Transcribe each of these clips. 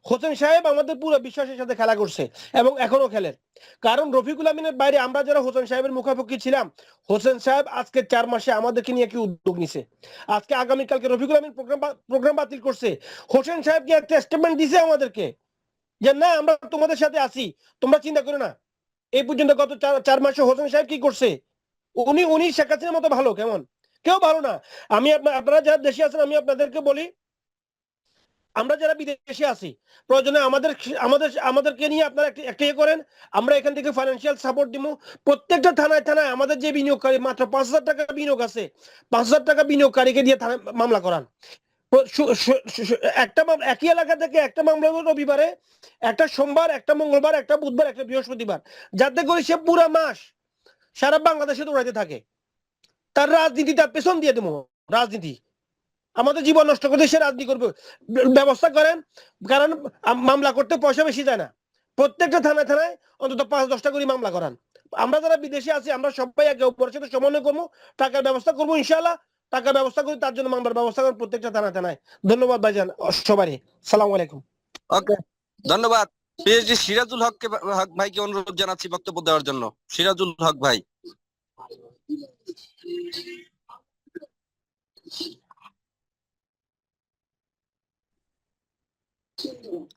হোসেন সাহেব আমাদের পুরো বিশ্বাসের সাথে খেলা করছে এবং এখনো খেলেন। কারণ রফিকুল আমিনের বাইরে আমরা যারা হোসেন সাহেবের মুখাপেক্ষি ছিলাম, হোসেন সাহেব আজকে 4 মাসে আমাদেরকে নিয়ে কি উদ্যোগ নিছে। আজকে আগামীকালকে রফিকুল আমিন প্রোগ্রাম বাতিল করছে, হোসেন সাহেব কি একটা স্টেটমেন্ট দিছে আমাদেরকে যে না আমরা তোমাদের সাথে আছি, তোমরা চিন্তা করো না। এই পর্যন্ত গত 4 মাসে হোসেন সাহেব কি করছে? উনি উনি শেখ হাসিনার মতো ভালো কেমন? কেউ ভালো না। আমি আপনারা যারা দেশে আছেন আমি আপনাদেরকে বলি, আমরা যারা বিদেশে আছি প্রয়োজনে আমাদেরকে নিয়ে আপনারা একটা ইয়ে করেন, আমরা এখান থেকে ফাইন্যান্সিয়াল সাপোর্ট দিব। প্রত্যেকটা থানায় থানায় আমাদের যে বিনিয়োগকারী মাত্র 5,000 টাকা বিনিয়োগ আছে, 5,000 টাকা বিনিয়োগকারীকে দিয়ে মামলা করান। একটা একই এলাকা থেকে একটা মামলা রবিবারে, একটা সোমবার, একটা মঙ্গলবার, একটা বুধবার, একটা বৃহস্পতিবার, যাতে করে সে পুরো মাস সারা বাংলাদেশে দৌড়াইতে থাকে। তার রাজনীতি তার পেছন দিয়ে দেবো। রাজনীতি আমাদের জীবন নষ্ট করতে সে রাজনীতি করবে, ব্যবস্থা করেন। কারণ মামলা করতে পয়সা বেশি যায় না। প্রত্যেকটা থানায় থানায় অন্তত 5-10টা করে মামলা করান। আমরা যারা বিদেশে আছি আমরা সবাই একে অপরের সাথে সমন্বয় করবো, টাকার ব্যবস্থা করবো ইনশাআল্লাহ। টাকার ব্যবস্থা করি, তার জন্য মামলার ব্যবস্থা করেন প্রত্যেকটা থানায় থানায়। ধন্যবাদ ভাইজান সবারই। সালাম আলাইকুম। ওকে, ধন্যবাদ। পিএইচডি সিরাজুল হক ভাইকে অনুরোধ জানাচ্ছি বক্তব্য দেওয়ার জন্য। সিরাজুল হক ভাই।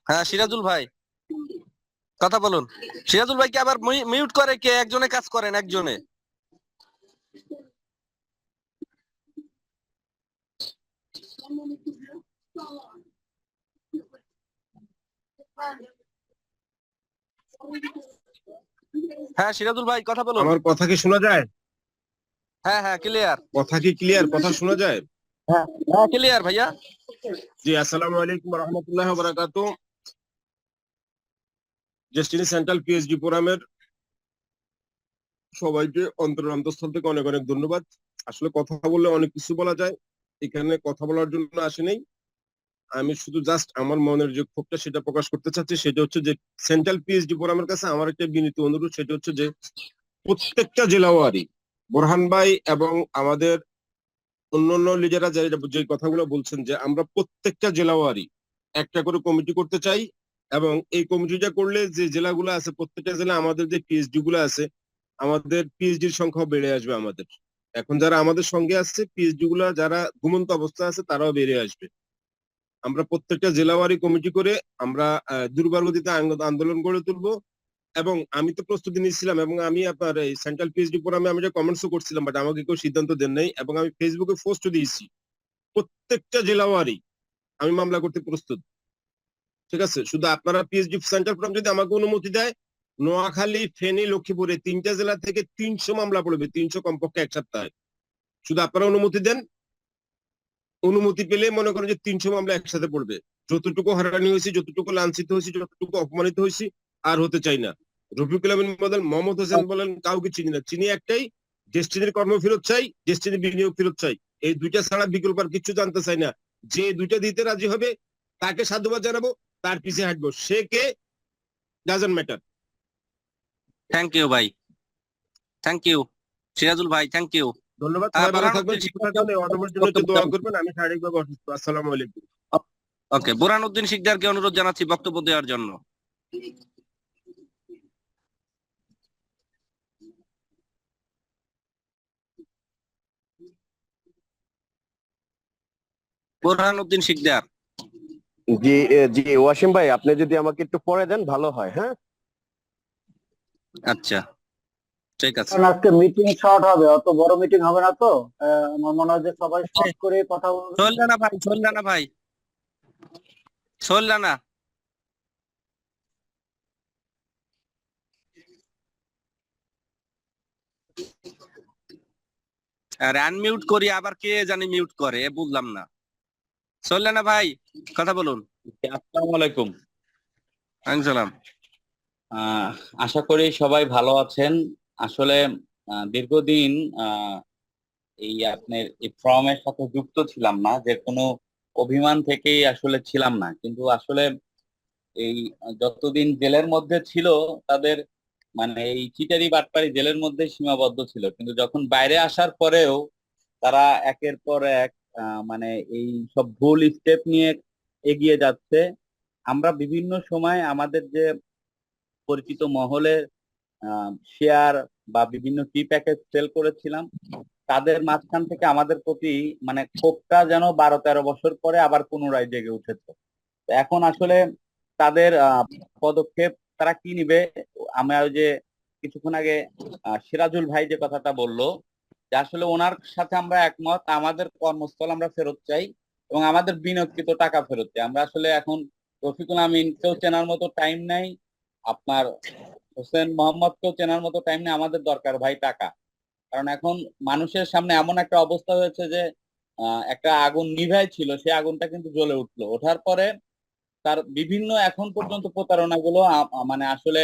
হ্যাঁ সিরাজুল ভাই কথা বলুন। সিরাজুল ভাইকে আবার মিউট করে কে? একজনে কাজ করেন, একজনে। হ্যাঁ সিরাজুল ভাই কথা বলুন। আমার কথা কি শোনা যায়? হ্যাঁ হ্যাঁ ক্লিয়ার। কথা কি ক্লিয়ার? কথা শোনা যায়? হ্যাঁ হ্যাঁ ক্লিয়ার ভাইয়া। জি, আসসালামু আলাইকুম ওয়া রাহমাতুল্লাহি ওয়া বারাকাতুহু। ডেস্টিনি সেন্ট্রাল পিএইচডি ফোরামের সবাইকে অন্তরের অন্তঃস্থল থেকে অনেক অনেক ধন্যবাদ। আসলে কথা বললে অনেক কিছু বলা যায়, এখানে কথা বলার জন্য আসি নাই। আমি শুধু জাস্ট আমার মনের যে ক্ষোভটা সেটা প্রকাশ করতে চাচ্ছি। সেটা হচ্ছে যে সেন্ট্রাল পিএইচডি ফোরামের কাছে আমার একটা বিনীত অনুরোধ, সেটা হচ্ছে যে প্রত্যেকটা জেলাওয়ারি বোরহান ভাই এবং আমাদের অন্যান্য লিডাররা যে কথাগুলো বলছেন যে আমরা প্রত্যেকটা জেলাওয়ারি একটা করে কমিটি করতে চাই, এবং এই কমিটিটা করলে যে জেলাগুলো আছে প্রত্যেকটা জেলা আমাদের যে পিএইচডি গুলো আছে আমাদের পিএইচডির সংখ্যা বেড়ে আসবে। আমাদের এখন যারা আমাদের সঙ্গে আসছে পিএইচডি গুলা যারা ঘুমন্ত অবস্থা আছে তারাও বেড়ে আসবে। আমরা প্রত্যেকটা জেলাওয়ারি কমিটি করে আমরা দুর্গাগতিতে আন্দোলন গড়ে তুলবো। এবং আমি তো প্রস্তুতি নিয়েছিলাম এবং আমি আপনার এই সেন্ট্রাল পিএইচডি ফোরামে আমি কমেন্টসও করছিলাম, বাট আমাকে কেউ সিদ্ধান্ত দেন নাই, এবং আমি ফেসবুকে পোস্টও দিয়েছি। প্রত্যেকটা জেলাওয়ারি আমি মামলা করতে প্রস্তুত। ঠিক আছে, শুধু আপনারা পিএইচডি সেন্টার ফোরাম যদি আমাকে অনুমতি দেয়, নোয়াখালী, ফেনী, লক্ষ্মীপুরে 3টা জেলা থেকে 300 মামলা পড়বে, 300 কমপক্ষে এক সপ্তাহে। শুধু আপনারা অনুমতি দেন, অনুমতি পেলে মনে করেন যে 300 মামলা একসাথে পড়বে। যতটুকু হয়রানি হয়েছি, যতটুকু লাঞ্ছিত হয়েছি, যতটুকু অপমানিত হয়েছি আর হতে চাই না। রফিকুল আমিন বলেন, মোহাম্মদ হোসেন বলেন, কাউকে চিনি না। চিনি একটাই, ডেস্টিনির কর্ম ফেরত চাই, ডেস্টিনি বিনিয়োগ ফেরত চাই। এই দুইটা ছাড়া বিকল্প আর কিছু জানতে চাই না। যে দুইটা দিতে রাজি হবে তাকে সাধুবাদ জানাবো, তার পিছিয়ে হাঁটবো। সে কে ডাজন্ট ম্যাটার। থ্যাংক ইউ ভাই, থ্যাংক ইউ সিরাজুল ভাই, থ্যাংক ইউ। ধন্যবাদ। সবাই ভালো থাকবেন, সুস্থ থাকবেন, এই অটোমের জন্য একটু দোয়া করবেন। আমি শারীরিকভাবে অসুস্থ। আসসালামু আলাইকুম। ওকে, বুরহানুদ্দিন শিকদারকে অনুরোধ জানাচ্ছি বক্তব্য দেওয়ার জন্য। বুরহানুদ্দিন শিকদার। জি জি ওয়াসিম ভাই, আপনি যদি আমাকে একটু পরে দেন ভালো হয়। হ্যাঁ আচ্ছা ঠিক আছে। আজকে মিটিং শর্ট হবে, অত বড় মিটিং হবে না তো। আমার মনে হয় যে সবাই শর্ট করে কথা বলবে। সোহেল ভাই, সোহেল ভাই, সোহেল রানা। আর আনমিউট করি আবার কে জানি মিউট করে, বুঝলাম না। সোহেল রানা ভাই কথা বলুন। আসসালামু আলাইকুম। সালাম। আশা করি সবাই ভালো আছেন। আসলে দীর্ঘদিন এই আপনার এই ফর্মের সাথে যুক্ত ছিলাম না, যে কোনো অভিমান থেকেই আসলে ছিলাম না, কিন্তু আসলে এই যতদিন জেলের মধ্যে ছিল তাদের মানে এই চিটারি বাটপারি জেলের মধ্যে সীমাবদ্ধ ছিল, কিন্তু যখন বাইরে আসার পরেও তারা একের পর এক মানে এই সব ভুল স্টেপ নিয়ে এগিয়ে যাচ্ছে। আমরা বিভিন্ন সময় আমাদের যে পরিচিত মহলে শেয়ার বা বিভিন্ন টি প্যাকেজ সেল করেছিলাম, তাদের মাঝখান থেকে আমাদের প্রতি মানে ক্ষোভটা যেন 12-13 বছর পরে আবার পুনরায় জেগে উঠেছে। তো এখন আসলে তাদের পদক্ষেপ তারা কি নিবে? আমরা ওই যে কিছুক্ষণ আগে সিরাজুল ভাই যে কথাটা বললো, যে আসলে ওনার সাথে আমরা একমত, আমাদের কর্মস্থল আমরা ফেরত চাই এবং আমাদের বিনিয়োগকৃত টাকা ফেরত চাই। আমরা আসলে এখন রফিকুল আমিনকেও চেনার মতো টাইম নাই, আপনার হোসেন মোহাম্মদকেও চেনার মতো টাইম নেই, আমাদের দরকার ভাই টাকা। কারণ এখন মানুষের সামনে এমন একটা অবস্থা হয়েছে যে একটা আগুন নিভাই ছিল, সেই আগুনটা কিন্তু জ্বলে উঠলো, ওঠার পরে তার বিভিন্ন এখন পর্যন্ত প্রতারণা গুলো মানে আসলে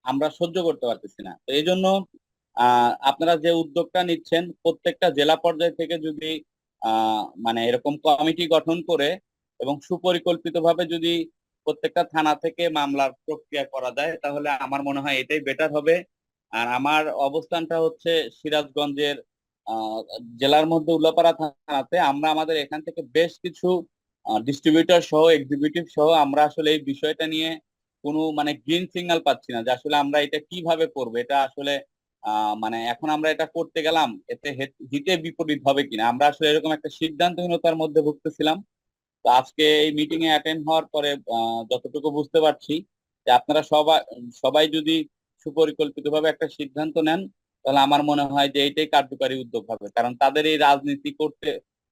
আমরা সহ্য করতে পারতেছি না। তো এই জন্য আপনারা যে উদ্যোগটা নিচ্ছেন, প্রত্যেকটা জেলা পর্যায় থেকে যদি মানে এরকম কমিটি গঠন করে এবং সুপরিকল্পিতভাবে যদি প্রত্যেকটা থানা থেকে মামলার প্রক্রিয়া করা যায়, তাহলে আমার মনে হয় এটাই বেটার হবে। আর আমার অবস্থানটা হচ্ছে সিরাজগঞ্জের আহ জেলার মধ্যে উল্লাপাড়া থানাতে। আমরা আমাদের এখান থেকে বেশ কিছু ডিস্ট্রিবিউটর সহ এক্সিকিউটিভ সহ আমরা আসলে এই বিষয়টা নিয়ে কোনো মানে গ্রিন সিগন্যাল পাচ্ছি না, যে আসলে আমরা এটা কিভাবে করবো। এটা আসলে মানে এখন আমরা এটা করতে গেলাম, এতে হিতে বিপরীত হবে কিনা, আমরা আসলে এরকম একটা সিদ্ধান্তহীনতার মধ্যে ভুগতেছিলাম। তো আজকে এই মিটিং এ অ্যাটেন্ড হওয়ার পরে যতটুকু বুঝতে পারছি যে আপনারা সবাই সবাই যদি সুপরিকল্পিতভাবে একটা সিদ্ধান্ত নেন, তাহলে আমার মনে হয় যে এইটাই কার্যকারী উদ্যোগ হবে। কারণ তাদের এই রাজনীতি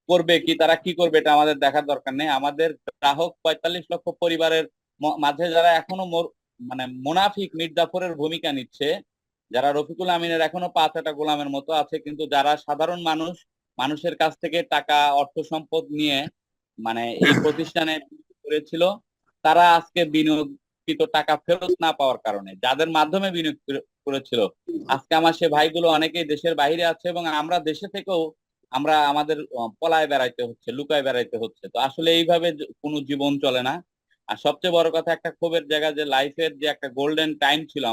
করবে কি, তারা কি করবে এটা আমাদের দেখার দরকার নেই। আমাদের গ্রাহক 45 লক্ষ পরিবারের মাঝে যারা এখনো মানে মুনাফিক মির্জাফরের ভূমিকা নিচ্ছে, যারা রফিকুল আমিনের এখনো পা চাটা গোলামের মতো আছে, কিন্তু যারা সাধারণ মানুষের কাছ থেকে টাকা অর্থ সম্পদ নিয়ে মানে এই প্রতিষ্ঠানে করেছিল, তারা আজকে বিনিয়োগকৃত টাকা ফেরত না পাওয়ার কারণে, যাদের মাধ্যমে বিনিয়োগ করেছিল, আজকে আমার সে ভাইগুলো অনেকেই দেশের বাইরে আছে এবং আমরা দেশে থেকেও আমরা আমাদের পলায় বেড়াইতে হচ্ছে, লুকায় বেড়াইতে হচ্ছে। তো আসলে এইভাবে কোনো জীবন চলে না। আর সবচেয়ে বড় কথা, একটা ক্ষোভের জায়গা যে লাইফের যে একটা গোল্ডেন টাইম ছিল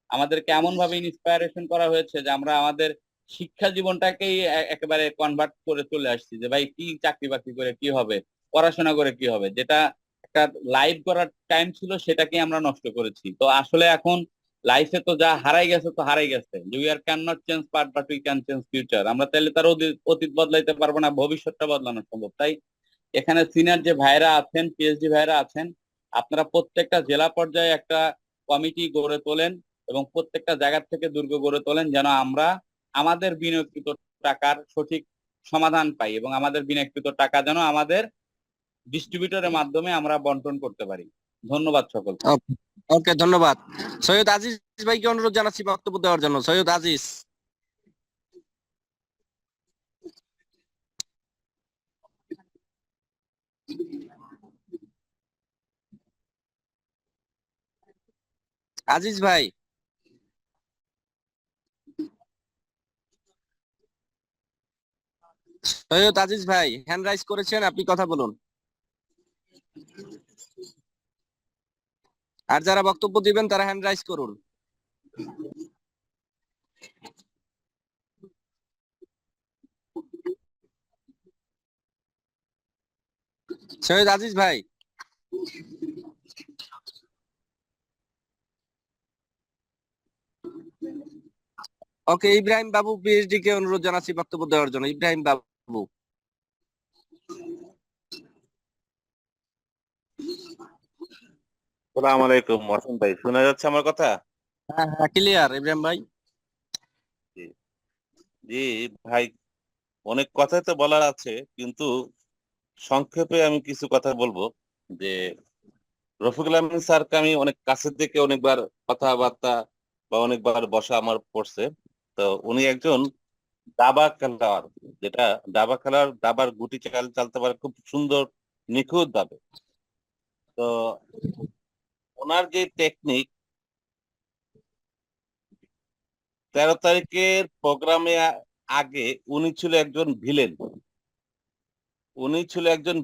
আমাদেরকে এমন ভাবে ইন্সপায়ারেশন করা হয়েছে যে আমরা আমাদের শিক্ষা জীবনটাকেই একেবারে কনভার্ট করে চলে আসছি, যে ভাই কি চাকরি বাকরি করে কি হবে, পড়াশোনা করে কি হবে, যেটা একটা লাইফ করার টাইম ছিল সেটাকে আমরা নষ্ট করেছি। তো আসলে এখন লাইফে তো যা হারাই গেছে তো হারাই গেছে, we are can not change past but we can change future. আমরা তাহলে তার অতীত বদলাইতে পারবো না, ভবিষ্যৎটা বদলানো সম্ভব। তাই এখানে সিনিয়র যে ভাইরা আছেন, পিএইচডি ভাইরা আছেন, আপনারা প্রত্যেকটা জেলা পর্যায়ে একটা কমিটি গড়ে তোলেন এবং প্রত্যেকটা জায়গা থেকে দুর্গ গড়ে তোলেন, যেন আমরা আমাদের বিনিয়োগকৃত টাকার সঠিক সমাধান পাই এবং আমাদের বিনিয়োগকৃত টাকা যেন আমাদের ডিস্ট্রিবিউটরের মাধ্যমে আমরা বন্টন করতে পারি। ধন্যবাদ সকলকে। ওকে, ধন্যবাদ। সৈয়দ আজিজ ভাইকে অনুরোধ জানাচ্ছি বক্তব্য দেওয়ার জন্য। সৈয়দ আজিজ। আজিজ ভাই। সৈয়দ আজিজ ভাই হ্যান্ড রাইজ করেছেন, আপনি কথা বলুন। আর যারা বক্তব্য দিবেন তারা হ্যান্ড রাইজ করুন। সৈয়দ আজিজ ভাই। ওকে, ইব্রাহিম বাবু পিএইচডি কে অনুরোধ জানাচ্ছি বক্তব্য দেওয়ার জন্য। ইব্রাহিম বাবু। সালাম আলাইকুম মহসিন ভাই, শোনা যাচ্ছে আমার কথা? হ্যাঁ হ্যাঁ, ক্লিয়ার ইব্রাহিম ভাই। জি জি ভাই, অনেক কথাই তো বলার আছে, কিন্তু সংক্ষেপে আমি কিছু কথা বলবো। যে রফিকুল আহমেদ স্যারকে আমি অনেক কাছের থেকে অনেকবার কথাবার্তা বা অনেকবার বসা আমার পড়ছে। তো উনি একজন দাবা খেলোয়াড়, যেটা দাবার গুটি চালতে পারে খুব সুন্দর, নিখুঁত ভাবে। তো ওনার যে টেকনিক, 13 তারিখের প্রোগ্রামে আগে উনি ছিল একজন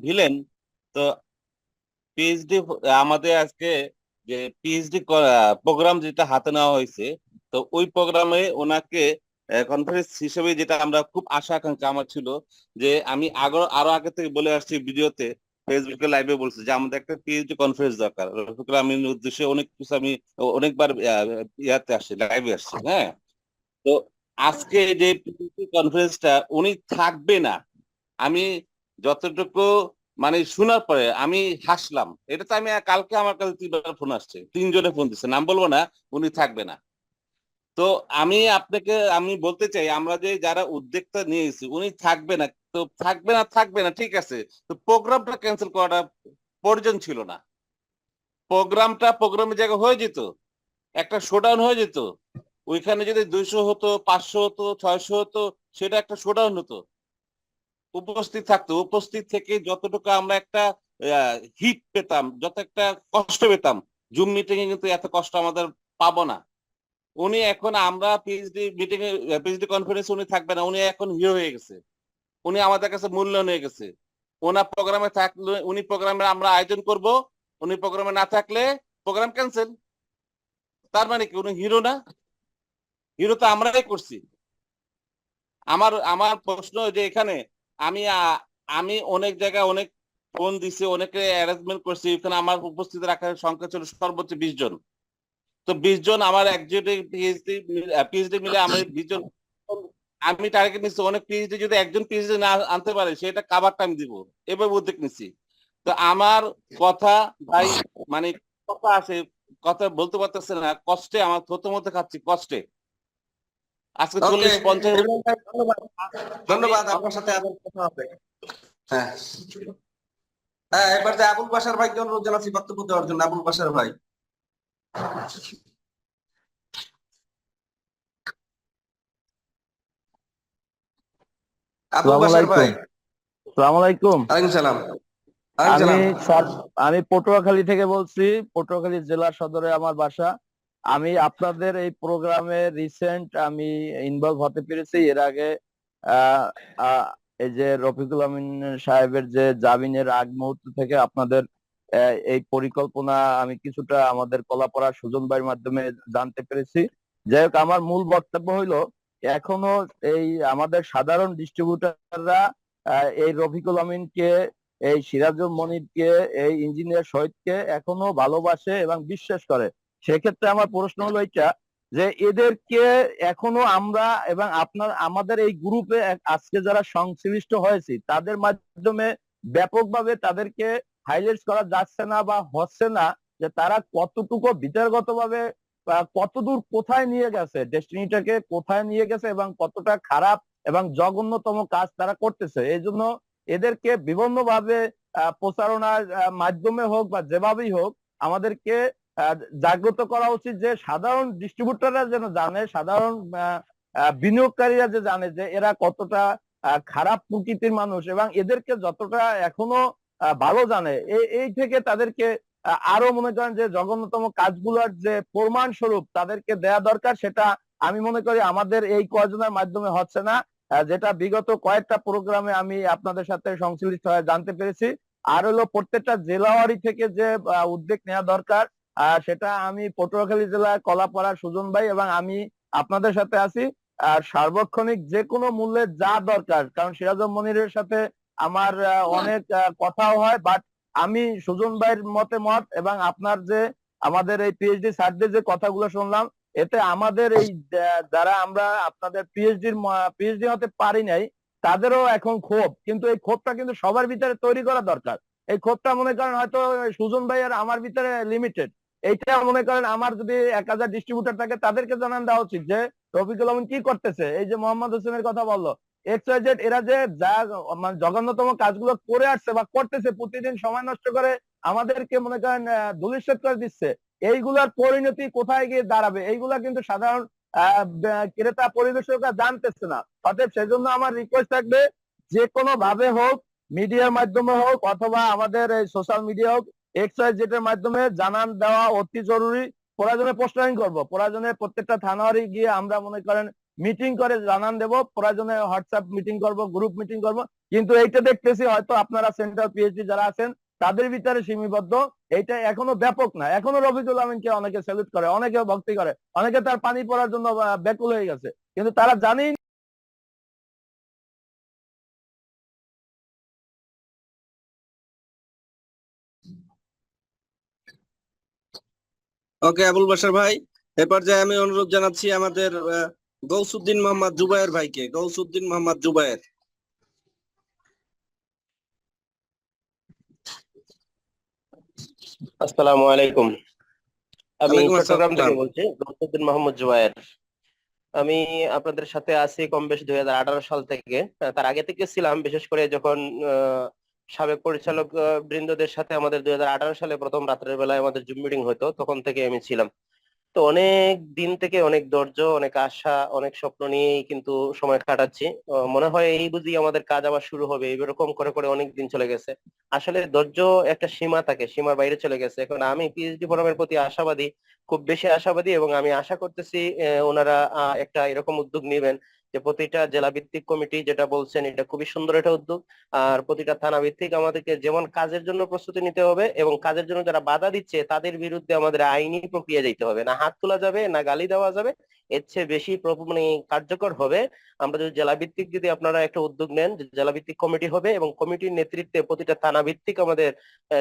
ভিলেন। তো পিএইচডি আমাদের আজকে যে পিএইচডি প্রোগ্রাম যেটা হাতে নেওয়া হয়েছে, তো ওই প্রোগ্রামে ওনাকে কনফারেন্স হিসেবে, যেটা আমরা খুব আশা আকাঙ্ক্ষা আমার ছিল, যে আমি আরো আগে থেকে বলে আসছি ভিডিওতে, ফেসবুকে লাইভে বলছি যে আমাদের একটা পিএইচডি কনফারেন্স দরকার। রফিকুল আমিনের উদ্দেশ্যে অনেক কিছু আমি অনেকবার ইয়াতে আসছি, লাইভে আসছি, হ্যাঁ। তো আজকে যে কনফারেন্সটা উনি থাকবে না, আমি যতটুকু মানে শোনার পরে আমি হাসলাম। এটা তো আমি কালকে আমার কাছে 3বার ফোন আসছে, 3 জনে ফোন দিচ্ছে, নাম বলবো না, উনি থাকবে না। তো আমি বলতে চাই আমরা যে যারা উদ্যোক্তা নিয়েছি উনি থাকবে না, তো থাকবে না ঠিক আছে, তো প্রোগ্রামটা ক্যান্সেল করাটা প্রয়োজন ছিল না। প্রোগ্রামের জায়গায় হয়ে যেত, একটা শোডাউন হয়ে যেত। ওইখানে যদি 200 হতো, 500 হতো, 600 হতো, সেটা একটা শোডাউন হতো, উপস্থিত থাকতো। উপস্থিত থেকে যতটুকু আমরা একটা হিট পেতাম, যত একটা কষ্ট পেতাম, জুম মিটিং এ কিন্তু এত কষ্ট আমাদের পাবো না। উনি এখন আমরা পিএইচডি মিটিং এ পিএইচডি কনফারেন্সে উনি থাকবে না, উনি এখন হিরো হয়ে গেছে, উনি আমাদের কাছে মূল্যায়ন হয়ে গেছে। ওনার প্রোগ্রামে থাকলে উনি প্রোগ্রামে আমরা আয়োজন করব, উনি প্রোগ্রামে না থাকলে প্রোগ্রাম ক্যান্সেল। তার মানে কি উনি হিরো না? হিরো তো আমরাই করছি। আমার আমার প্রশ্ন যে এখানে আমি আমি অনেক জায়গায় অনেক ফোন দিছি, অনেকে অ্যারেঞ্জমেন্ট করছি, এখানে আমার উপস্থিত রাখার সংখ্যা ছিল সর্বোচ্চ 20 জন। তো 20 জন আমার একজনের পিএইচডি মিলে আমি 20 জন, আমি টার্গেট নিচ্ছি অনেক পিএইচডি, যদি একজন পিএইচডি না আনতে পারে সেটা কাভার টাইম দিব, এভাবে উদ্যোগ নিচ্ছি। তো আমার কথা ভাই মানে কথা আসে, কথা বলতে পারতেছে না, কষ্টে আমার থতো মতো খাচ্ছি কষ্টে। আজকে ওকে 40-50 ধন্যবাদ, ধন্যবাদ, আপনার সাথে আবার কথা হবে। হ্যাঁ, হ্যাঁ, এবার যে আবুল বাশার ভাইকে অনুরোধ জানাচ্ছি বক্তব্য দেওয়ার জন্য। আবুল বাশার ভাই, আবুল বাশার ভাই। সালাম আলাইকুম। ওয়ালাইকুম সালাম। ওয়ালাইকুম আমি সালাম। আমি পটুয়াখালী থেকে বলছি, পটুয়াখালী জেলা সদরে আমার বাসা। আমি আপনাদের এই প্রোগ্রামে রিসেন্ট আমি ইনভলভ হতে পেরেছি। এর আগে আহ, আহ, এই যে রফিকুল আমিন সাহেবের যে জামিনের আগ মুহূর্ত থেকে আপনাদের এই পরিকল্পনা আমি কিছুটা আমাদের কলাপাড়া সুজন ভাইয়ের মাধ্যমে জানতে পেরেছি। যাই হোক, আমার মূল বক্তব্য হইলো এখনো এই আমাদের সাধারণ ডিস্ট্রিবিউটাররা এই রফিকুল আমিনকে, এই সিরাজুল মনিরকে, এই ইঞ্জিনিয়ার শহীদকে এখনো ভালোবাসে এবং বিশ্বাস করে। সেক্ষেত্রে আমার প্রশ্ন হলো এটা, যে এদেরকে এখনো আমরা এবং আমাদের এই গ্রুপে আজকে যারা সংশ্লিষ্ট হয়েছি তাদের মাধ্যমে ব্যাপকভাবে তাদেরকে হাইলাইট করা যাচ্ছে না বা হচ্ছে না, যে তারা কতটুকু বিতর্কগতভাবে কতদূর কোথায় নিয়ে গেছে, ডেস্টিনিটাকে কোথায় নিয়ে গেছে এবং কতটা খারাপ এবং জঘন্যতম কাজ তারা করতেছে। এই জন্য এদেরকে বিভিন্ন ভাবে প্রচারণার মাধ্যমে হোক বা যেভাবেই হোক আমাদেরকে জাগ্রত করা উচিত, যে সাধারণ ডিস্ট্রিবিউটররা যেন জানে, সাধারণ বিনিয়োগকারীরা যে জানে যে এরা কতটা খারাপ প্রকৃতির মানুষ, এবং এদেরকে যতটা এখনো ভালো জানে, এই থেকে তাদেরকে আরো মনে করেন যে জঘন্যতম কাজগুলোর যে প্রমাণ স্বরূপ তাদেরকে দেয়া দরকার। সেটা আমি মনে করি আমাদের এই কয়জনের মাধ্যমে হচ্ছে না, যেটা বিগত কয়েকটা প্রোগ্রামে আমি আপনাদের সাথে সংশ্লিষ্ট হয়ে জানতে পেরেছি। আর হলো প্রত্যেকটা জেলাওয়ারি থেকে যে উদ্যোগ নেওয়া দরকার, সেটা আমি পটুয়াখালী জেলার কলাপাড়ার সুজন ভাই এবং আমি আপনাদের সাথে আছি। আর সার্বক্ষণিক যে কোনো মূল্যে যা দরকার, কারণ সিরাজুল মনিরের সাথে আমার অনেক কথাও হয়, বাট আমি সুজন ভাইয়ের মতে মত এবং আপনার যে আমাদের এই পিএইচডি স্যারদের যে কথাগুলো শুনলাম, এতে আমাদের এই যারা আমরা আপনাদের পিএইচডি হতে পারি নাই তাদেরও এখন ক্ষোভ, কিন্তু এই ক্ষোভটা কিন্তু সবার ভিতরে তৈরি করা দরকার। এই ক্ষোভটা মনে করেন হয়তো সুজন ভাই আর আমার ভিতরে লিমিটেড, এইটা মনে করেন আমার যদি 1000 ডিস্ট্রিবিউটর থাকে তাদেরকে জানান দেওয়া উচিত যে রফিকুল আমিন কি করতেছে। এই যে মোহাম্মদ হোসেনের কথা বললো, XYZ, এরা যে যা মানে জঘন্যতম কাজগুলো করে আসছে বা করতেছে, প্রতিদিন সময় নষ্ট করে আমাদেরকে মনে করেন ধূলিসাৎ করে দিচ্ছে, এইগুলার পরিণতি কোথায় গিয়ে দাঁড়াবে এইগুলা কিন্তু সাধারণ ক্রেতা পরিবেশকরা জানতেছে না। অতএব সেজন্য আমার রিকোয়েস্ট থাকবে, যে কোনো ভাবে হোক, মিডিয়ার মাধ্যমে হোক অথবা আমাদের এই সোশ্যাল মিডিয়া হোক, XYZ এর মাধ্যমে জানান দেওয়া অতি জরুরি। প্রয়োজনে পোস্টারিং করবো, প্রয়োজনে প্রত্যেকটা থানারি গিয়ে আমরা মনে করেন মিটিং করে জানান দেব, প্রয়োজনে হোয়াটসঅ্যাপ মিটিং করব, গ্রুপ মিটিং করব। কিন্তু এইটা দেখতেছি হয়তো আপনারা সেন্ট্রাল পিএইচডি যারা আছেন তাদের ভিতরে সীমাবদ্ধ, এইটা এখনো ব্যাপক না। এখনো রফিকুল আমিনকে অনেকে স্যালুট করে, অনেকে ভক্তি করে, অনেকে তার পানি পড়ার জন্য ব্যাকুল হয়ে গেছে, কিন্তু তারা জানেই ওকে আবুল বাশার ভাই, এ পর্যায়ে আমি অনুরোধ জানাচ্ছি আমাদের গৌসুদ্দিন মোহাম্মদ জুবায়ের ভাইকে। গৌসুদ্দিন মোহাম্মদ জুবায়ের। আসসালামু আলাইকুম। আমি ওয়ালাইকুম চট্টগ্রাম থেকে আসসালাম। বলছি, গৌসুদ্দিন মোহাম্মদ জুবায়ের। আমি আপনাদের সাথে আছি কম বেশ 2018 সাল থেকে। তার আগে থেকে ছিলাম, বিশেষ করে যখন সাবেক পরিচালক বৃন্দদের সাথে আমাদের 2018 সালে প্রথম রাত্রের বেলায় আমাদের জুম মিটিং হতো, তখন থেকে আমি ছিলাম। তো অনেক দিন থেকে অনেক ধৈর্য, অনেক আশা, অনেক স্বপ্ন নিয়েই কিন্তু সময় কাটাচ্ছি। মনে হয় এই বুঝি আমাদের কাজ আবার শুরু হবে, এরকম করে করে অনেক দিন চলে গেছে। আসলে ধৈর্য একটা সীমা থাকে, সীমার বাইরে চলে গেছে। এখন আমি পিএইচডি ফোরামের প্রতি আশাবাদী, খুব বেশি আশাবাদী, এবং আমি আশা করতেছি ওনারা একটা এরকম উদ্যোগ নেবেন যে প্রতিটা জেলা ভিত্তিক কমিটি, যেটা বলছেন এটা খুবই সুন্দর একটা উদ্যোগ। আর প্রতিটা থানা ভিত্তিক আমাদেরকে যেমন কাজের জন্য প্রস্তুতি নিতে হবে, এবং কাজের জন্য যারা বাধা দিচ্ছে তাদের বিরুদ্ধে আমাদের আইনি প্রক্রিয়া যেতে হবে, না হাত তোলা যাবে না গালি দেওয়া যাবে। এর চেয়ে বেশি মানে কার্যকর হবে আমরা যদি জেলা ভিত্তিক, যদি আপনারা একটা উদ্যোগ নেন যে জেলা ভিত্তিক কমিটি হবে, এবং কমিটির নেতৃত্বে প্রতিটা থানা ভিত্তিক আমাদের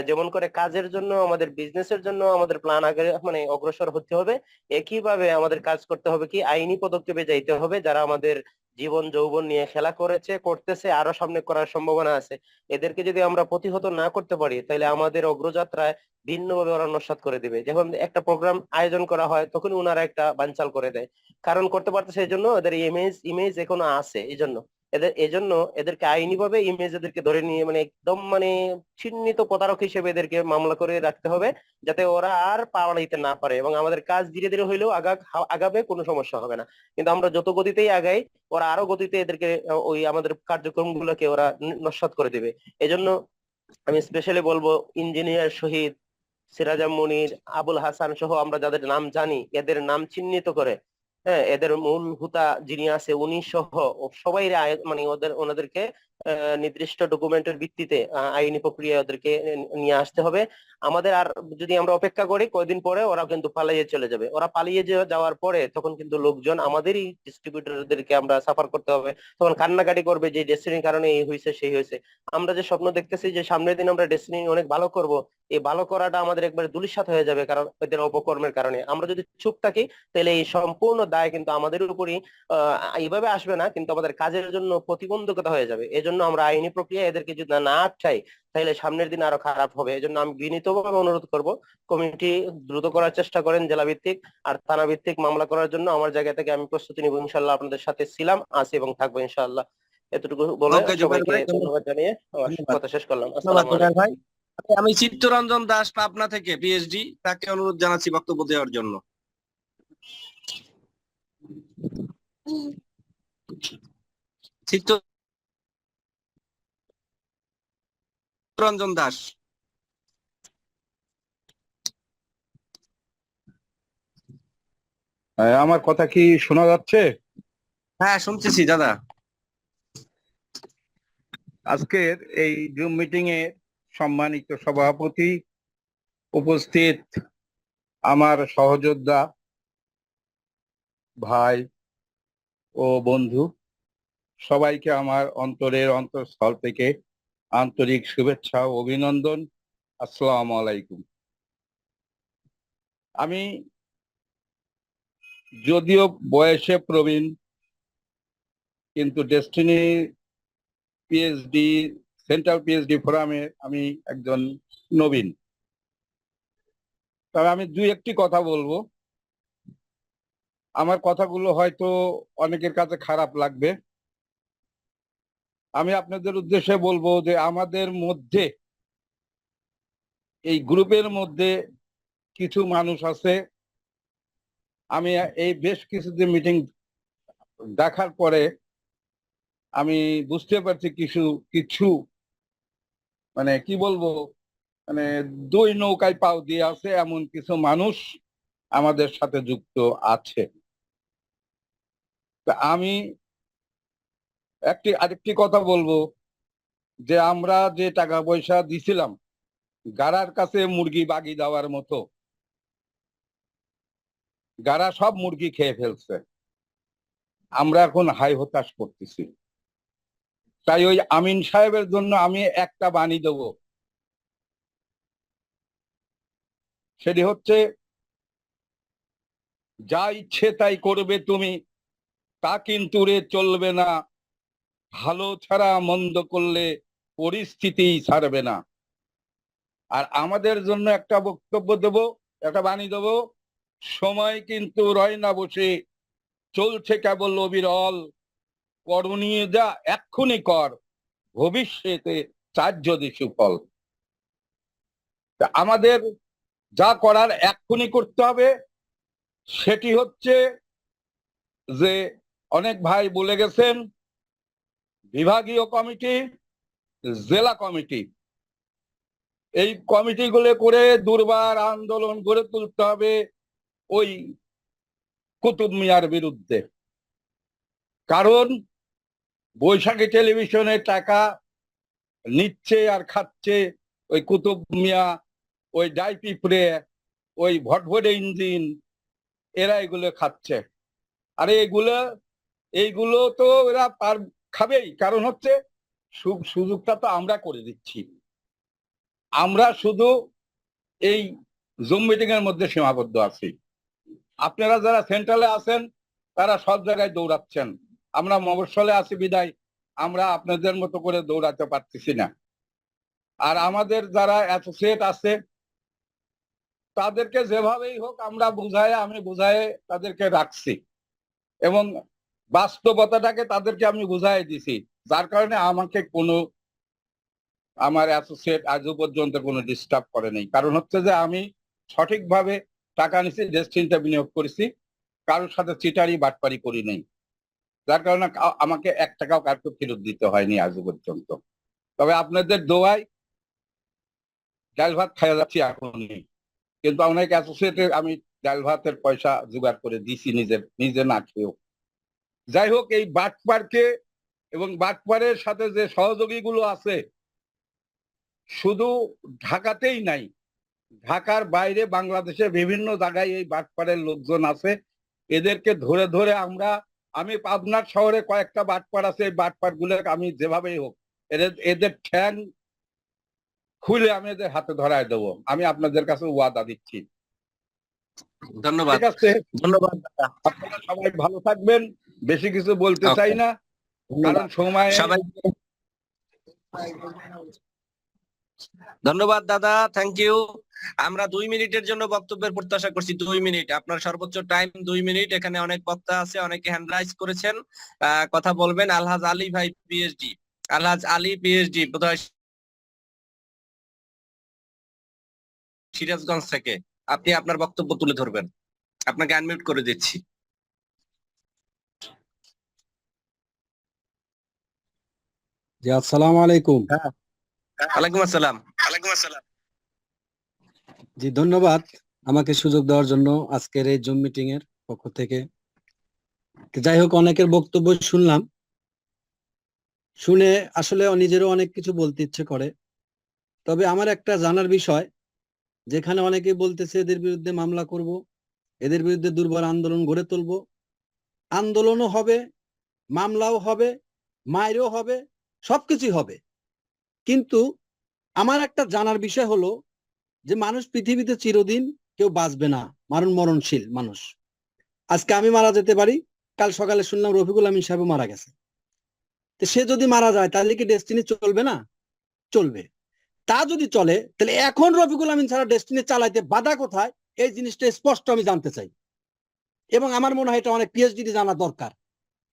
যেমন করে কাজের জন্য, আমাদের বিজনেসের জন্য আমাদের প্ল্যান আগে মানে অগ্রসর হতে হবে, একইভাবে আমাদের কাজ করতে হবে কি আইনি পদক্ষেপে যাইতে হবে। যারা আমাদের জীবন যৌবন নিয়ে খেলা করেছে, করতেছে, আরো সামনে করার সম্ভাবনা আছে, এদেরকে যদি আমরা প্রতিহত না করতে পারি তাহলে আমাদের অগ্রযাত্রায় ভিন্নভাবে ওরা নস্যাৎ করে দিবে। যখন একটা প্রোগ্রাম আয়োজন করা হয় তখন ওনারা একটা বানচাল করে দেয়, কারণ করতে পারতেছে এই জন্য এদের ইমেজ ইমেজ এখনো আছে, এই জন্য এজন্য এদেরকে আইনি ভাবে ইমেজ এদেরকে ধরে নিয়ে মানে একদম মানে চিহ্নিত প্রতারক হিসেবে এদেরকে মামলা করে রাখতে হবে, যাতে ওরা আর পালাইতে না পারে, এবং আমাদের কাজ ধীরে ধীরে হইলেও আগাবে, কোনো সমস্যা হবে না। কিন্তু আমরা যত গতিতেই আগাই, ওরা আরো গতিতে এদেরকে ওই আমাদের কার্যক্রম গুলোকে ওরা নস্যাৎ করে দিবে। এজন্য আমি স্পেশালি বলবো, ইঞ্জিনিয়ার শহীদ, সিরাজাম মুনির, আবুল হাসান সহ আমরা যাদের নাম জানি, এদের নাম চিহ্নিত করে, হ্যাঁ, এদের মূল হুতা যিনি আছে উনি সহ সবাই মানে ওনাদেরকে নির্দিষ্ট ডকুমেন্টের ভিত্তিতে আইনি প্রক্রিয়া ওদেরকে নিয়ে আসতে হবে। আমাদের আর যদি আমরা অপেক্ষা করি, কয়দিন পরে ওরা কিন্তু পালিয়ে চলে যাবে। ওরা পালিয়ে যাওয়ার পরে তখন কিন্তু লোকজন, আমাদেরই ডিস্ট্রিবিউটরদেরকে আমরা সাফার করতে হবে, তখন কান্নাকাটি করবে যে ডেস্টিনির কারণে এই হয়েছে সেই হয়েছে। আমরা যে স্বপ্ন দেখতেছি যে সামনের দিন আমরা ডেস্টিনি অনেক ভালো করব, এই ভালো করাটা আমাদের একবারে ধূলিসাৎ হয়ে যাবে, কারণ এদের অপকর্মের কারণে। আমরা যদি চুপ থাকি তাহলে এই সম্পূর্ণ দায় কিন্তু আমাদের উপরই এইভাবে আসবে না, কিন্তু আমাদের কাজের জন্য প্রতিবন্ধকতা হয়ে যাবে। এজন্য আমরা আইনি প্রক্রিয়া এদেরকে যদি না আটকাই তাহলে সামনের দিন আরো খারাপ হবে। এজন্য আমি বিনীতভাবে অনুরোধ করব, কমিটি দ্রুত করার চেষ্টা করেন জেলা ভিত্তিক, আর থানা ভিত্তিক মামলা করার জন্য আমার জায়গা থেকে আমি প্রস্তুতি নিব ইনশাল্লাহ। আপনাদের সাথে ছিলাম, আছি এবং থাকবো ইনশাআল্লাহ। এতটুকু বলে ওকে জুবায়ের সবাইকে ভাই, ধন্যবাদ জানিয়ে আমার ধন্যবাদ। কথা শেষ করলাম। ধন্যবাদ আসসালামু জুবায়ের আলাইকুম। ভাই। আমি চিত্তরঞ্জন দাস পাবনা থেকে পিএইচডি, তাকে অনুরোধ জানাচ্ছি বক্তব্য দেওয়ার জন্য। চিত্তরঞ্জন দাস। আমার কথা কি শোনা যাচ্ছে? হ্যাঁ, শুনতেছি দাদা। আজকের এই জুম মিটিং এ সম্মানিত সভাপতি, উপস্থিত আমার সহযোদ্ধা ভাই ও বন্ধু, সবাইকে আমার অন্তরের অন্তঃস্থল থেকে আন্তরিক শুভেচ্ছা ও অভিনন্দন। আসসালামু আলাইকুম। আমি যদিও বয়সে প্রবীণ, কিন্তু ডেস্টিনি পিএইচডি, সেন্ট্রাল পিএইচডি ফোরামে আমি একজন নবীন। তবে আমি দুই একটি কথা বলবো। আমার কথাগুলো হয়তো অনেকের কাছে খারাপ লাগবে। আমি আপনাদের উদ্দেশ্যে বলবো যে আমাদের মধ্যে, এই গ্রুপের মধ্যে কিছু মানুষ আছে, আমি এই বেশ কিছুদিন মিটিং দেখার পরে আমি বুঝতে পারছি কিছু কিছু মানে কি বলবো, মানে দুই নৌকায় পাও দিয়ে আছে এমন কিছু মানুষ আমাদের সাথে যুক্ত আছে। তা আমি আরেকটি কথা বলবো, যে আমরা যে টাকা পয়সা দিছিলাম গাড়ার কাছে মুরগি বাগি দেওয়ার মতো, গাড়া সব মুরগি খেয়ে ফেলছে। আমরা এখন হাই হতাশ করতেছি। তাই ওই আমিন সাহেবের জন্য আমি একটা বাণী দেব, সেটি হচ্ছে যা ইচ্ছে তাই করবে তুমি, তা কিন্তু রে চলবে না, ভালো ছাড়া মন্দ করলে পরিস্থিতি ছাড়বে না। আর আমাদের জন্য একটা বক্তব্য দেব, একটা বাণী দেব, সময় কিন্তু রয় না বসে, চলছে কেবল অবিরল, করণীয় যা এক্ষুনি কর, ভবিষ্যতে চার যদি সুফল। তা আমাদের যা করার এক্ষুনি করতে হবে, সেটি হচ্ছে যে অনেক ভাই বলে গেছেন, বিভাগীয় কমিটি, জেলা কমিটি, এই কমিটিগুলো করে দুর্বার আন্দোলন গড়ে তুলতে হবে ওই কুতুব মিয়ার বিরুদ্ধে। কারণ বৈশাখী টেলিভিশনে টাকা নিচ্ছে আর খাচ্ছে ওই কুতুব মিয়া, ওই ডাইপিপড়ে, ওই ভটভটে ইঞ্জিন, এরা এগুলো খাচ্ছে। আরে এইগুলো তো এরা খাবেই, কারণ হচ্ছে সুযোগটা তো আমরা করে দিচ্ছি। আমরা শুধু এই জুম মিটিং এর মধ্যে সীমাবদ্ধ আছি। আপনারা যারা সেন্ট্রালে আছেন তারা সব জায়গায় দৌড়াচ্ছেন, আমরা মফস্বলে আছি বিদায় আমরা আপনাদের মতো করে দৌড়াতে পারতেছি না। আর আমাদের যারা অ্যাসোসিয়েট আছে তাদেরকে যেভাবেই হোক আমরা আমি বুঝায় তাদেরকে রাখছি, এবং বাস্তবতাটাকে তাদেরকে আমি বুঝাই দিছি, যার কারণে আমাকে আমার অ্যাসোসিয়েট আজও পর্যন্ত কোনো ডিস্টার্ব করে নেই। কারণ হচ্ছে যে আমি সঠিকভাবে টাকা নিছি, ডেস্টিনিটা বিনিয়োগ করেছি, কারোর সাথে চিটারি বাটপারি করি নাই, যার কারণে আমাকে 1 টাকাও কাউকে ফেরত দিতে হয়নি আজও পর্যন্ত। তবে আপনাদের দোয়ায় ডাল ভাত খাওয়া যাচ্ছি এখনই, কিন্তু অনেক অ্যাসোসিয়েটে আমি ডাল ভাতের পয়সা জোগাড় করে দিছি নিজে না খেয়েও। যাই হোক, এই বাটপারকে এবং বাটপারের সাথে যে সহযোগীগুলো আছে শুধু ঢাকাতেই নাই, ঢাকার বাইরে বাংলাদেশে বিভিন্ন জায়গায় এই বাটপারের লোকজন আছে। এদেরকে ধরে ধরে আমি পাবনার শহরে কয়েকটা বাটপার আছে, এই বাটপার গুলোকে আমি যেভাবেই হোক এদের ঠ্যাং খুলে আমি এদের হাতে ধরায় দেবো, আমি আপনাদের কাছে ওয়াদা দিচ্ছি। ধন্যবাদ। ঠিক আছে, ধন্যবাদ। আপনারা সবাই ভালো থাকবেন, বেশি কিছু বলতে চাই না, কারণ সময়। সবাই ধন্যবাদ দাদা, থ্যাংক ইউ। আমরা 2 মিনিটের জন্য বক্তব্যের প্রত্যাশা করছি। 2 মিনিট, আপনার সর্বোচ্চ টাইম 2 মিনিট। এখানে অনেক বক্তা আছে, অনেকে হ্যান্ড রাইজ করেছেন, কথা বলবেন। আলহাজ আলী ভাই পিএইচডি, আলহাজ আলী পিএইচডি, বোধহয় সিরাজগঞ্জ থেকে, আপনি আপনার বক্তব্য তুলে ধরবেন। আপনাকে আনমিউট করে দিচ্ছি। জি, আসসালামু আলাইকুম। ওয়ালাইকুম আসসালাম। জি, ধন্যবাদ আমাকে সুযোগ দেওয়ার জন্য আজকের এই জুম মিটিং এর পক্ষ থেকে। যাই হোক, অনেকের বক্তব্য শুনলাম, শুনে আসলে নিজেরও অনেক কিছু বলতে ইচ্ছে করে। তবে আমার একটা জানার বিষয়, যেখানে অনেকেই বলতেছে এদের বিরুদ্ধে মামলা করব, এদের বিরুদ্ধে দুর্বার আন্দোলন গড়ে তুলব, আন্দোলনও হবে, মামলাও হবে, মায়েরও হবে, সবকিছুই হবে। কিন্তু আমার একটা জানার বিষয় হলো যে মানুষ পৃথিবীতে চিরদিন কেউ বাঁচবে না, মরণশীল মানুষ। আজকে আমি মারা যেতে পারি, কাল সকালে শুনলাম রফিকুল আমিন সাহেব মারা গেছে। তো সে যদি মারা যায় তাহলে কি ডেস্টিনি চলবে না? চলবে। তা যদি চলে তাহলে এখন রফিকুল আমিন ছাড়া ডেস্টিনি চালাইতে বাধা কোথায়, এই জিনিসটা স্পষ্ট আমি জানতে চাই। এবং আমার মনে হয় এটা অনেক পিএইচডি জানা দরকার।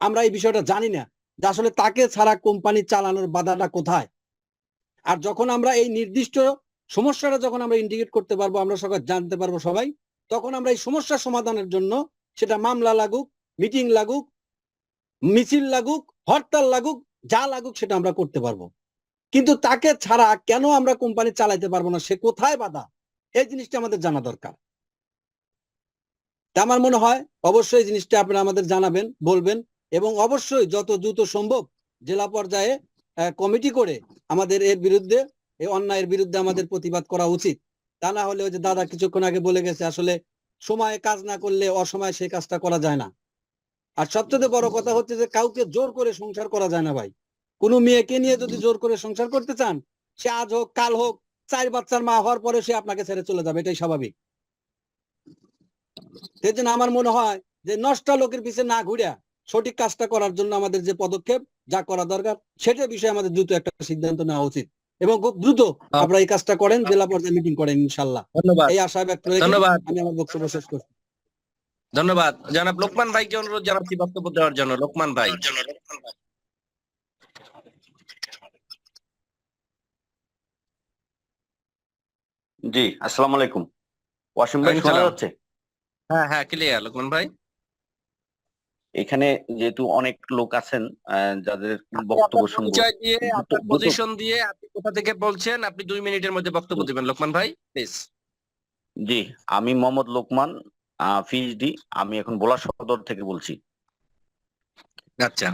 আমরা এই বিষয়টা জানি না যে আসলে তাকে ছাড়া কোম্পানি চালানোর বাধাটা কোথায়। আর যখন আমরা এই নির্দিষ্ট সমস্যাটা যখন আমরা ইন্ডিকেট করতে পারবো, আমরা সবাই জানতে পারবো সবাই, তখন আমরা এই সমস্যা সমাধানের জন্য সেটা মামলা লাগুক, মিটিং লাগুক, মিছিল লাগুক, হরতাল লাগুক, যা লাগুক সেটা আমরা করতে পারবো। কিন্তু তাকে ছাড়া কেন আমরা কোম্পানি চালাইতে পারবো না, সে কোথায় বাধা, এই জিনিসটা আমাদের জানা দরকার। তা আমার মনে হয় অবশ্যই এই জিনিসটা আপনারা আমাদের জানাবেন, বলবেন, এবং অবশ্যই যত দ্রুত সম্ভব জেলা পর্যায়ে কমিটি করে আমাদের এর বিরুদ্ধে, এই অন্যায়ের বিরুদ্ধে আমাদের প্রতিবাদ করা উচিত। তা না হলে ওই যে দাদা কিছুক্ষণ আগে বলে গেছে, আসলে সময়ে কাজ না করলে অসময়ে সেই কাজটা করা যায় না। আর সবচেয়ে বড় কথা হচ্ছে যে কাউকে জোর করে সংসার করা যায় না ভাই। কোনো মেয়েকে নিয়ে যদি জোর করে সংসার করতে চান, সে আজ হোক কাল হোক 4 বাচ্চার মা হওয়ার পরে সে আপনাকে ছেড়ে চলে যাবে, এটাই স্বাভাবিক। সেই জন্য আমার মনে হয় যে নষ্ট লোকের পিছনে না ঘুরিয়া সঠিক কাজটা করার জন্য আমাদের যে পদক্ষেপ যা করা দরকার সেটার বিষয়ে আমাদের দ্রুত একটা সিদ্ধান্ত নেওয়া উচিত এবং খুব দ্রুত আপনারা এই কাজটা করেন, জেলা পর্যায়ে মিটিং করেন ইনশাল্লাহ। ধন্যবাদ, এই আশা ব্যক্ত রেখে ধন্যবাদ, আমি আমার বক্তব্য শেষ করছি। ধন্যবাদ। জনাব লোকমান ভাইকে অনুরোধ জানাচ্ছি বক্তব্য দেওয়ার জন্য। লোকমান ভাই। জি, আসসালামু আলাইকুম। ওয়াসিম ভাই, শোনা সালাম। যাচ্ছে? হ্যাঁ হ্যাঁ, ক্লিয়ার লোকমান ভাই। এখানে যেহেতু অনেক লোক আছেন যাদের বক্তব্য আপনার শুনবো, পরিচয় দিয়ে, আপনার দুটো পজিশন দিয়ে, আপনি কোথা থেকে বলছেন, আপনি 2 মিনিটের মধ্যে বক্তব্য দিবেন লোকমান ভাই, প্লিজ। জি, আমি মোহাম্মদ লোকমান, পিএইচডি। আমি এখন ভোলা সদর থেকে বলছি। আচ্ছা,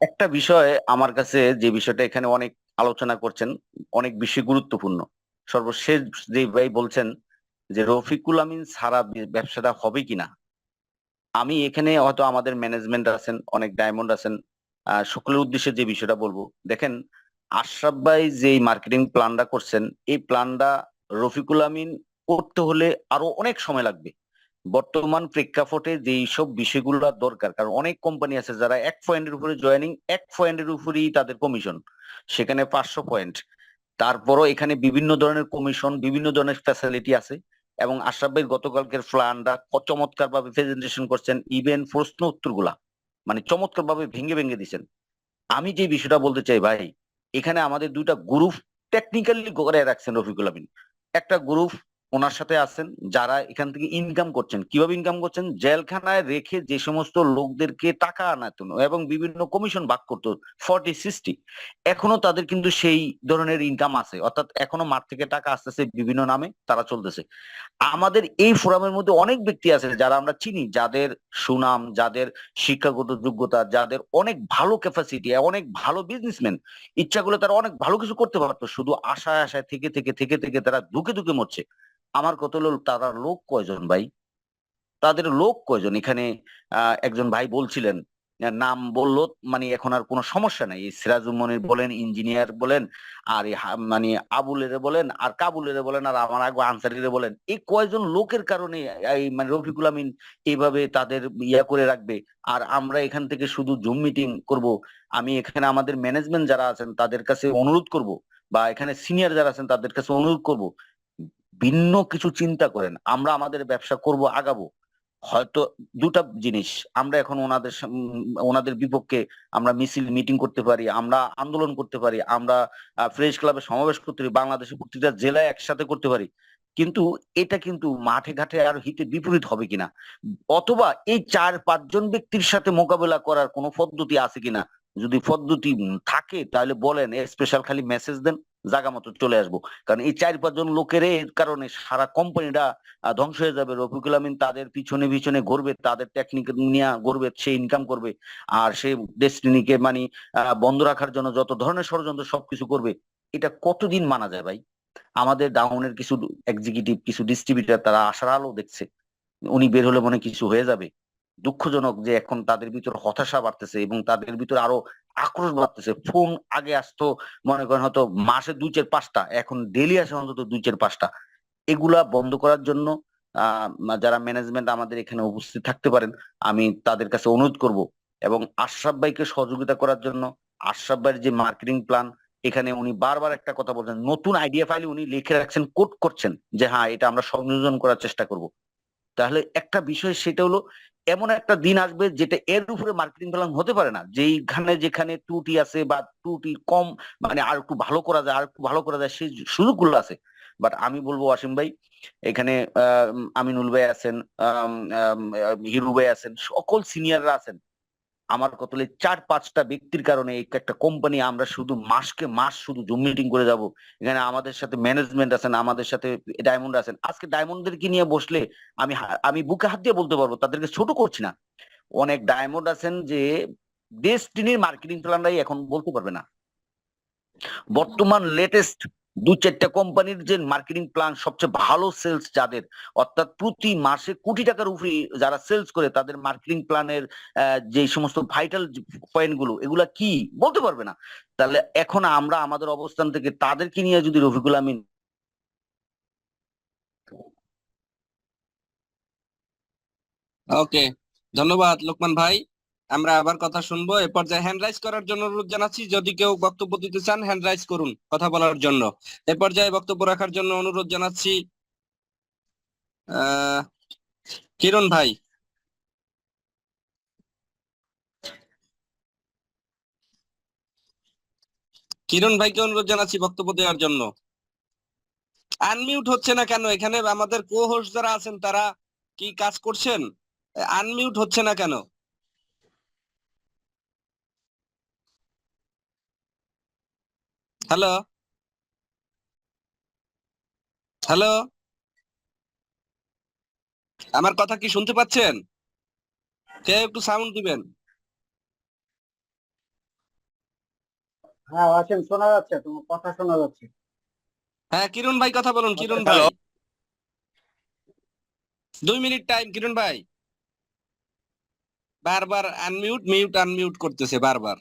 একটা বিষয় আমার কাছে, যে বিষয়টা এখানে অনেক আলোচনা করছেন, অনেক বেশি গুরুত্বপূর্ণ। সর্বশেষ যে ভাই বলছেন যে রফিকুল আমিন ছাড়া ব্যবসাটা হবে কিনা, আমি এখানে হয়তো আমাদের ম্যানেজমেন্ট আছেন, অনেক ডায়মন্ড আছেন, সকলের উদ্দেশ্যে যে বিষয়টা বলবো, দেখেন আশরাফ ভাই যে মার্কেটিং প্ল্যানটা করছেন, এই প্ল্যানটা রফিকুল আমিন করতে হলে আরো অনেক সময় লাগবে। বর্তমান প্রেক্ষাপটে যেই সব বিষয়গুলো দরকার, কারণ অনেক কোম্পানি আছে যারা 1 পয়েন্টের উপরে জয়েনিং, 1 পয়েন্টের উপরেই তাদের কমিশন, সেখানে 500 পয়েন্ট। তারপরও এখানে বিভিন্ন ধরনের কমিশন, বিভিন্ন ধরনের ফ্যাসিলিটি আছে। এবং আশরাফ ভাই গতকালকের প্ল্যানটা চমৎকার ভাবে প্রেজেন্টেশন করছেন, ইভেন প্রশ্ন উত্তরগুলা মানে চমৎকার ভাবে ভেঙে ভেঙে দিচ্ছেন। আমি যে বিষয়টা বলতে চাই ভাই, এখানে আমাদের দুইটা গ্রুপ টেকনিক্যালি করে রাখছেন রফিকুল আমিন। একটা গ্রুপ ওনার সাথে আছেন যারা এখান থেকে ইনকাম করছেন। কিভাবে ইনকাম করছেন? জেলখানায় রেখে যে সমস্ত লোকদেরকে টাকা আনাতো এবং বিভিন্ন কমিশন ভাগ করতো 40-60, এখনো তাদের কিন্তু সেই ধরনের ইনকাম আছে, অর্থাৎ এখনো মাঠ থেকে টাকা আসতেছে বিভিন্ন নামে, তারা চলতেছে। আমাদের এই ফোরামের মধ্যে অনেক ব্যক্তি আছে যারা আমরা চিনি, যাদের সুনাম, যাদের শিক্ষাগত যোগ্যতা, যাদের অনেক ভালো ক্যাপাসিটি, অনেক ভালো বিজনেসম্যান, ইচ্ছা করলে তারা অনেক ভালো কিছু করতে পারতো, শুধু আশায় আশায় থেকে থেকে থেকে থেকে তারা ধুকে ধুকে মরছে। আমার কত লোক, তারা লোক কয়জন ভাই? তাদের লোক কয়জন? এখানে একজন ভাই বলছিলেন, নাম বললো মানে এখন আর কোনো সমস্যা নাই, সিরাজুল মনির বলেন, ইঞ্জিনিয়ার বলেন, আর মানে আবুলের বলেন, আর কাবুলের বলেন, আর আমার আগে আনসারিরে বলেন, এই কয়জন লোকের কারণে এই মানে রফিকুল আমিন এইভাবে তাদের ইয়া করে রাখবে। আর আমরা এখান থেকে শুধু জুম মিটিং করব। আমি এখানে আমাদের ম্যানেজমেন্ট যারা আছেন তাদের কাছে অনুরোধ করব, বা এখানে সিনিয়র যারা আছেন তাদের কাছে অনুরোধ করব, ভিন্ন কিছু চিন্তা করেন। আমরা আমাদের ব্যবসা করব, আগাবো। হয়তো দুটা জিনিস, আমরা এখন ওনাদের বিপক্ষে আমরা মিছিল মিটিং করতে পারি, আমরা আন্দোলন করতে পারি, আমরা প্রেস ক্লাবে সমাবেশ করতে পারি, বাংলাদেশের প্রতিটা জেলায় একসাথে করতে পারি, কিন্তু এটা কিন্তু মাঠে ঘাটে আর হিতে বিপরীত হবে কিনা, অথবা এই 4-5 জন ব্যক্তির সাথে মোকাবেলা করার কোনো পদ্ধতি আছে কিনা, যদি পদ্ধতি থাকে তাহলে বলেন, স্পেশাল খালি মেসেজ দেন, জায়গা মতো চলে আসবো। কারণ এই 4-5 জন লোকের কারণে সারা কোম্পানিটা ধ্বংস হয়ে যাবে। রফিকুল আমিন তাদের পিছনে পিছনে ঘুরবে, তাদের টেকনিক নিয়ে ঘুরবে, সে ইনকাম করবে, আর সে ডেস্টিনিকে মানে বন্ধ রাখার জন্য যত ধরনের ষড়যন্ত্র সবকিছু করবে। এটা কতদিন মানা যায় ভাই? আমাদের ডাউনের কিছু এক্সিকিউটিভ, কিছু ডিস্ট্রিবিউটর, তারা আশার আলো দেখছে, উনি বের হলে মনে কিছু হয়ে যাবে। দুঃখজনক যে এখন তাদের ভিতর হতাশা বাড়তেছে এবং তাদের ভিতর আরো আক্রোশ বাড়তেছে। ফোন আগে আসতো মনে করেন হয়তো মাসে 2-4-5টা, এখন ডেইলি আসে অন্তত 2-4-5টা। এগুলা বন্ধ করার জন্য যারা ম্যানেজমেন্ট আমাদের এখানে উপস্থিত থাকতে পারেন, আমি তাদের কাছে অনুরোধ করব, এবং আশরাফ ভাইকে সহযোগিতা করার জন্য। আশরাফ ভাইয়ের যে মার্কেটিং প্ল্যান, এখানে উনি বারবার একটা কথা বলছেন, নতুন আইডিয়া ফাইলে উনি লিখে রাখছেন, কোট করছেন যে হ্যাঁ এটা আমরা সংযোজন করার চেষ্টা করব। তাহলে একটা বিষয় সেটা হলো, এমন একটা দিন আসবে যেটা এর উপরে মার্কেটিং প্ল্যান হতে পারে না, যেখানে যেখানে ত্রুটি আছে বা ত্রুটি কম, মানে আর একটু ভালো করা যায়, আর একটু ভালো করা যায়, সেই সুযোগগুলো আছে। বাট আমি বলবো ওয়াসিম ভাই, এখানে আমিনুল ভাই আছেন, হিরু ভাই আছেন, সকল সিনিয়ররা আছেন। আমার কতলে 4-5টা ব্যক্তির কারণে একটা কোম্পানি আমরা শুধু মাসকে মাস শুধু জুম মিটিং করে যাব। এখানে আমাদের সাথে ম্যানেজমেন্ট আছেন, আমাদের সাথে ডায়মন্ড আছেন। আজকে ডায়মন্ডদেরকে নিয়ে বসলে আমি বুকে হাত দিয়ে বলতে পারবো, তাদেরকে ছোট করছি না। অনেক ডায়মন্ড আছেন যে ডেস্টিনির মার্কেটিং প্ল্যানটাই এখন বলতে পারবে না। বর্তমান লেটেস্ট 2-4টা কোম্পানির যে মার্কেটিং প্ল্যান সবচেয়ে ভালো সেলস যাদের, অর্থাৎ প্রতি মাসে কোটি টাকার উপরে যারা সেলস করে, তাদের মার্কেটিং প্ল্যানের যে সমস্ত ভাইটাল পয়েন্ট গুলো, এগুলা কি বলতে পারবে না। তাহলে এখন আমরা আমাদের অবস্থান থেকে তাদেরকে নিয়ে যদি রফিকুল আমিন ওকে, ধন্যবাদ লোকমান ভাই। আমরা আবার কথা শুনবো। এ পর্যায়ে হ্যান্ড রাইজ করার জন্য অনুরোধ জানাচ্ছি, যদি কেউ বক্তব্য দিতে চান হ্যান্ড রাইজ করুন কথা বলার জন্য। এ পর্যায়ে বক্তব্য রাখার জন্য অনুরোধ জানাচ্ছি আহ কিরণ ভাই। কিরণ ভাইকে অনুরোধ জানাচ্ছি বক্তব্য দেওয়ার জন্য। আনমিউট হচ্ছে না কেন? এখানে আমাদের কো হোস্ট যারা আছেন তারা কি কাজ করছেন? আনমিউট হচ্ছে না কেন? হ্যালো হ্যালো, আমার কথা কি শুনতে পাচ্ছেন? কেউ একটু সাউন্ড দিবেন। হ্যাঁ ওয়াসিম, শোনা যাচ্ছে, তোমার কথা শোনা যাচ্ছে। হ্যাঁ কিরণ ভাই কথা বলুন। কিরণ ভাই, 2 মিনিট টাইম। কিরণ ভাই বারবার আনমিউট মিউট আনমিউট করতেছে বারবার।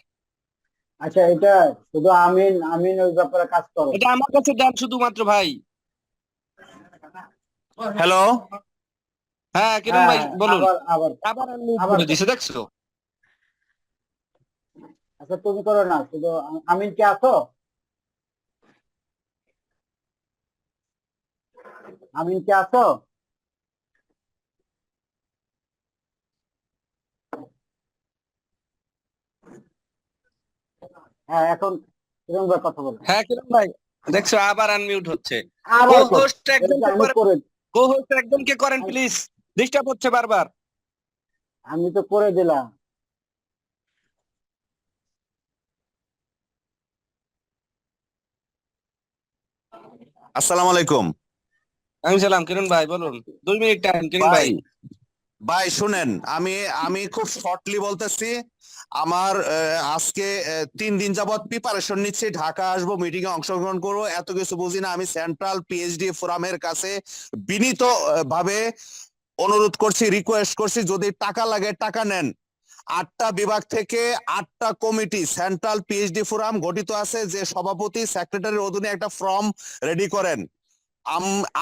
আচ্ছা, এটা শুধু আমিন আমিন ওই ব্যাপারে কাজ করো। এটা আমার কাছে দেন শুধুমাত্র ভাই। হ্যালো, হ্যাঁ কিরণ হ্যাঁ ভাই হ্যাঁ, বলুন। আবার আবার আবার আনমিউট আবার করে দিছে, দেখছো? আচ্ছা তুমি করো না, শুধু আমিন কে আছো? আমিন কে আছো? হ্যাঁ, এখন কিরম ভাই কথা বলো। হ্যাঁ কিরণ ভাই, দেখছো আবার আনমিউট হচ্ছে। আবার করো। কো-হোস্ট এটা একজনকে আমি করেন, করে কো-হোস্ট একজনকে করেন প্লিজ, ডিস্টার্ব হচ্ছে বারবার। আমি তো করে দিলাম। আসসালামু আলাইকুম। আমি সালাম। কিরণ ভাই বলুন, 2 মিনিট টাইম। কিরণ ভাই ভাই ভাই শুনেন, আমি আমি খুব শর্টলি বলতেছি। আমার আজকে 3 দিন যাবত প্রিপারেশন নিচ্ছি, ঢাকা আসবো, মিটিং এ অংশগ্রহণ করবো, এত কিছু বুঝি না। আমি সেন্ট্রাল পিএইচডি ফোরামের কাছে বিনীত ভাবে অনুরোধ করছি, রিকোয়েস্ট করছি, যদি টাকা লাগে টাকা নেন। 8টা বিভাগ থেকে 8টা কমিটি সেন্ট্রাল পিএইচডি ফোরাম গঠিত আছে, যে সভাপতি সেক্রেটারির অধীনে একটা ফর্ম রেডি করেন।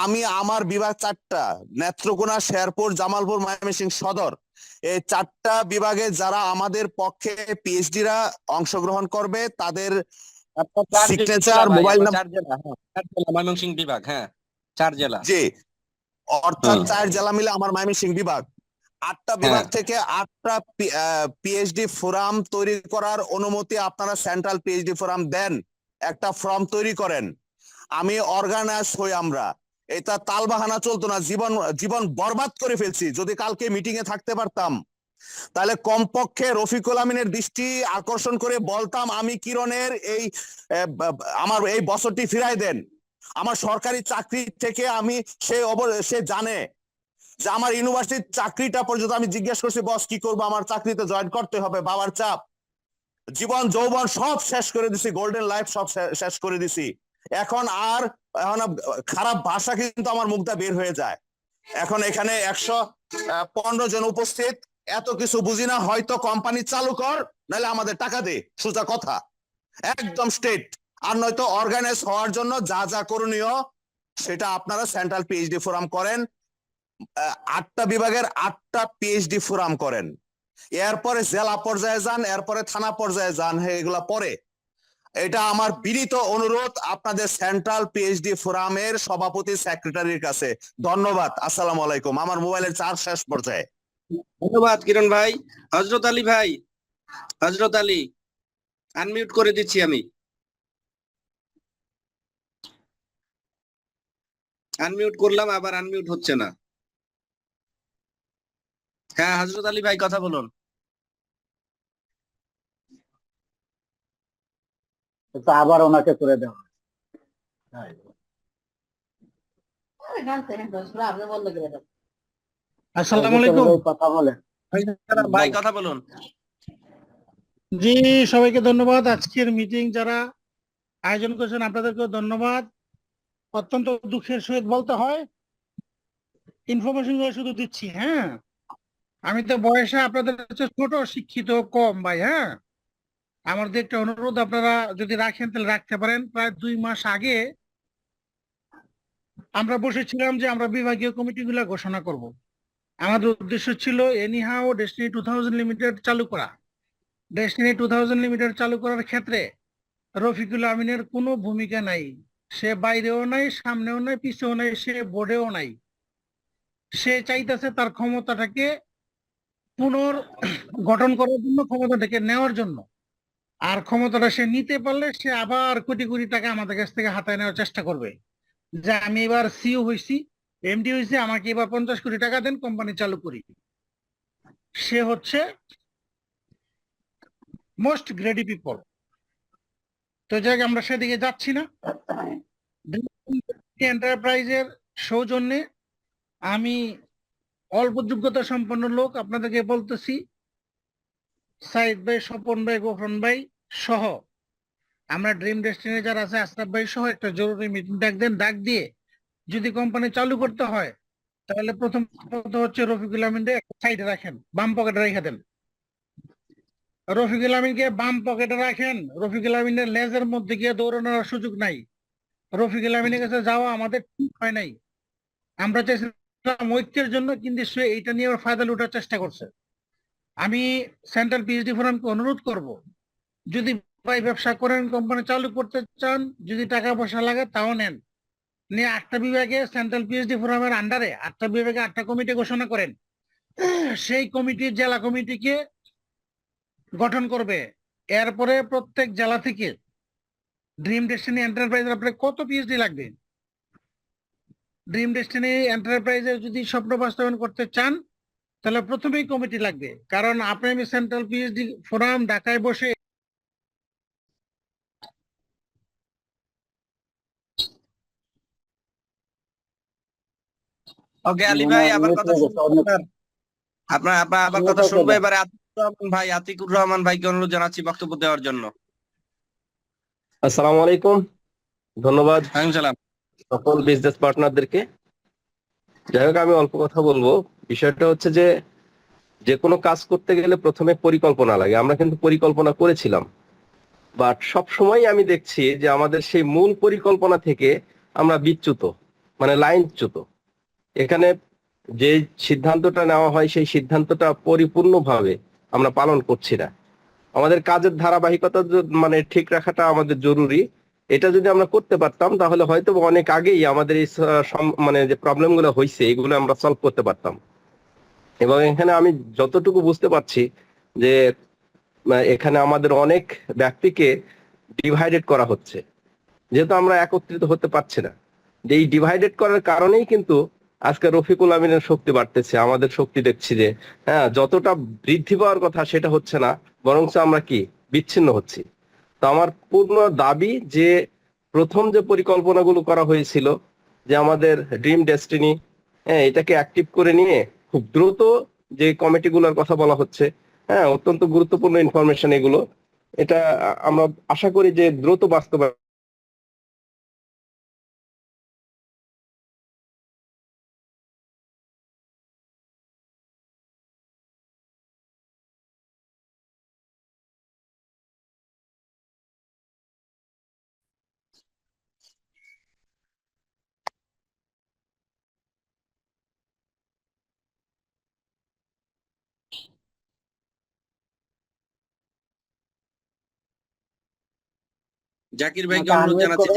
আমি আমার বিভাগ 4টা, নেত্রকোনা, শেরপুর, জামালপুর, ময়মনসিংহ সদর, এই 4টা বিভাগে যারা আমাদের পক্ষে পিএইচডিরা অংশগ্রহণ করবে তাদের সিগনেচার, মোবাইল নাম্বার। 4 জেলা, হ্যাঁ 4 জেলা ময়মনসিংহ বিভাগ, হ্যাঁ 4 জেলা। জি, অর্থাৎ 4 জেলা মিলে আমার ময়মনসিংহ বিভাগ। 8টা বিভাগ থেকে 8টা পিএইচডি ফোরাম তৈরি করার অনুমতি আপনারা সেন্ট্রাল পিএইচডি ফোরাম দেন, একটা ফর্ম তৈরি করেন। আমি অর্গানাইজ হই। আমরা এটা তালবাহানা চলতো না, জীবন জীবন বরবাদ করে ফেলছি। যদি কালকে মিটিং এ থাকতে পারতাম তাহলে কমপক্ষে রফিকুল আমিনের দৃষ্টি আকর্ষণ করে বলতাম, আমি কিরণের এই আমার এই বছরটি ফিরাই দেন। আমার সরকারি চাকরি থেকে আমি সে জানে যে আমার ইউনিভার্সিটির চাকরিটা পর্যন্ত আমি জিজ্ঞেস করছি, বস কি করবো, আমার চাকরিতে জয়েন করতে হবে, বাবার চাপ, জীবন যৌবন সব শেষ করে দিছি, গোল্ডেন লাইফ সব শেষ করে দিছি। এখন খারাপ ভাষা কিন্তু আমার মুখটা বের হয়ে যায়। এখন এখানে 115 জন উপস্থিত, এত কিছু বুঝি না। হয়তো কোম্পানি চালু কর, নাহলে আমাদের টাকা দে, সোজা কথা, একদম স্ট্রেট। আর নয়তো অর্গানাইজ হওয়ার জন্য যা যা করণীয় সেটা আপনারা সেন্ট্রাল পিএইচডি ফোরাম করেন। 8টা বিভাগের 8টা পিএইচডি ফোরাম করেন, এরপরে জেলা পর্যায়ে যান, এরপরে থানা পর্যায়ে যান, এগুলা পরে। এটা আমার বিনীত অনুরোধ আপনাদের সেন্ট্রাল পিএইচডি ফোরামের সভাপতি সেক্রেটারির কাছে। ধন্যবাদ, আসসালামু আলাইকুম। আমার মোবাইলের চার্জ শেষ পর্যায়ে। ধন্যবাদ কিরণ ভাই। হযরত আলী ভাই, হযরত আলী আনমিউট করে দিচ্ছি আমি। আনমিউট করলাম, আবার আনমিউট হচ্ছে না। হ্যাঁ হযরত আলী ভাই কথা বলুন। তো আবার ওনাকে করে দেওয়া। আসসালামু আলাইকুম। কথা বলেন। ভাই কথা বলুন। জি, সবাইকে ধন্যবাদ। আজকের মিটিং যারা আয়োজন করেছেন আপনাদেরকেও ধন্যবাদ। অত্যন্ত দুঃখের সহিত বলতে হয়, ইনফরমেশন গুলো শুধু দিচ্ছি। হ্যাঁ, আমি তো বয়সে আপনাদের হচ্ছে ছোট, শিক্ষিত কম ভাই। হ্যাঁ, আমার যে একটা অনুরোধ, আপনারা যদি রাখেন তাহলে রাখতে পারেন। প্রায় 2 মাস আগে আমরা বসেছিলাম যে আমরা বিভাগীয় কমিটিগুলো ঘোষণা করব। আমাদের উদ্দেশ্য ছিল এনিহাও ডেস্টিনি 2000 লিমিটেড চালু করা। ডেস্টিনি 2000 লিমিটেড চালু করার ক্ষেত্রে রফিকুল আমিনের কোনো ভূমিকা নাই। সে বাইরেও নাই, সামনেও নাই, পিছেও নাই, সে বোর্ডেও নাই। সে চাইতেছে তার ক্ষমতাটাকে পুনর্গঠন করার জন্য, ক্ষমতাটাকে নেওয়ার জন্য। আর ক্ষমতাটা সে নিতে পারলে সে আবার কোটি কোটি টাকা আমাদের কাছ থেকে হাতায় নেওয়ার চেষ্টা করবে, যে আমি এবার সিইও হয়েছি, এমডি হয়েছি, আমাকে এবার 50 কোটি টাকা দেন, কোম্পানি চালু করি। সে হচ্ছে মোস্ট গ্রেডি পিপল। তো যাই হোক, আমরা সেদিকে যাচ্ছি না। এন্টারপ্রাইজের সৌজন্যে আমি অল্প যোগ্যতা সম্পন্ন লোক আপনাদেরকে বলতেছি, সাইদ ভাই, স্বপন ভাই, গোফরন ভাই সহ আমরা ড্রিম ডেস্টিনি যারা আছে, আশরাফ ভাই সহ একটা জরুরি মিটিং ডাক দিয়ে যদি কোম্পানি চালু করতে হয়, তাহলে প্রথম কথা হচ্ছে রফিকুল আমিনকে একটা সাইডে রাখেন, বাম পকেটে রেখে দেন। রফিকুল আমিনকে বাম পকেটে রাখেন। রফিকুল আমিনের লেজের মধ্যে গিয়ে দৌড়ানোর সুযোগ নাই। রফিকুল আমিনের কাছে যাওয়া আমাদের ঠিক হয় নাই। আমরা চাইছিলাম ঐক্যের জন্য, কিন্তু সে এইটা নিয়ে আবার ফায়দা লুটার চেষ্টা করছে। আমি সেন্ট্রাল পিএইচডি ফোরামকে অনুরোধ করব, যদি ভাই ব্যবসা করেন, কোম্পানি চালু করতে চান, যদি টাকা পয়সা লাগে তাও নেন, নিয়ে 8টা বিভাগে সেন্ট্রাল পিএইচডি ফোরামের আন্ডারে 8টা বিভাগে 8টা কমিটি ঘোষণা করেন। সেই কমিটি জেলা কমিটিকে গঠন করবে। এরপরে প্রত্যেক জেলা থেকে ড্রিম ডেস্টিনি এন্টারপ্রাইজ, আপনার কত পিএইচডি লাগবে? ড্রিম ডেস্টিনি এন্টারপ্রাইজের যদি স্বপ্ন বাস্তবায়ন করতে চান, তাহলে প্রথমেই কমিটি লাগবে। কারণ আপনি আমি সেন্ট্রাল পিএইচডি ফোরাম ঢাকায় বসে ওকে আলী ভাই, আবার কথা শুনবো আপনার আবার কথা শুনবো। এবারে আতিকুর রহমান ভাইকে অনুরোধ জানাচ্ছি বক্তব্য দেওয়ার জন্য। আসসালামু আলাইকুম, ধন্যবাদ সালাম। সকল বিজনেস পার্টনারদেরকে। যাই হোক, আমি অল্প কথা বলবো। বিষয়টা হচ্ছে যে কোনো কাজ করতে গেলে প্রথমে পরিকল্পনা লাগে। আমরা কিন্তু পরিকল্পনা করেছিলাম, বাট সব সময় আমি দেখছি যে আমাদের সেই মূল পরিকল্পনা থেকে আমরা বিচ্যুত, মানে লাইনচ্যুত। এখানে যে সিদ্ধান্তটা নেওয়া হয় সেই সিদ্ধান্তটা পরিপূর্ণভাবে আমরা পালন করছি না। আমাদের কাজের ধারাবাহিকতা মানে ঠিক রাখাটা আমাদের জরুরি। এটা যদি আমরা করতে পারতাম, তাহলে হয়তো অনেক আগেই আমাদের এই মানে যে প্রবলেম গুলো হয়েছে এগুলো আমরা সলভ করতে পারতাম। এবং এখানে আমি যতটুকু বুঝতে পারছি যে এখানে আমাদের অনেক ব্যক্তিকে ডিভাইডেড করা হচ্ছে, যেহেতু আমরা একত্রিত হতে পারছি না। যে এই ডিভাইডেড করার কারণেই কিন্তু আজকে রফিকুল আমিনের শক্তি বাড়তেছে, আমাদের শক্তি দেখছি যে যতটা বৃদ্ধি পাওয়ার কথা সেটা হচ্ছে না, বরং আমরা কি বিচ্ছিন্ন হচ্ছি। তো আমার পূর্ণ দাবি যে প্রথম যে পরিকল্পনাগুলো করা হয়েছিল, যে আমাদের ড্রিম ডেস্টিনি, এটাকে অ্যাক্টিভ করে নিয়ে খুব দ্রুত যে কমিটিগুলোর কথা বলা হচ্ছে, অত্যন্ত গুরুত্বপূর্ণ ইনফরমেশন এগুলো। এটা আমরা আশা করি যে দ্রুত বাস্তবায়ন। জাকির ভাইকে অনুরোধ জানাচ্ছি।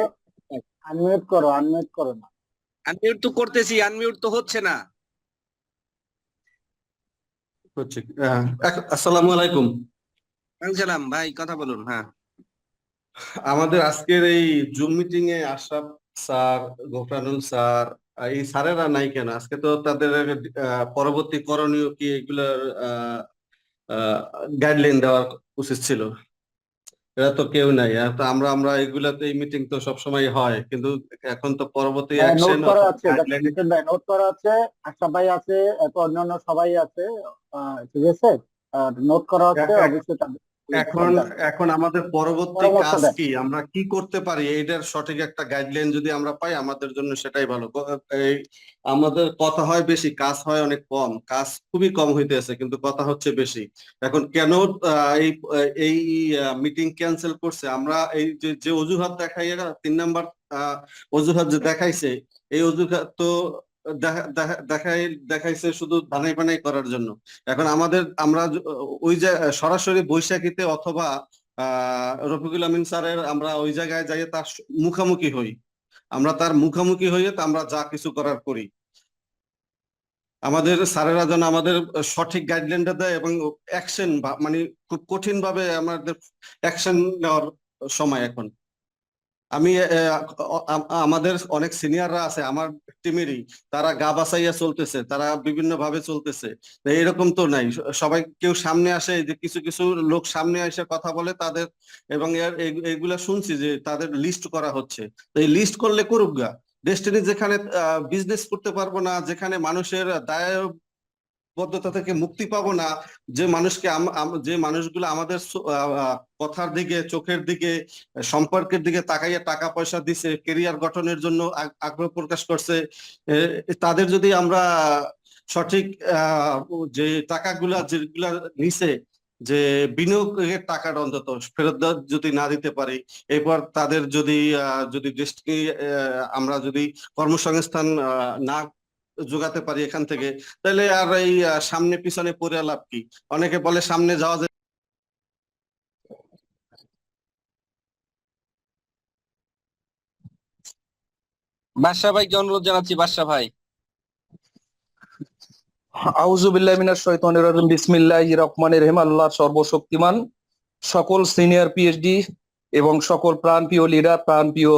আনমিউট করো না। আনমিউট তো করতেছি, আনমিউট তো হচ্ছে না। আসসালামু আলাইকুম। সালাম ভাই, কথা বলুন। হ্যাঁ, আমাদের আজকের এই জুম মিটিং এ আশরাফ স্যার, গোফরানুল স্যার, এই স্যারেরা নাই কেন? আজকে তো তাদের পরবর্তী করণীয় কি এগুলোর গাইডলাইন দেওয়ার উচিত ছিল। এরা তো কেউ নাই। তো আমরা এগুলাতে এই মিটিং তো সবসময় হয়, কিন্তু এখন তো পরবর্তী অ্যাকশন নোট করা আছে, আশরাফ ভাই আছে, অন্যান্য সবাই আছে, ঠিক আছে, নোট করা আছে। অবশ্যই এখন আমাদের পরবর্তী কাজ কি, আমরা কি করতে পারি, এটার সঠিক একটা গাইডলাইন যদি আমরা পাই আমাদের জন্য সেটাই ভালো। এই আমাদের কথা হয় বেশি, কাজ হয় অনেক কম। কাজ খুবই কম হইতেছে, কিন্তু কথা হচ্ছে বেশি। এখন কেন এই মিটিং ক্যান্সেল করছে? আমরা এই যে অজুহাত দেখাই, 3 নাম্বার অজুহাত যে দেখাইছে, এই অজুহাত তো দেখাইছে শুধু ধানাই পানাই করার জন্য। এখন আমরা ওই যে সরাসরি বৈশাখীতে অথবা রফিকুল আমিন স্যারের আমরা ওই জায়গায় যাই তার মুখামুখি হই, আমরা তার মুখামুখি হয়ে আমরা যা কিছু করার করি। আমাদের স্যারেরা যেন আমাদের সঠিক গাইডলাইনটা দেয় এবং অ্যাকশন মানে খুব কঠিন ভাবে আমাদের অ্যাকশন নেওয়ার সময় এখন। আমি আমাদের অনেক সিনিয়ররা আছে আমার টিমেরই, তারা গা বাছাইয়া চলতেছে, তারা বিভিন্ন ভাবে চলতেছে। এরকম তো নাই, সবাই কেউ সামনে আসে, যে কিছু কিছু লোক সামনে এসে কথা বলে তাদের, এবং এগুলা শুনছি যে তাদের লিস্ট করা হচ্ছে। তো এই লিস্ট করলে করুক গা, ডেস্টিনি যেখানে বিজনেস করতে পারবো না, যেখানে মানুষের দায়বদ্ধতা থেকে মুক্তি পাবো না, যে মানুষকে যে মানুষগুলো আমাদের কথার দিকে, চোখের দিকে, সম্পর্কের দিকে তাকাইয়া টাকা পয়সা দিছে, কেরিয়ার গঠনের জন্য আগ্রহ প্রকাশ করছে, তাদের যদি আমরা সঠিক যে টাকাগুলা যেগুলা নিছে, যে বিনিয়োগের টাকাটা অন্তত ফেরত যদি না দিতে পারি, এরপর তাদের যদি আমরা যদি কর্মসংস্থান না যোগাতে পারি এখান থেকে, তাহলে আর এই সামনে পিছনে পড়ে লাভ কি? অনেকে বলে সামনে যাওয়া যায়। বাদশা ভাইকে অনুরোধ জানাচ্ছি, বাদশা ভাই। আউযুবিল্লাহি মিনাশ শাইতানির রাজিম, বিসমিল্লাহির রহমানির রহিম। আল্লাহ সর্বশক্তিমান, সকল সিনিয়র পিএইচডি এবং সকল প্রাণপ্রিয় লিডার, প্রাণপ্রিয়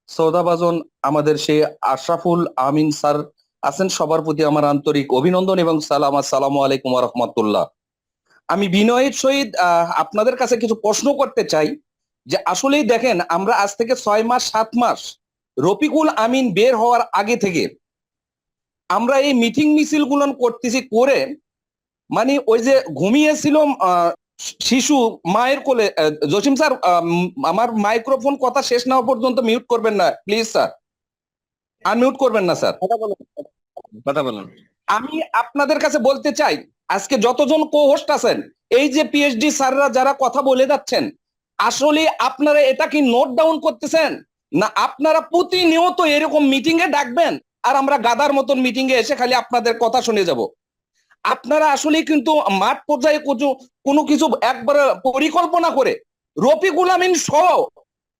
সৌদাবাজন, আমাদের সেই আশরাফুল আমিন স্যার আছেন, সবার প্রতি আমার আন্তরিক অভিনন্দন এবং সালাম। আসসালামু আলাইকুম ওয়া রাহমাতুল্লাহ। আমি বিনয়ের সহিত আপনাদের কাছে কিছু প্রশ্ন করতে চাই, যে আসলেই দেখেন, আমরা আজ থেকে 6 মাস 7 মাস রফিকুল আমিন বের হওয়ার আগে থেকে আমরা এই মিটিং মিছিল গুলো করতেছি, করে মানে ওই যে ঘুমিয়েছিল শিশু মায়ের কোলে। জসিম স্যার, আমার মাইক্রোফোন কথা শেষ না হওয়া পর্যন্ত মিউট করবেন না প্লিজ স্যার, আনমিউট করবেন না স্যার, কথা বলুন। আমি আপনাদের কাছে বলতে চাই, আজকে যতজন কো-হোস্ট আছেন, এই যে পিএইচডি স্যাররা যারা কথা বলে যাচ্ছেন, আসলে আপনারা এটা কি নোট ডাউন করতেছেন, না আপনারা প্রতিনিয়ত এরকম মিটিং এ ডাকবেন আর আমরা গাদার মতন মিটিং এ এসে খালি আপনাদের কথা শুনে যাব? আপনারা আসলে কিন্তু মাঠ পর্যায়ে কোনো কিছু একবার পরিকল্পনা করে রফিকুল আমিন সহ,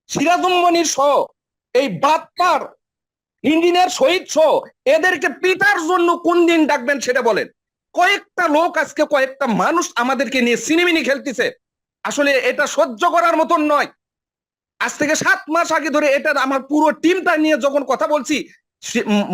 সিরাজুল মনির সহ, এই বাটপার ইঞ্জিনিয়ার শহীদ সহ এদেরকে পিটার জন্য কোন দিন ডাকবেন সেটা বলেন। কয়েকটা লোক আজকে, কয়েকটা মানুষ আমাদেরকে নিয়ে সিনেমিনি খেলতেছে, আসলে এটা সহ্য করার মতন নয়। আজ থেকে 7 মাস আগে ধরে এটা আমার পুরো টিমটা নিয়ে যখন কথা বলছি,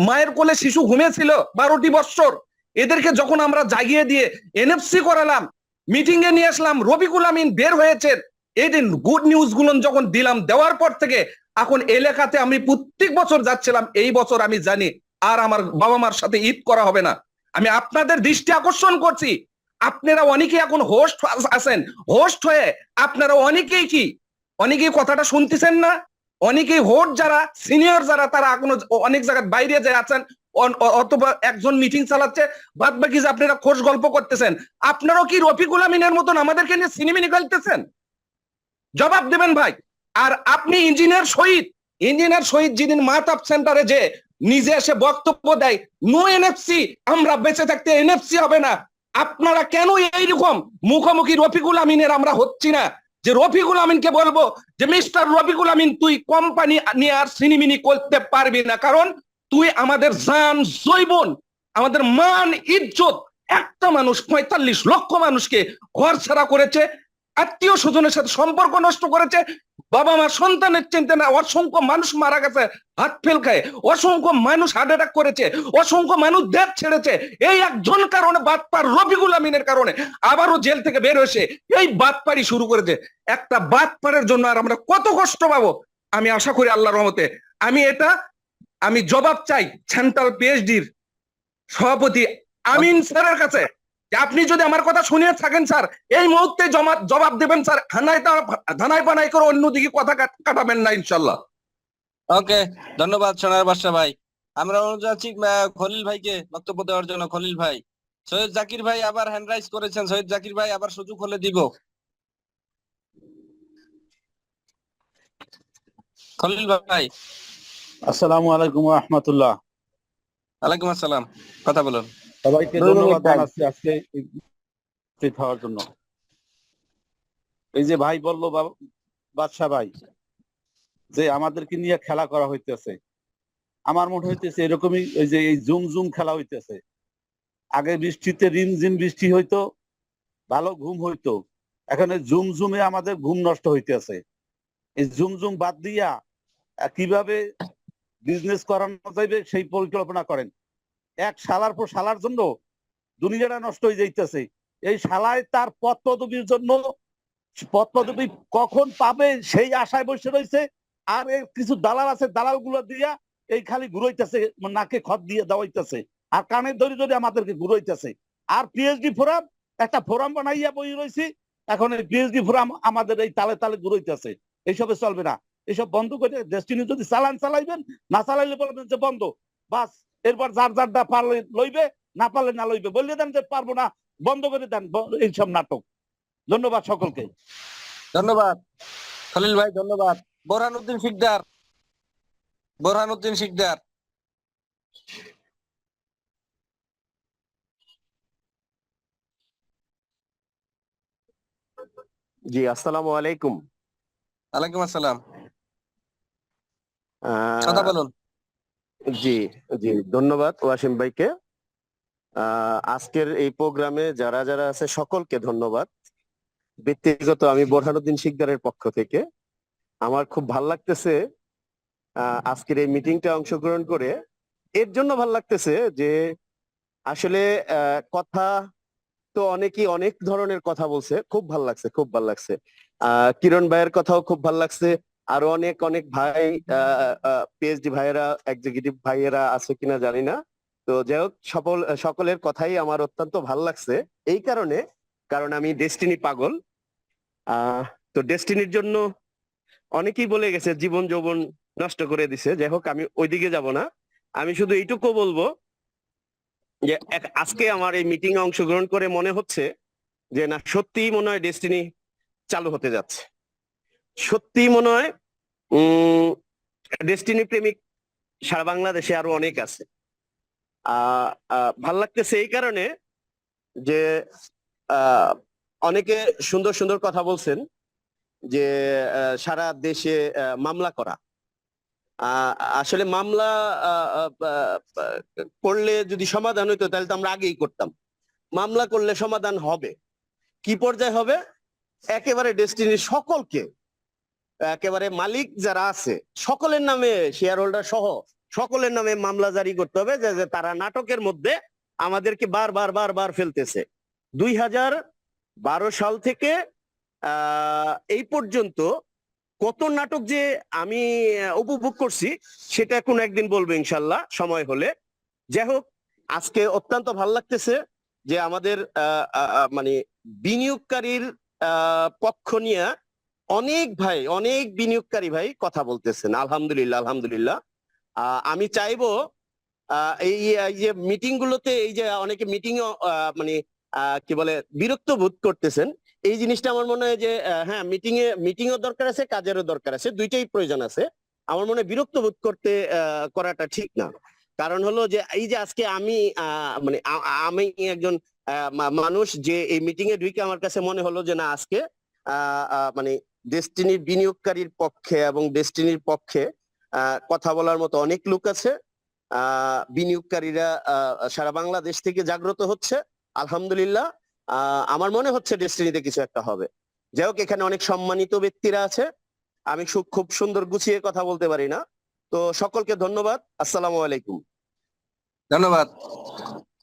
মায়ের কোলে শিশু ঘুমিয়েছিল 12টি বৎসর, এদেরকে যখন আমরা জাগিয়ে দিয়ে এনএফসি করালাম, মিটিং এ নিয়ে আসলাম, রফিকুল আমিন বের হয়েছেন, এই দিন গুড নিউজ গুলো যখন দিলাম, দেওয়ার পর থেকে এখন এলাকাতে আমি প্রত্যেক বছর যাচ্ছিলাম, এই বছর আমি জানি আর আমার বাবা মার সাথে ঈদ করা হবে না। আমি আপনাদের দৃষ্টি আকর্ষণ করছি, আপনারা অনেকে এখন হোস্ট আছেন, হোস্ট হয়ে আপনারা অনেকেই কথাটা শুনতেছেন না, অনেকেই হোস্ট যারা সিনিয়র যারা, তারা এখনো অনেক জায়গায় বাইরে যে আছেন, অথবা একজন মিটিং চালাচ্ছে, বাদ বাকি যে আপনারা খোশ গল্প করতেছেন। আপনারাও কি রফিকুল আমিনের মতন আমাদেরকে নিয়ে সিনেমিনি খেলতেছেন? জবাব দেবেন ভাই। আর আপনি ইঞ্জিনিয়ার শহীদ যেদিন মাতাব সেন্টারে যে নিজে এসে বক্তব্য দেয়, নো এনএফসি, আমরা বেঁচে থাকতে এনএফসি হবে না, আপনারা কেন এইরকম মুখোমুখি রফিকুল আমিনের আমরা হচ্ছি না? যে রফিকুল আমিনকে বলবো যে মিস্টার রফিকুল আমিন, তুই কোম্পানি নিয়ে আর সিনেমিনি করতে পারবি না, কারণ তুই আমাদের জান জৈবন, আমাদের মান ইজ্জত, একটা মানুষ 45 লক্ষ মানুষকে ঘর ছাড়া করেছে, আত্মীয় স্বজনের সাথে সম্পর্ক নষ্ট করেছে, বাবা মা সন্তানের চিন্তা না, অসংখ্য মানুষ মারা গেছে হাত ফেল খায়, অসংখ্য মানুষ হার্ট অ্যাটাক করেছে, অসংখ্য মানুষ দেশ ছেড়েছে, এই একজন কারণে, বাটপার রফিকুল আমিনের কারণে আবারও জেল থেকে বের হয়েছে এই বাটপারি শুরু করেছে। একটা বাটপারের জন্য আর আমরা কত কষ্ট পাবো? আমি আশা করি আল্লাহর রহমতে আমি জবাব চাই সেন্ট্রাল পিএইচডির সভাপতি আমিন স্যারের কাছে, যে আপনি যদি আমার কথা শুনিয়ে থাকেন স্যার, এই মুহূর্তে জবাব দেবেন স্যার, ধানাই পানাই করে অন্যদিকে কথা কাটাবেন না ইনশাল্লাহ। ওকে, ধন্যবাদ সোনার বাদশা ভাই। আমরা অনুরোধ জানাচ্ছি খলিল ভাইকে বক্তব্য দেওয়ার জন্য। খলিল ভাই, সৈয়দ জাকির ভাই আবার হ্যান্ড রাইজ করেছেন, সৈয়দ জাকির ভাই আবার সুযোগ হলে দিব। খলিল ভাই। আসসালামু আলাইকুম ওয়া রাহমাতুল্লাহ। ওয়ালাইকুম আসসালাম, কথা বলুন। সবাইকে 2 মিনিট ধন্যবাদ টাইম। জানাচ্ছি আজকে উপস্থিত হওয়ার জন্য। এই যে ভাই বললো বাদশা ভাই যে আমাদেরকে নিয়ে খেলা করা হইতেছে, আমার মনে হইতেছে এরকমই ওই যে এই জুম জুম খেলা হইতেছে। আগে বৃষ্টিতে রিমঝিম বৃষ্টি হইতো, ভালো ঘুম হইতো, এখন এই জুম জুমে আমাদের ঘুম নষ্ট হইতেছে। এই জুম জুম বাদ দিয়া কিভাবে বিজনেস করানো যাবে সেই পরিকল্পনা করেন। এক শালার পর শালার জন্য দুনিয়াটা নষ্ট হয়ে যাইতেছে। এই শালায় তার পদ পদবীর জন্য পদ পদবী কখন পাবে সেই আশায় বসে রয়েছে। আর এর কিছু দালাল আছে, দালাল গুলো দিয়া এই খালি ঘুরাইতেছে, নাকে খত দিয়ে দেওয়াইতেছে আর কানে ধরে ধরে আমাদেরকে ঘুরাইতেছে। আর পিএইচডি ফোরাম, একটা ফোরাম বানাইয়া বই রয়েছি, এখন এই পিএইচডি ফোরাম আমাদের এই তালে তালে ঘুরাইতেছে। এইসবে চলবে না, এসব বন্ধ করে ডেস্টিনি যদি চালাইবেন, না চালাইলে বলবেন যে বন্ধ, বাস। এরপর যার যারটা পারলে লইবে, না পারলে না লইবে, বললে দেন যে পারবো না, বন্ধ করে দেন এইসব নাটক। ধন্যবাদ সকলকে। ধন্যবাদ খলিল ভাই, ধন্যবাদ। বোরহানুদ্দিন শিকদার, বোরহানুদ্দিন শিকদার। জি, আসসালামু আলাইকুম। ওয়ালাইকুম আসসালাম, কথা বলুন। জি জি, ধন্যবাদ ওয়াসিম ভাইকে। আজকের এই প্রোগ্রামে যারা যারা আছে সকলকে ধন্যবাদ। ব্যক্তিগত আমি বোরহানুদ্দিন শিকদারের পক্ষ থেকে আমার খুব ভাল লাগতেছে আজকের এই মিটিংটা অংশগ্রহণ করে। এর জন্য ভাল লাগতেছে যে আসলে কথা তো অনেকেই অনেক ধরনের কথা বলছে, খুব ভাল লাগছে, খুব ভাল লাগছে। কিরণ ভাইয়ের কথাও খুব ভাল লাগছে। আরো অনেক অনেক ভাই, পিএইচডি ভাইয়েরা, এক্সিকিউটিভ ভাইয়েরা আছে কিনা জানি না। তো যাই হোক, সকলের কথাই আমার অত্যন্ত ভাল লাগছে এই কারণে, কারণ আমি ডেস্টিনি পাগল। তো ডেস্টিনির জন্য অনেকেই বলে গেছে জীবন যৌবন নষ্ট করে দিছে। যাই হোক, আমি ওইদিকে যাব না। আমি শুধু এইটুকু বলবো যে আজকে আমার এই মিটিং এ অংশগ্রহণ করে মনে হচ্ছে যে না, সত্যি মনে হয় ডেস্টিনি চালু হতে যাচ্ছে। সত্যি মনে হয় ডেস্টিনি প্রেমিক সারা বাংলাদেশে আরো অনেক আছে। ভাল লাগতেছে এই কারণে যে অনেকে সুন্দর সুন্দর কথা বলছেন যে সারা দেশে মামলা করা। আসলে মামলা করলে যদি সমাধান হইতো তাহলে তো আমরা আগেই করতাম। মামলা করলে সমাধান হবে, কি পর্যায়ে হবে? একেবারে ডেস্টিনির সকলকে, একেবারে মালিক যারা আছে সকলের নামে, শেয়ার হোল্ডার সহ সকলের নামে মামলা জারি করতে হবে যে তারা নাটকের মধ্যে আমাদেরকে বার ফেলতেছে। 2012 সাল থেকে এই পর্যন্ত কত নাটক যে আমি উপভোগ করছি সেটা কোন একদিন বলবো ইনশাল্লাহ, সময় হলে। যাই হোক, আজকে অত্যন্ত ভালো লাগতেছে যে আমাদের মানে বিনিয়োগকারীর পক্ষ নিয়ে অনেক ভাই, অনেক বিনিয়োগকারী ভাই কথা বলতেছেন। আলহামদুলিল্লাহ, আলহামদুলিল্লাহ। আমি চাইবো এই যে মিটিং গুলোতে, এই যে অনেকে মিটিং মানে কি বলে বিরক্ত বোধ করতেছেন, এই জিনিসটা আমার মনে হয় যে হ্যাঁ, মিটিংও দরকার আছে, কাজেরও দরকার আছে, দুইটাই প্রয়োজন আছে। আমার মনে হয় বিরক্ত বোধ করাটা ঠিক না। কারণ হলো যে এই যে আজকে আমি মানে আমি একজন মানুষ যে এই মিটিং এ ঢুকে আমার কাছে মনে হলো যে না, আজকে মানে ডেস্টিনির বিনিয়োগকারীর পক্ষে এবং ডেস্টিনির পক্ষে কথা বলার মতো অনেক লোক আছে। বিনিয়োগকারীরা সারা বাংলাদেশ থেকে জাগ্রত হচ্ছে, আলহামদুলিল্লাহ। আমার মনে হচ্ছে ডেস্টিনিতে কিছু একটা হবে। যাই হোক, এখানে অনেক সম্মানিত ব্যক্তিরা আছে, আমি খুব সুন্দর গুছিয়ে কথা বলতে পারি না। তো সকলকে ধন্যবাদ, আসসালামু আলাইকুম। ধন্যবাদ।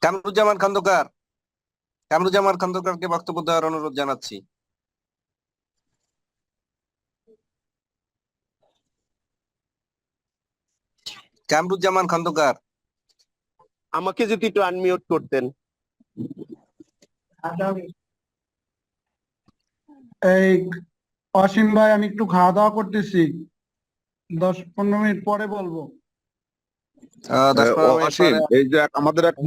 কামরুজ্জামান খন্দকারকে বক্তব্য দেওয়ার অনুরোধ জানাচ্ছি। কামরুজ্জামান খন্দকার, আমাকে যদি একটু আনমিউট করতেন। এই অসীম ভাই, আমি একটু খাওয়া দাওয়া করতেছি, 10-15 মিনিট পরে বলবো। অসীম, এই যে আমাদের এক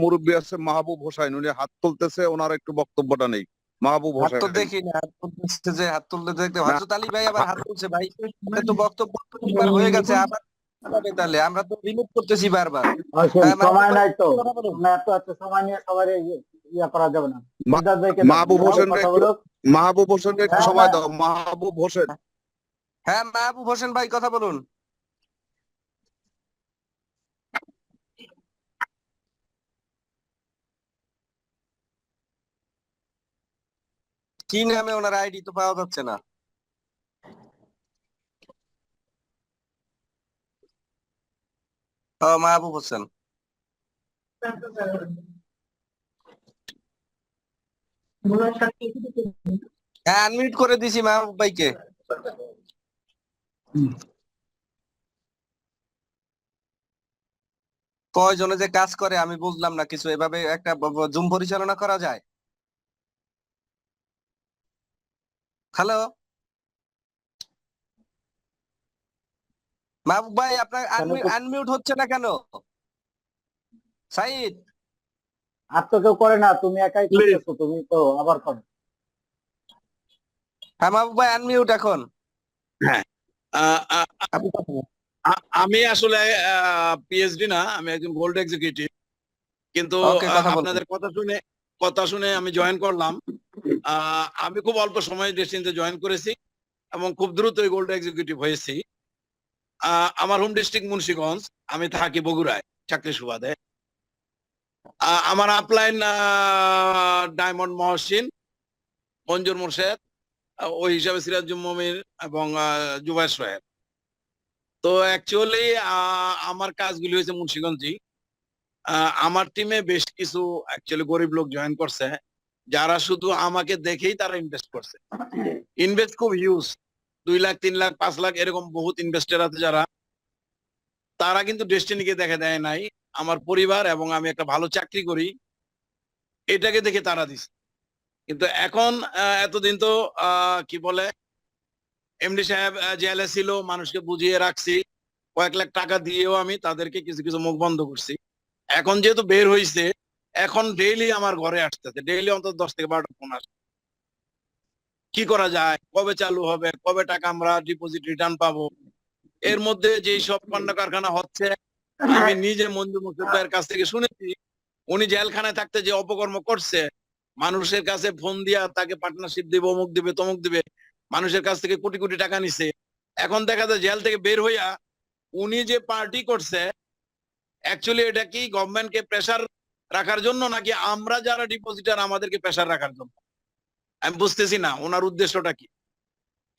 মুরব্বী আছে মাহবুব হোসাইন, উনি হাত তুলতেছে, ওনার একটু বক্তব্যটা নেই। মাহবুব হাত তো হোসাইন, দেখি না, হাত তুলতেছে যে হাত তুলতে দেখতে হযরত আলী ভাই আবার হাত তুলছে। ভাই তো বক্তব্য হয়ে গেছে, আবার কিভাবে তাহলে আমরা তো রিমুভ করতেছি বারবার। অসীম, মাহবুব সময় ভাই নাই তো, কথা বলুন। না এত সময় নিয়ে সবাই ইয়া করা যাবে না। মা- সিদ্ধার্থ ভাইকে দাও, মাহবুব সিদ্ধার্থ হোসেন কথা একটু বলুক। মাহবুব হোসেন একটু হ্যাঁ, সময় হ্যাঁ। দাও, মাহবুব হোসেন। হ্যাঁ মাহবুব হোসেন ভাই কথা বলুন। কি নামে ওনার আইডি তো পাওয়া যাচ্ছে না। মাহবুব হোসেন। হ্যাঁ আনমিউট করে দিছি মাহবুব ভাইকে। কয়জনে যে কাজ করে আমি বুঝলাম না কিছু, এভাবে একটা জুম পরিচালনা করা যায়? হ্যালো মাহবুব ভাই, আপনার আনমিউট হচ্ছে না কেন? সাইদ। আর তো কেউ করে না, তুমি একাই করতেছো, তুমি তো আবার করো। হ্যাঁ মাহবুব ভাই আনমিউট এখন। হ্যাঁ, আমি আসলে পিএইচডি না, আমি একজন গোল্ড এক্সিকিউটিভ, কিন্তু আপনাদের কথা শুনে আমি জয়েন করলাম। আমি খুব অল্প সময় ডেস্টিনিতে জয়েন করেছি এবং খুব দ্রুতই গোল্ড এক্সিকিউটিভ হয়েছি। আমার হোম ডিস্ট্রিক্ট মুন্সিগঞ্জ, আমি থাকি বগুড়ায় চাকরি সুবাদে। আমার আপলাইন ডায়মন্ড মহসিন, মঞ্জুর মোর্শেদ, ওই হিসাবে সিরাজুল মমিন এবং জুবাইর সোহেব। তো অ্যাকচুয়ালি আমার কাজগুলি হয়েছে মুন্সিগঞ্জই। আমার টিমে বেশ কিছু অ্যাকচুয়ালি গরিব লোক জয়েন করছে, যারা শুধু আমাকে দেখেই তারা ইনভেস্ট করছে। ইনভেস্ট খুব হিউজ, 2 লাখ 3 লাখ 5 লাখ এরকম বহুত ইনভেস্টার আছে যারা, তারা কিন্তু ডেস্টিনিকে দেখে দেয় নাই। আমার পরিবার এবং আমি একটা ভালো চাকরি করি এটাকে দেখে তারা দিছে। কিন্তু এখন এতদিন তো কি বলে, এমডি সাহেব জেলে ছিল, মানুষকে বুঝিয়ে রাখছি, কয়েক লাখ টাকা দিয়েও আমি তাদেরকে কিছু কিছু মুখ বন্ধ করছি। এখন যেহেতু বের হয়েছে, এখন ডেইলি আমার ঘরে আসতেছে, ডেইলি অন্তত 10 থেকে 12টা ফোন আসে। কি করা যায়, কবে চালু হবে, কবে টাকা আমরা ডিপোজিট রিটার্ন পাবো। এর মধ্যে যেই সব পণ্য কারখানা হচ্ছে, আমি নিজে মঞ্জু মুর্শিদ ভাইয়ের কাছ থেকে শুনেছি, উনি জেলখানায় থাকতে যে অপকর্ম করছে, মানুষের কাছে ফোন দিয়া তাকে পার্টনারশিপ দিবে, অমুক দিবে তমুক দিবে, মানুষের কাছ থেকে কোটি কোটি টাকা নিছে। এখন দেখা যায় জেল থেকে বের হইয়া উনি যে পার্টি করছে, অ্যাকচুয়ালি এটা কি গভর্নমেন্টকে প্রেসার রাখার জন্য নাকি আমরা যারা ডিপোজিটার আমাদেরকে প্রেসার রাখার জন্য, আমি বুঝতেছি না ওনার উদ্দেশ্যটা কি।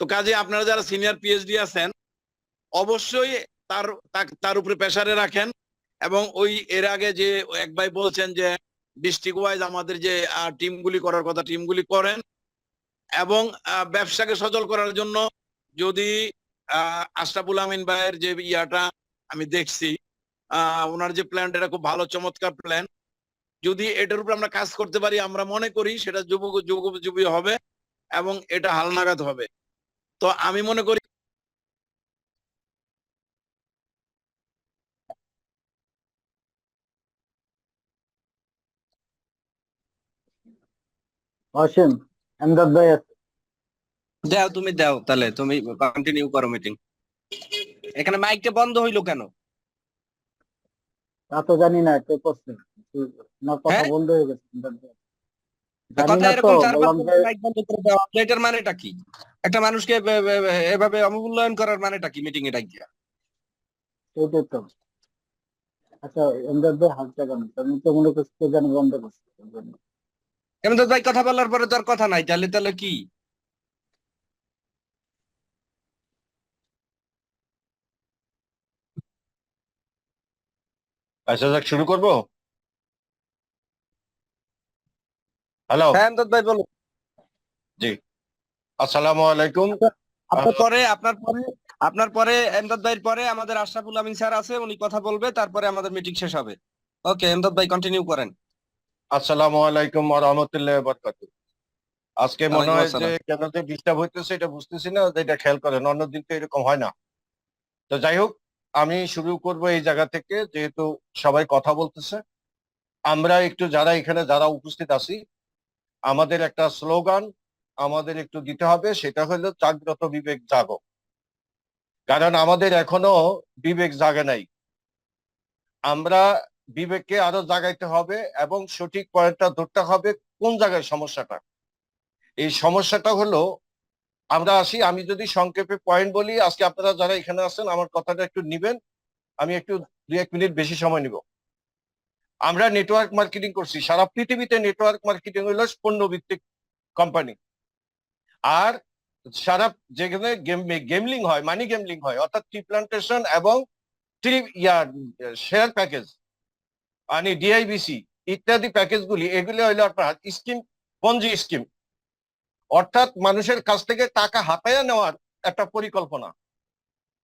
তো কাজে আপনারা যারা সিনিয়র পিএইচডি আছেন, অবশ্যই তার উপরে প্রেসারে রাখেন। এবং ওই এর আগে যে এক ভাই বলছেন যে ডিস্ট্রিক্ট ওয়াইজ আমাদের যে টিমগুলি করার কথা, টিমগুলি করেন। এবং ব্যবসাকে সচল করার জন্য যদি আশরাফুল আমিন ভাইয়ের যে ইয়াটা আমি দেখছি, ওনার যে প্ল্যান, এটা খুব ভালো চমৎকার প্ল্যান। যদি এটার উপর আমরা কাজ করতে পারি, আমরা মনে করি সেটা যুগোপযোগী হবে এবং এটা হালনাগাদ হবে। তো আমি মনে করি অসীম, এমদাদ ভাই আছে। দাও তুমি দাও, তাহলে তুমি কন্টিনিউ করো মিটিং। এখানে মাইকটা বন্ধ হইলো কেন? তা তো জানি না, কে করছে, না কথা হ্যাঁ? বন্ধ হয়ে গেছে। এমদাদ ভাই। জানি কথা না তো, এরকম চারবার বললাম যে মাইক বন্ধ করে দেওয়া, এটার মানেটা কি? একটা মানুষকে এভাবে অবমূল্যায়ন করার মানেটা কি মিটিং এ ডাকিয়া? সেটাই তো। আচ্ছা, এমদাদ ভাই হাত জাগানো, আমি তো মনে করছি কে জানি বন্ধ করছে। এমদাদ ভাই কথা বলার পরে তো আর কথা নাই, তাহলে তাহলে কি? আচ্ছা যাক, শুরু করবো। হ্যালো, হ্যাঁ এমদাদ ভাই বলো। জি, আসসালামু আলাইকুম। আপনার পরে এমদাদ ভাইয়ের পরে আমাদের আশরাফুল আমিন স্যার আছে, উনি কথা বলবে, তারপরে আমাদের মিটিং শেষ হবে। ওকে এমদাদ ভাই কন্টিনিউ করেন। আসসালামু আলাইকুম ওয়া রাহমাতুল্লাহি ওয়া বারাকাতুহু। আজকে মনে ওয়ালাইকুম হয় যে আসসালাম। কেন যে ডিস্টার্ব হইতেছে এটা বুঝতেছি না, এটা খেয়াল করেন, অন্যদিন তো এরকম হয় না। তো যাই হোক, আমি শুরু করব এই জায়গা থেকে, যেহেতু সবাই কথা বলতেছে। আমরা একটু যারা উপস্থিত আছি, আমাদের একটা স্লোগান আমাদের একটু দিতে হবে, সেটা হলো জাগ্রত বিবেক জাগো। কারণ আমাদের এখনো বিবেক জাগে নাই। আমরা বিবেককে আরো জাগাইতে হবে এবং সঠিক পয়েন্টটা ধরতে হবে কোন জায়গায় সমস্যাটা। এই সমস্যাটা হলো, আমরা আসি, আমি যদি সংক্ষেপে পয়েন্ট বলি, আজকে আপনারা যারা এখানে আছেন আমার কথাটা একটু নিবেন, আমি একটু 2-1 মিনিট বেশি সময় নিব। আমরা নেটওয়ার্ক মার্কেটিং করছি, সারা পৃথিবীতে নেটওয়ার্ক মার্কেটিং হলো পণ্য ভিত্তিক কোম্পানি। আর সারা যেখানে গেমলিং হয়, মানি গেমলিং হয়, অর্থাৎ ট্রি প্লান্টেশন এবং শেয়ার প্যাকেজ মানে ডিআইবিসি ইত্যাদি প্যাকেজগুলি, এগুলি হইলো আপনার স্কিম, পঞ্জি স্কিম, অর্থাৎ মানুষের কাছ থেকে টাকা হাতায়া নেওয়ার একটা পরিকল্পনা।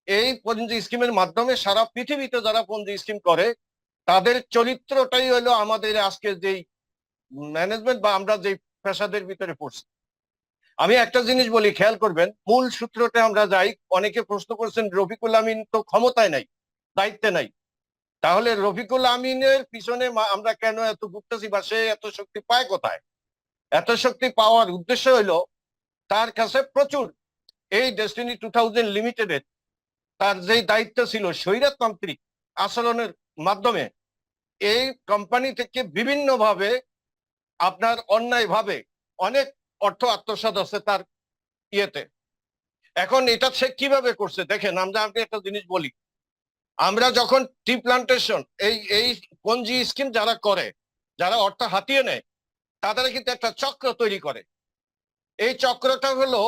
এই পঞ্জি স্কিমের মাধ্যমে সারা পৃথিবীতে যারা পঞ্জি স্কিম করে তাদের চরিত্রটাই হলো আমাদের আজকে যেই ম্যানেজমেন্ট বা আমরা যেই পেশাদের ভিতরে পড়ছি। আমি একটা জিনিস বলি, খেয়াল করবেন, মূল সূত্রটা আমরা যাই। অনেকে প্রশ্ন করছেন রফিকুল আমিন তো ক্ষমতায় নাই, দায়িত্বে নাই, তাহলে রফিকুল আমিনের পিছনে আমরা কেন এত ঘুরতেছি বা সে এত শক্তি পায় কোথায়? এত শক্তি পাওয়ার উদ্দেশ্য হইলো তার কাছে প্রচুর এই ডেস্টিনি 2000 লিমিটেডের তার যেই দায়িত্ব ছিল স্বৈরতান্ত্রিক আচরণের মাধ্যমে এই কোম্পানি থেকে বিভিন্ন ভাবে আপনার অন্যায় ভাবে অনেক অর্থ আত্মসাৎ আছে তার ইয়েতে। এখন এটা সে কিভাবে করছে দেখেন, আমরা একটা জিনিস বলি, আমরা যখন টি প্লান্টেশন এই পঞ্জি স্কিম যারা করে, যারা অর্থ হাতিয়ে নেয়, তাদের কিন্তু একটা চক্র তৈরি করে। এই চক্রটা হলো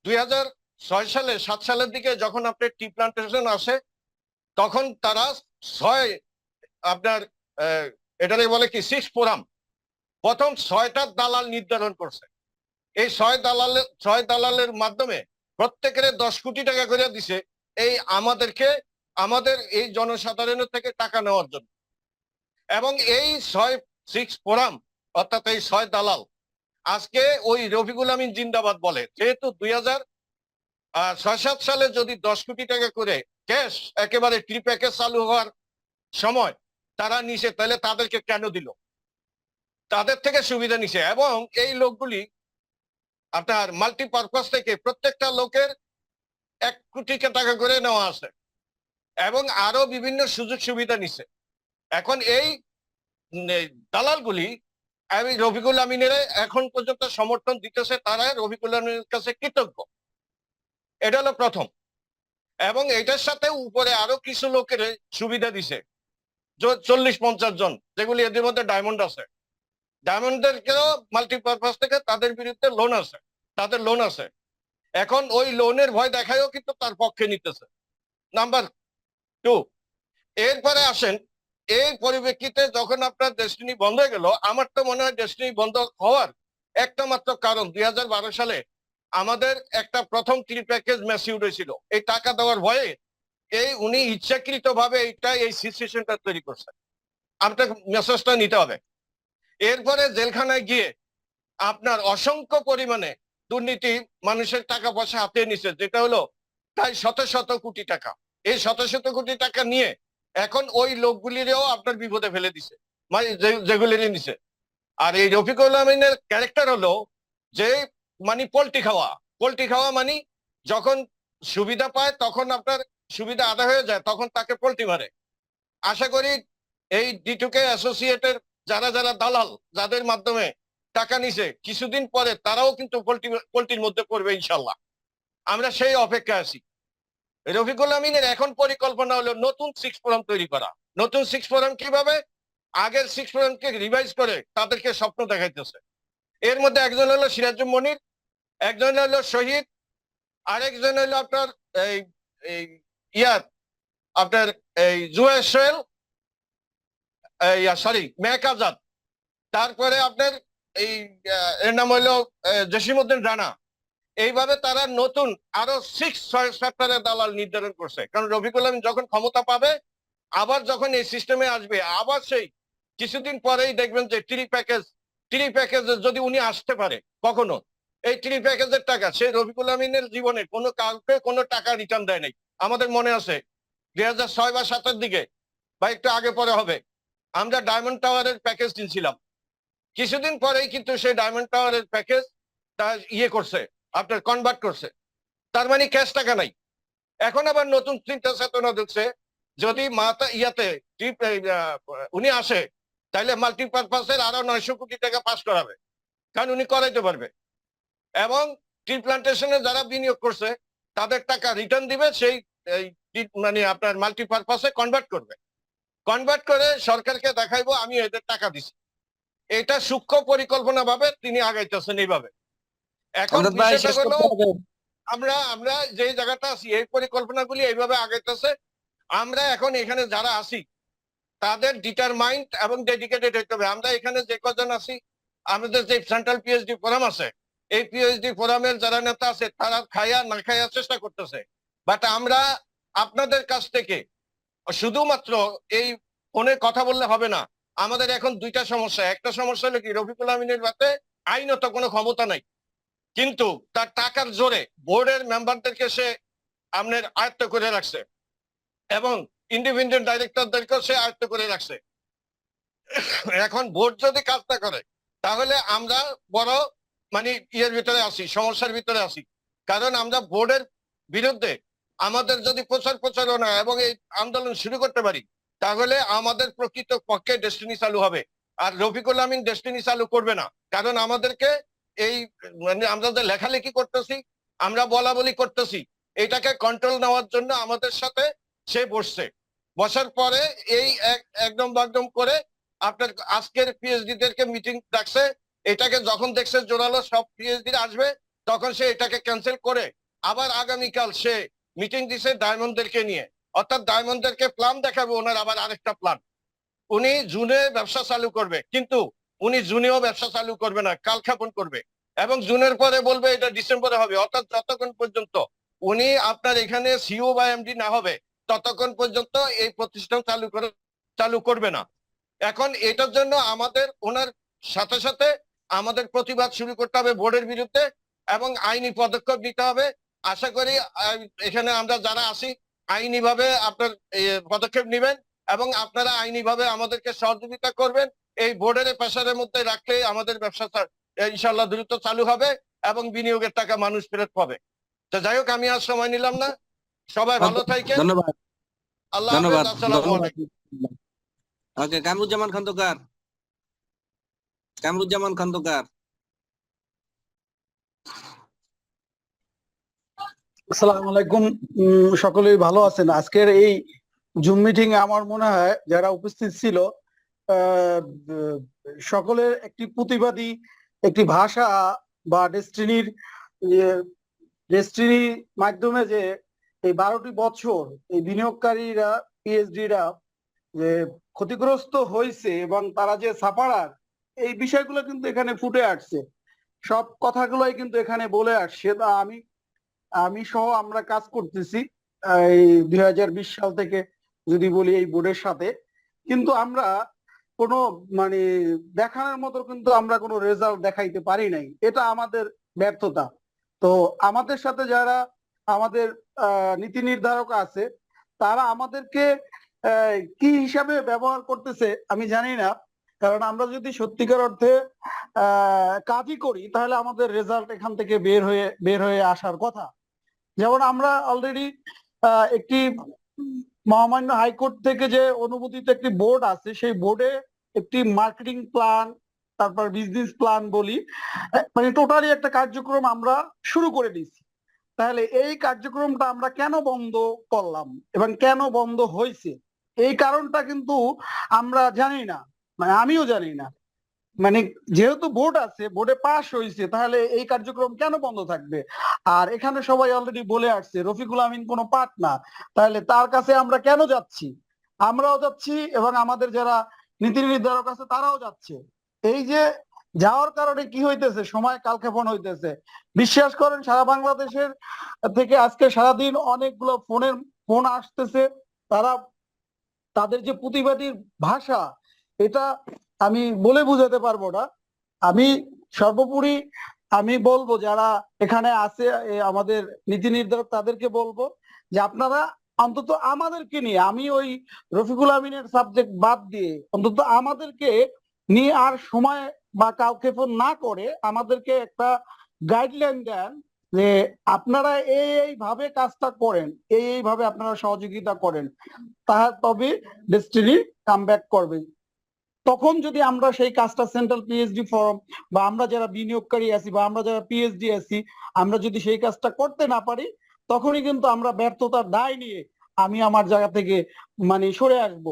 2006 সালে 7 সালের দিকে যখন আপনার টি প্লান্টেশন আসে, তখন তারা আপনার এটারে বলে কি 6 ফোরাম, প্রথম 6টা দালাল নির্ধারণ করছে। এই 6 দালালের মাধ্যমে প্রত্যেকের 10 কোটি টাকা করে দিছে এই আমাদের এই জনসাধারণের থেকে টাকা নেওয়ার জন্য। এবং এই 6 ফোরাম অর্থাৎ এই 6 দালাল আজকে ওই রফিকুল আমিন জিন্দাবাদ বলে। যেহেতু 2006-7 সালে যদি 10 কোটি টাকা করে ক্যাশ একেবারে ট্রি প্যাকেজ চালু হওয়ার সময় তারা নিছে, তাহলে তাদেরকে কেন দিল? তাদের থেকে সুবিধা নিছে। এবং এই লোকগুলি আপনার মাল্টিপারপাস থেকে প্রত্যেকটা লোকের 1 কোটি টাকা করে নেওয়া আছে এবং আরো বিভিন্ন সুযোগ সুবিধা নিছে। এখন এই দালালগুলি আমি রফিকুল আমিনের এখন পর্যন্ত সমর্থন দিতেছে, তারা রফিকুল আমিনের কাছে কৃতজ্ঞ। এটা হলো প্রথম। এবং এটার সাথে উপরে আরো কিছু লোকের সুবিধা দিছে, 40-50 জন, যেগুলি এদের মধ্যে ডায়মন্ড আছে। ডায়মন্ডদেরকেও মাল্টিপারপাস থেকে তাদের বিরুদ্ধে তাদের লোন আছে। এখন ওই লোনের ভয় দেখায়ও কিন্তু তার পক্ষে নিতেছে। নাম্বার 2, এরপরে আসেন এই পরিপ্রেক্ষিতে যখন আপনার ডেস্টিনি বন্ধ হয়ে গেল, আমার তো মনে হয় ডেস্টিনি বন্ধ হওয়ার একটা মাত্র কারণ 2012 সালে আমাদের একটা প্রথম 3 প্যাকেজ ম্যাসিউড হয়েছিল। এই টাকা দেওয়ার ভয়ে উনি ইচ্ছাকৃত ভাবে এই সিচুয়েশনটা তৈরি করছে। আপনার মেসেজটা নিতে হবে। এরপরে জেলখানায় গিয়ে আপনার অসংখ্য পরিমাণে দুর্নীতি, মানুষের টাকা পয়সা হাতে নিছে, যেটা হলো প্রায় শত কোটি টাকা। এই শত কোটি টাকা নিয়ে এখন ওই লোকগুলিরও আপনার বিপদে ফেলে দিছে, মানে যেগুলি নিছে। আর এই রফিকুল আমিনের ক্যারেক্টার হলো যে মানে পোল্ট্রি খাওয়া মানে যখন সুবিধা পায় তখন আপনার সুবিধা আদায় হয়ে যায় তখন তাকে পোল্ট্রি মারে। আশা করি এই D2K অ্যাসোসিয়েটের যারা দালাল, যাদের মাধ্যমে টাকা নিছে, কিছুদিন পরে তারাও কিন্তু পোল্ট্রির মধ্যে পড়বে ইনশাল্লাহ। আমরা সেই অপেক্ষায় আছি। রফিকুল আমিনের এখন পরিকল্পনা হলো নতুন 6 ফোরাম তৈরি করা। নতুন 6 ফোরাম কিভাবে? আগের 6 ফোরামকে রিভাইজ করে তাদেরকে স্বপ্ন দেখাইতেছে। এর মধ্যে একজন হলো সিরাজুল মনির, একজন হলো শহীদ, আরেকজন হলো আপনার আপনার জুয়েল সোহেল, মেহক আজাদ, তারপরে আপনার এর নাম হলো জসিমউদ্দিন রানা। এইভাবে তারা নতুন আরো 6-7 দালাল নির্ধারণ করছে। কারণ রফিকুল আমিন যখন ক্ষমতা পাবে, আবার যখন এই সিস্টেমে আসবে, আবার সেই কিছুদিন পরেই দেখবেন যে ট্রি প্যাকেজ যদি উনি আসতে পারে কখনো, এই ট্রি প্যাকেজের টাকা সে রফিকুল আমিনের জীবনে কাউকে কোনো টাকা রিটার্ন দেয় নাই। আমাদের মনে আছে 2006 বা 2007 দিকে বা একটু আগে পরে হবে, আমরা ডায়মন্ড টাওয়ারের প্যাকেজ কিনছিলাম। কিছুদিন পরেই কিন্তু সেই ডায়মন্ড টাওয়ারের প্যাকেজ তার করছে, আপনার কনভার্ট করছে। তার মানে ক্যাশ টাকা নাই। এখন আবার নতুন চিন্তা চেতনা ঢুকছে, যদি মাথা উনি আসে তাহলে মাল্টিপারপাসের আরো 900 কোটি টাকা পাস করাবে, কারণ উনি করাইতে পারবে, এবং টি প্লান্টেশনে যারা বিনিয়োগ করছে তাদের টাকা রিটার্ন দিবে, সেই মানে আপনার মাল্টিপারপাসে কনভার্ট করে সরকারকে দেখাইবো আমি এদের টাকা দিছি। এটা সূক্ষ্ম পরিকল্পনা ভাবে তিনি আগাইতেছেন এইভাবে। এখন বিষয়টা হলো আমরা যে জায়গাটা আছি এই পরিকল্পনাগুলি এইভাবে আগাইতেছে। আমরা এখন এখানে যারা আছি তাদের ডিটারমাইন্ড এবং ডেডিকেটেড হইতে হবে। আমরা এখানে যে কজন আছি, আমাদের যে সেন্ট্রাল পিএইচডি ফোরাম আছে, এই পিএইচডি ফোরামের যারা নেতা আছে তারা খাইয়া না খাইয়া চেষ্টা করতেছে, বাট আমরা আপনাদের কাছ থেকে শুধুমাত্র এই ফোনে কথা বললে হবে না। আমাদের এখন দুইটা সমস্যা। একটা সমস্যা হলো কি, রফিকুল আমিনের হাতে আইনত কোনো ক্ষমতা নাই, কিন্তু তার টাকার জোরে বোর্ডের মেম্বারদেরকে সে আপনার আয়ত্ত করে রাখছে এবং ইন্ডিপেন্ডেন্ট ডাইরেক্টরদেরকেও সে আয়ত্ত করে রাখছে। এখন বোর্ড যদি কাজ না করে তাহলে আমরা বড় মানে ভিতরে আসি, সমস্যার ভিতরে আসি। কারণ আমরা বোর্ডের বিরুদ্ধে আমাদের যদি প্রচারণা এবং এই আন্দোলন শুরু করতে পারি তাহলে আমাদের প্রকৃত পক্ষে ডেস্টিনি চালু হবে। আর রফিকুল আমিন ডেস্টিনি চালু করবে না, কারণ আমাদেরকে এই মানে আমরা যে লেখালেখি করতেছি, আমরা বলা বলি করতেছি, এটাকে কন্ট্রোল নেওয়ার জন্য আমাদের সাথে সে বসছে। বসার পরে এই একদম বাগদম করে আপনার আজকের পিএইচডি দেরকে মিটিং ডাকছে। এটাকে যখন দেখছে জোরালো সব পিএইচডি আসবে, তখন সে এটাকে ক্যান্সেল করে আবার আগামীকাল সে মিটিং দিছে ডায়মন্ডদেরকে নিয়ে, অর্থাৎ ডায়মন্ডদেরকে প্ল্যান দেখাবে ওনার আবার আরেকটা প্ল্যান। উনি জুনে ব্যবসা চালু করবে, কিন্তু উনি জুনেও ব্যবসা চালু করবে না, কালক্ষেপণ করবে এবং জুনের পরে বলবে এটা ডিসেম্বরে হবে। অর্থাৎ যতক্ষণ পর্যন্ত উনি আপনার এখানে সিও বা এমডি না হবে ততক্ষণ পর্যন্ত এই প্রতিষ্ঠান চালু করবে না। এখন এটার জন্য আমাদের ওনার সাথে সাথে আমাদের প্রতিবাদ শুরু করতে হবে বোর্ডের বিরুদ্ধে এবং আইনি পদক্ষেপ নিতে হবে। আশা করি এখানে আমরা যারা আছি আইনি ভাবে আপনার পদক্ষেপ নেবেন এবং আপনারা আইনি ভাবে আমাদেরকে সহযোগিতা করবেন। এই বোর্ডের প্রেসারের মধ্যে রাখলে আমাদের ব্যবসা ইনশাল্লাহ দ্রুত চালু হবে এবং বিনিয়োগের টাকা মানুষ ফেরত পাবে। তো যাই হোক, আমি আর সময় নিলাম না, সবাই ভালো থাকেন। ধন্যবাদ। আল্লাহ হাফেজ, আসসালামু আলাইকুম। ওকে, কামরুজ্জামান খন্দকার। আসসালামু আলাইকুম। সকলেই ভালো আছেন? আজকের এই জুম মিটিং এ আমার মনে হয় যারা উপস্থিত ছিল সকলের একটি প্রতিবাদী একটি ভাষা বা ডেস্টিনির মাধ্যমে যে এই 12টি বছর এই বিনিয়োগকারীরা পিএইচডিরা যে ক্ষতিগ্রস্ত হয়েছে এবং তারা যে সাফারার, এই বিষয়গুলো কিন্তু এখানে ফুটে আসছে, সব কথাগুলোই কিন্তু এখানে বলে আসছে। তা আমি সহ আমরা কাজ করতেছি এই 2020 সাল থেকে যদি বলি এই বোর্ডের সাথে, কিন্তু আমরা কোনো মানে দেখানোর মতো কিন্তু আমরা কোনো রেজাল্ট দেখাইতে পারি নাই, এটা আমাদের ব্যর্থতা। তো আমাদের সাথে যারা আমাদের নীতি নির্ধারক আছে তারা আমাদেরকে কি হিসাবে ব্যবহার করতেছে আমি জানি না, কারণ আমরা যদি সত্যিকার অর্থে কাজই করি তাহলে আমাদের রেজাল্ট এখান থেকে বের হয়ে আসার কথা। যেমন আমরা অলরেডি একটি মহামান্য হাইকোর্ট থেকে যে অনুমোদিত একটি বোর্ড আছে, সেই বোর্ডে একটি মার্কেটিং প্ল্যান, তারপর বিজনেস প্ল্যান বলি, মানে টোটালি একটা কার্যক্রম আমরা শুরু করে দিয়েছি। তাহলে এই কার্যক্রমটা আমরা কেন বন্ধ করলাম এবং কেন বন্ধ হয়েছে এই কারণটা কিন্তু আমরা জানি না, মানে আমিও জানি না। মানে যেহেতু বোর্ড আছে, বোর্ডে পাস হয়েছে, তাহলে এই কার্যক্রম কেন বন্ধ থাকবে? আর এখানে সবাই অলরেডি বলে আসছে রফিকুল আমিন কোনো পার্ট না, তাহলে তার কাছে আমরা কেন যাচ্ছি? আমরাও যাচ্ছি এবং আমাদের যারা নীতি নির্ধারক আছে তারাও যাচ্ছে। এই যে যাওয়ার কারণে কি হইতেছে, সময় কালক্ষেপণ হইতেছে। বিশ্বাস করেন সারা বাংলাদেশের থেকে আজকে সারাদিন অনেকগুলো ফোন আসতেছে, তাদের যে প্রতিবাদীর ভাষা এটা আমি বলে বুঝাতে পারবো না। আমি সর্বোপরি আমি বলবো যারা এখানে আছে আমাদের নীতি নির্ধারক তাদেরকে বলবো যে আপনারা অন্তত আমাদেরকে নিয়ে, আমি ওই রফিকুল আমিনের সাবজেক্ট বাদ দিয়ে অন্তত আমাদেরকে নিয়ে আর সময় বা কালক্ষেপণ না করে আমাদেরকে একটা গাইডলাইন দেন যে আপনারা এইভাবে কাজটা করেন, এইভাবে আপনারা সহযোগিতা করেন, তবে ডেস্টিনি কামব্যাক করবে। তখন যদি আমরা সেই কাজটা সেন্ট্রাল পিএইচডি ফোরাম বা আমরা যারা বিনিয়োগকারী আছি বা আমরা যারা পিএইচডি আছি, আমরা যদি সেই কাজটা করতে না পারি, তখনই কিন্তু আমরা ব্যর্থতার দায় নিয়ে আমি আমার জায়গা থেকে সরে আসব।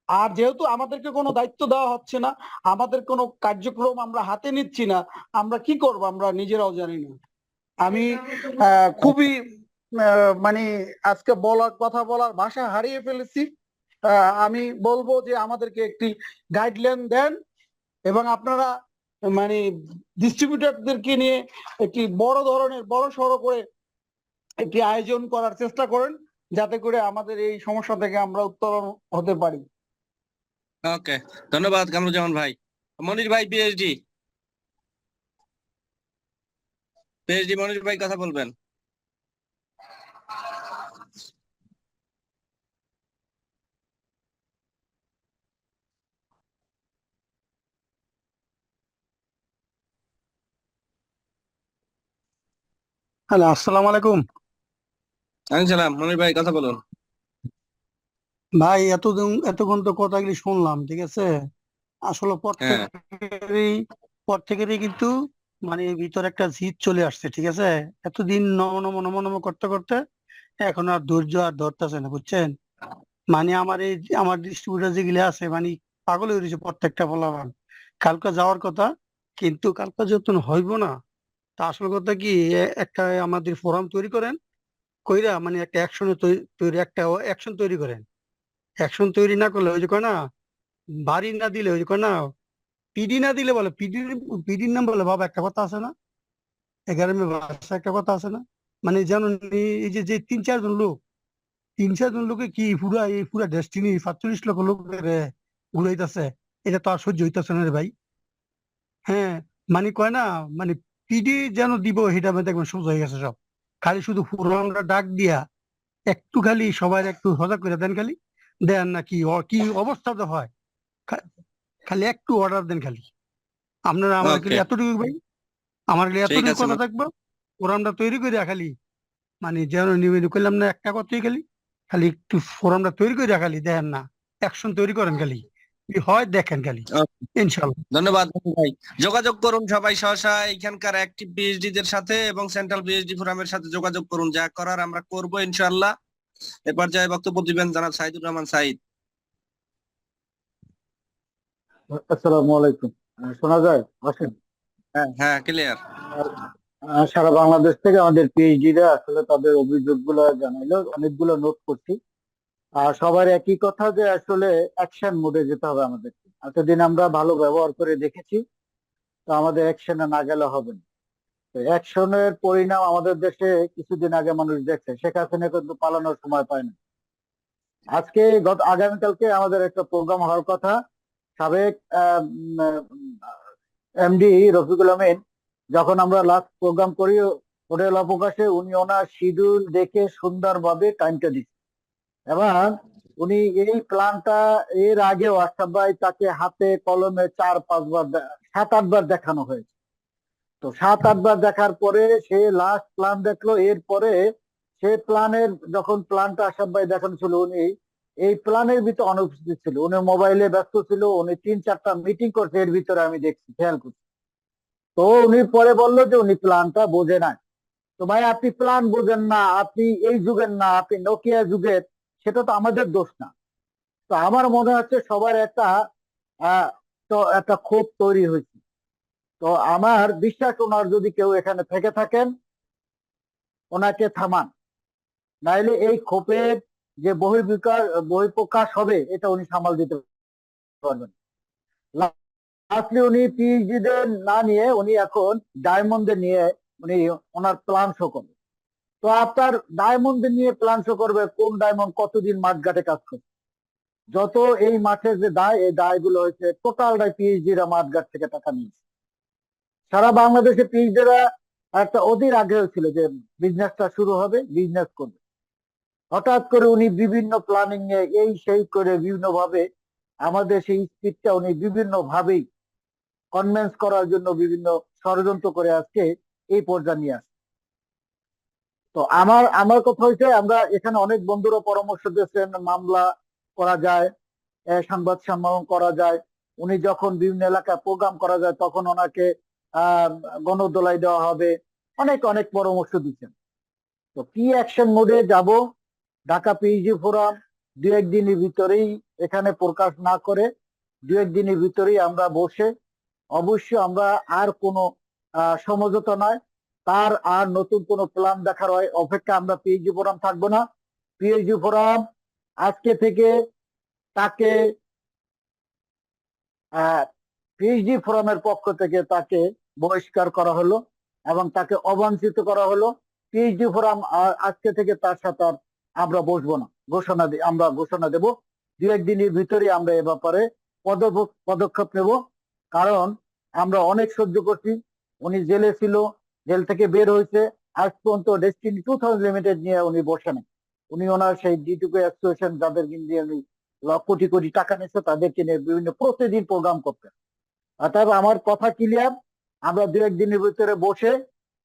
আর যেহেতু আমাদেরকে কোনো দায়িত্ব দেওয়া হচ্ছে না, আমাদের কোনো কার্যক্রম আমরা হাতে নিচ্ছি না, আমরা কি করব আমরা নিজেরাও জানি না। আমি খুবই আজকে কথা বলার ভাষা হারিয়ে ফেলেছি। আমি বলবো যে আমাদেরকে একটি গাইডলাইন দেন এবং আপনারা ডিস্ট্রিবিউটরদেরকে নিয়ে একটি বড় ধরনের বড় সড়ো করে একটি আয়োজন করার চেষ্টা করেন, যাতে করে আমাদের এই সমস্যা থেকে আমরা উত্তরণ হতে পারি। ওকে, ধন্যবাদ কামরুজ্জামান ভাই। মনির ভাই পিএইচডি মনির ভাই কথা বলবেন। হ্যালো, আসসালামু আলাইকুম সালাম, মনির ভাই কথা বলুন। ভাই। এতক্ষণ তো কথাগুলি শুনলাম, ঠিক আছে। আসলে হ্যাঁ, পর থেকেই কিন্তু ভিতরে একটা জিদ চলে আসছে, ঠিক আছে। এতদিন নম নম নম নম করতে করতে এখন আর ধৈর্য আর ধরতেছে না, বুঝছেন। আমার ডিস্ট্রিবিউটার যেগুলি আছে পাগল হয়ে গেছে প্রত্যেকটা বলাবান। কালকে যাওয়ার কথা, কিন্তু কালকে যতন হইব না। তা আসল কথা কি, একটা আমাদের ফোরাম তৈরি করেন, কইরা একটা অ্যাকশন তৈরি করেন। অ্যাকশন তৈরি না করলে ওই যে কয় না, বাড়ি না দিলে ওই যে কয় না, পিডি না দিলে বলে পিডির নাম বলে বাবা, একটা কথা আছে না, 11 ভাষা একটা কথা আছে না, যেন এই যে 3-4 জন লোকে কি পুরা ডেস্টিনি 45 লক্ষ লোকের ঘুরাইতেছে, এটা তো আর সহ্য হইতেছে না রে ভাই। হ্যাঁ, কয় না, পিডি যেন দিব সেটা দেখবেন সোজা হয়ে গেছে সব। খালি শুধু ফোরামটা ডাক দিয়া একটু খালি সবাই একটু সজাগ করে দেন, খালি দেন না কি কি অবস্থা তো হয়। খালি একটু অর্ডার দেন খালি। আপনারা আমার খালি এতটুকু ভাই, আমার খালি ঠিক এতটুকু আছে। কথা থাকবো, ফোরামটা তৈরি করে খালি যেন নিবেদন করলাম না, একটা কথাই খালি খালি একটু ফোরামটা তৈরি করে খালি দেখেন না, অ্যাকশন তৈরি করেন খালি, কি হয় দেখেন খালি, ইনশাল্লাহ। ধন্যবাদ ভাই। যোগাযোগ করুন সবাই সহসা এখানকার অ্যাক্টিভ পিএইচডি দের সাথে এবং সেন্ট্রাল পিএইচডি ফোরামের সাথে যোগাযোগ করুন। যা করার আমরা করব ইনশাআল্লাহ। এ পর্যায়ে বক্তব্য দিবেন জনাব সাইদুর রহমান সাইদ। আসসালামু আলাইকুম, শোনা যায়? আসেন। হ্যাঁ হ্যাঁ, ক্লিয়ার। সারা বাংলাদেশ থেকে আমাদের পিএইচডিরা আসলে তাদের অভিযোগ গুলো জানাইলো, অনেকগুলো নোট করছি। আর সবার একই কথা যে আসলে অ্যাকশন মোডে যেতে হবে আমাদেরকে। এতদিন আমরা ভালো ব্যবহার করে দেখেছি, তো আমাদের অ্যাকশনে না গেলে হবে না। অ্যাকশনের পরিণাম আমাদের দেশে কিছুদিন আগে মানুষ দেখছে, শেখ হাসিনা কিন্তু পালানোর সময় পায় না। আগামীকালকে আমাদের একটা প্রোগ্রাম হওয়ার কথা। সাবেক এমডি রফিকুল আমিন, যখন আমরা লাস্ট প্রোগ্রাম করি হোটেল অবকাশে, উনি ওনার শিডিউল দেখে সুন্দরভাবে টাইমটা দিচ্ছে এবং উনি এই প্ল্যানটা এর আগেও আশরাফ ভাই তাকে হাতে কলমে 4-5 বার 7-8 বার দেখানো হয়েছে। তো 7-8 বার দেখার পরে সে লাস্ট প্ল্যান দেখলো। এরপরে সে প্ল্যানের যখন প্ল্যানটা আশরাফ ভাই দেখানো ছিল, উনি এই প্ল্যানের ভিতরে অনুপস্থিত ছিল, উনি মোবাইলে ব্যস্ত ছিল। উনি 3-4টা মিটিং করছে, এর ভিতরে আমি দেখছি, খেয়াল করছি। তো উনি পরে বললো যে উনি প্ল্যানটা বোঝে না। তো ভাই, আপনি প্ল্যান বোঝেন না, আপনি এই যুগের না, আপনি নোকিয়া যুগের, সেটা তো আমাদের দোষ না। তো আমার মনে হচ্ছে সবার একটা ক্ষোভ তৈরি হয়েছে। তো আমার বিশ্বাস, ওনার যদি কেউ এখানে থেকে থাকেন, ওনাকে থামান, নাইলে এই ক্ষোভের যে বহিঃপ্রকাশ হবে, এটা উনি সামাল দিতে পারবেন। লাস্টলি উনি পিএইচডিদের না নিয়ে উনি এখন ডায়মন্ডদের নিয়ে উনি ওনার প্ল্যান শো করবে। তো আপনার ডায়মন্ডদের নিয়ে প্ল্যান শো করবে, কোন ডায়মন্ড কতদিন মাঠঘাটে কাজ করবে? যত এই মাঠের যে দায়, এই দায়গুলো হয়েছে টোটালটাই পিএইচডিরা মাঠঘাট থেকে টাকা নিয়েছে। সারা বাংলাদেশে পিএইচডিরা একটা অধীর আগ্রহ ছিল যে বিজনেসটা শুরু হবে, বিজনেস করবে। হঠাৎ করে উনি বিভিন্ন প্ল্যানিং নিয়ে এই সেই করে বিভিন্ন ভাবে আমাদের সেই স্পিডটা উনি বিভিন্ন ভাবেই কনভিন্স করার জন্য বিভিন্ন ষড়যন্ত্র করে আজকে এই পর্যায়ে নিয়ে আসে। তো আমার আমার কথা হচ্ছে আমরা এখানে অনেক বন্ধুরা পরামর্শ দিয়েছেন মামলা করা যায়, সংবাদ সম্মেলন করা যায়, উনি যখন বিভিন্ন এলাকায় প্রোগ্রাম করা যায় তখন ওনাকে গণদোলাই দেওয়া হবে, অনেক অনেক পরামর্শ দিচ্ছেন। তো কি অ্যাকশন মোডে যাব, ঢাকা পিএইচডি ফোরাম দু একদিনের ভিতরেই এখানে প্রকাশ না করে দু একদিনের ভিতরেই আমরা বসে অবশ্যই আমরা আর কোনো সমঝোতা নয়, তার আর নতুন কোনো প্ল্যান দেখার অপেক্ষা আমরা পিএইচডি ফোরাম থাকবো না। পিএইচডি ফোরাম আজকে থেকে তাকে পিএইচডি ফোরামের পক্ষ থেকে তাকে বহিষ্কার করা হলো এবং তাকে অবাঞ্ছিত করা হলো। পিএইচডি ফোরাম আজকে থেকে তার সাথে আর আমরা বসবো না, আমরা ঘোষণা দেব দু একদিনের ভিতরে আমরা এ ব্যাপারে পদক্ষেপ নেব। কারণ আমরা অনেক সহ্য করছি, উনি জেলে ছিল, জেল থেকে বের হয়েছে, আজ পর্যন্ত ডেস্টিনি 2000 লিমিটেড নিয়ে উনি বসে নেই। উনি ওনার সেই ডিটুকু অ্যাসোসিয়েশন যাদের নিয়ে উনি কোটি কোটি টাকা নিচ্ছে তাদেরকে নিয়ে বিভিন্ন প্রতিদিন প্রোগ্রাম করতেন। অর্থাৎ আমার কথা ক্লিয়ার, আমরা দু একদিনের ভিতরে বসে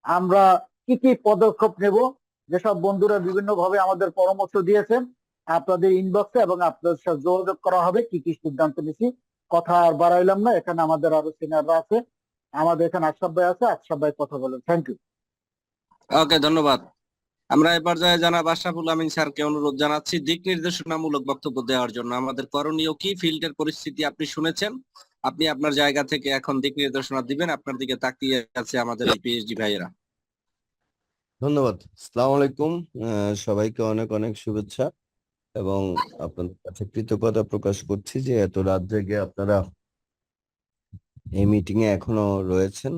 আমরা কি কি পদক্ষেপ নেব, যেসব বন্ধুরা বিভিন্ন ভাবে আমাদের পরামর্শ দিয়েছেন আপনাদের ইনবক্সে এবং আপনাদের সাথে যোগাযোগ করা হবে কি কি সিদ্ধান্ত নিছি। কথা আর বাড়াইলাম না, এখানে আমাদের আরো সিনিয়ররা আছে, আমাদের এখানে আশরাফ ভাই আছে, আশরাফ ভাই কথা বলেন। Thank you. ওকে, ধন্যবাদ। আমরা এ পর্যায়ে জানাব আশরাফুল আমিন স্যারকে অনুরোধ জানাচ্ছি দিক নির্দেশনামূলক বক্তব্য দেওয়ার জন্য। আমাদের করণীয় কি, ফিল্ডের পরিস্থিতি আপনি শুনেছেন, আপনি আপনার জায়গা থেকে এখন দিক নির্দেশনা দিবেন। আপনার দিকে তাকিয়ে আছে আমাদের এই পিএইচডি ভাইয়েরা। ধন্যবাদ। আসসালামু আলাইকুম, সবাইকে অনেক অনেক শুভেচ্ছা এবং আপনাদের কাছে কৃতজ্ঞতা প্রকাশ করছি যে এত রাত জেগে আপনারা এই মিটিং এ এখনো রয়েছেন।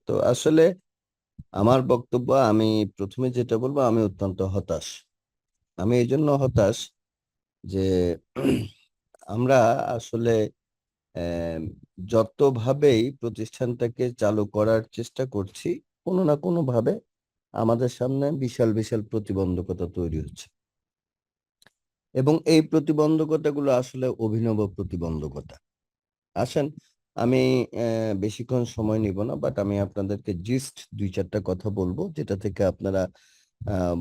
তো আসলে আমার বক্তব্য, আমি প্রথমে যেটা বলবো, আমি অত্যন্ত হতাশ। আমি এই জন্য হতাশ যে আমরা আসলে যতভাবেই প্রতিষ্ঠানটাকে চালু করার চেষ্টা করছি, কোনো না কোনো ভাবে আমাদের সামনে বিশাল বিশাল প্রতিবন্ধকতা তৈরি হচ্ছে এবং এই প্রতিবন্ধকতাগুলো আসলে অভিনব প্রতিবন্ধকতা। আসেন, আমি বেশিক্ষণ সময় নিব না, বাট আমি আপনাদেরকে জিস্ট 2-4টা কথা বলবো যেটা থেকে আপনারা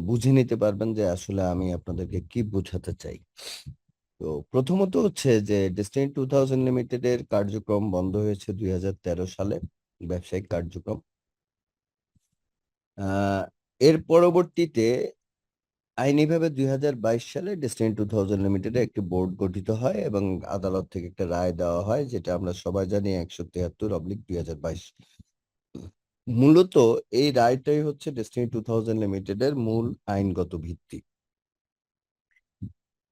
বুঝে নিতে পারবেন যে আসলে আমি আপনাদেরকে কি বোঝাতে চাই। তো প্রথমত হচ্ছে যে ডেস্টিনি 2000 লিমিটেডের কার্যক্রম বন্ধ হয়েছে 2013 সালে, ব্যবসায়িক কার্যক্রম। এর পরবর্তীতে আইনিভাবে 2022 সালে ডেস্টিনি 2000 লিমিটেডে একটি বোর্ড গঠিত হয় এবং আদালত থেকে একটা রায় দেওয়া হয়, যেটা আমরা সবাই জানি 173/2022। মূলত এই রায়টাই হচ্ছে ডেস্টিনি 2000 লিমিটেডের মূল আইনগত ভিত্তি।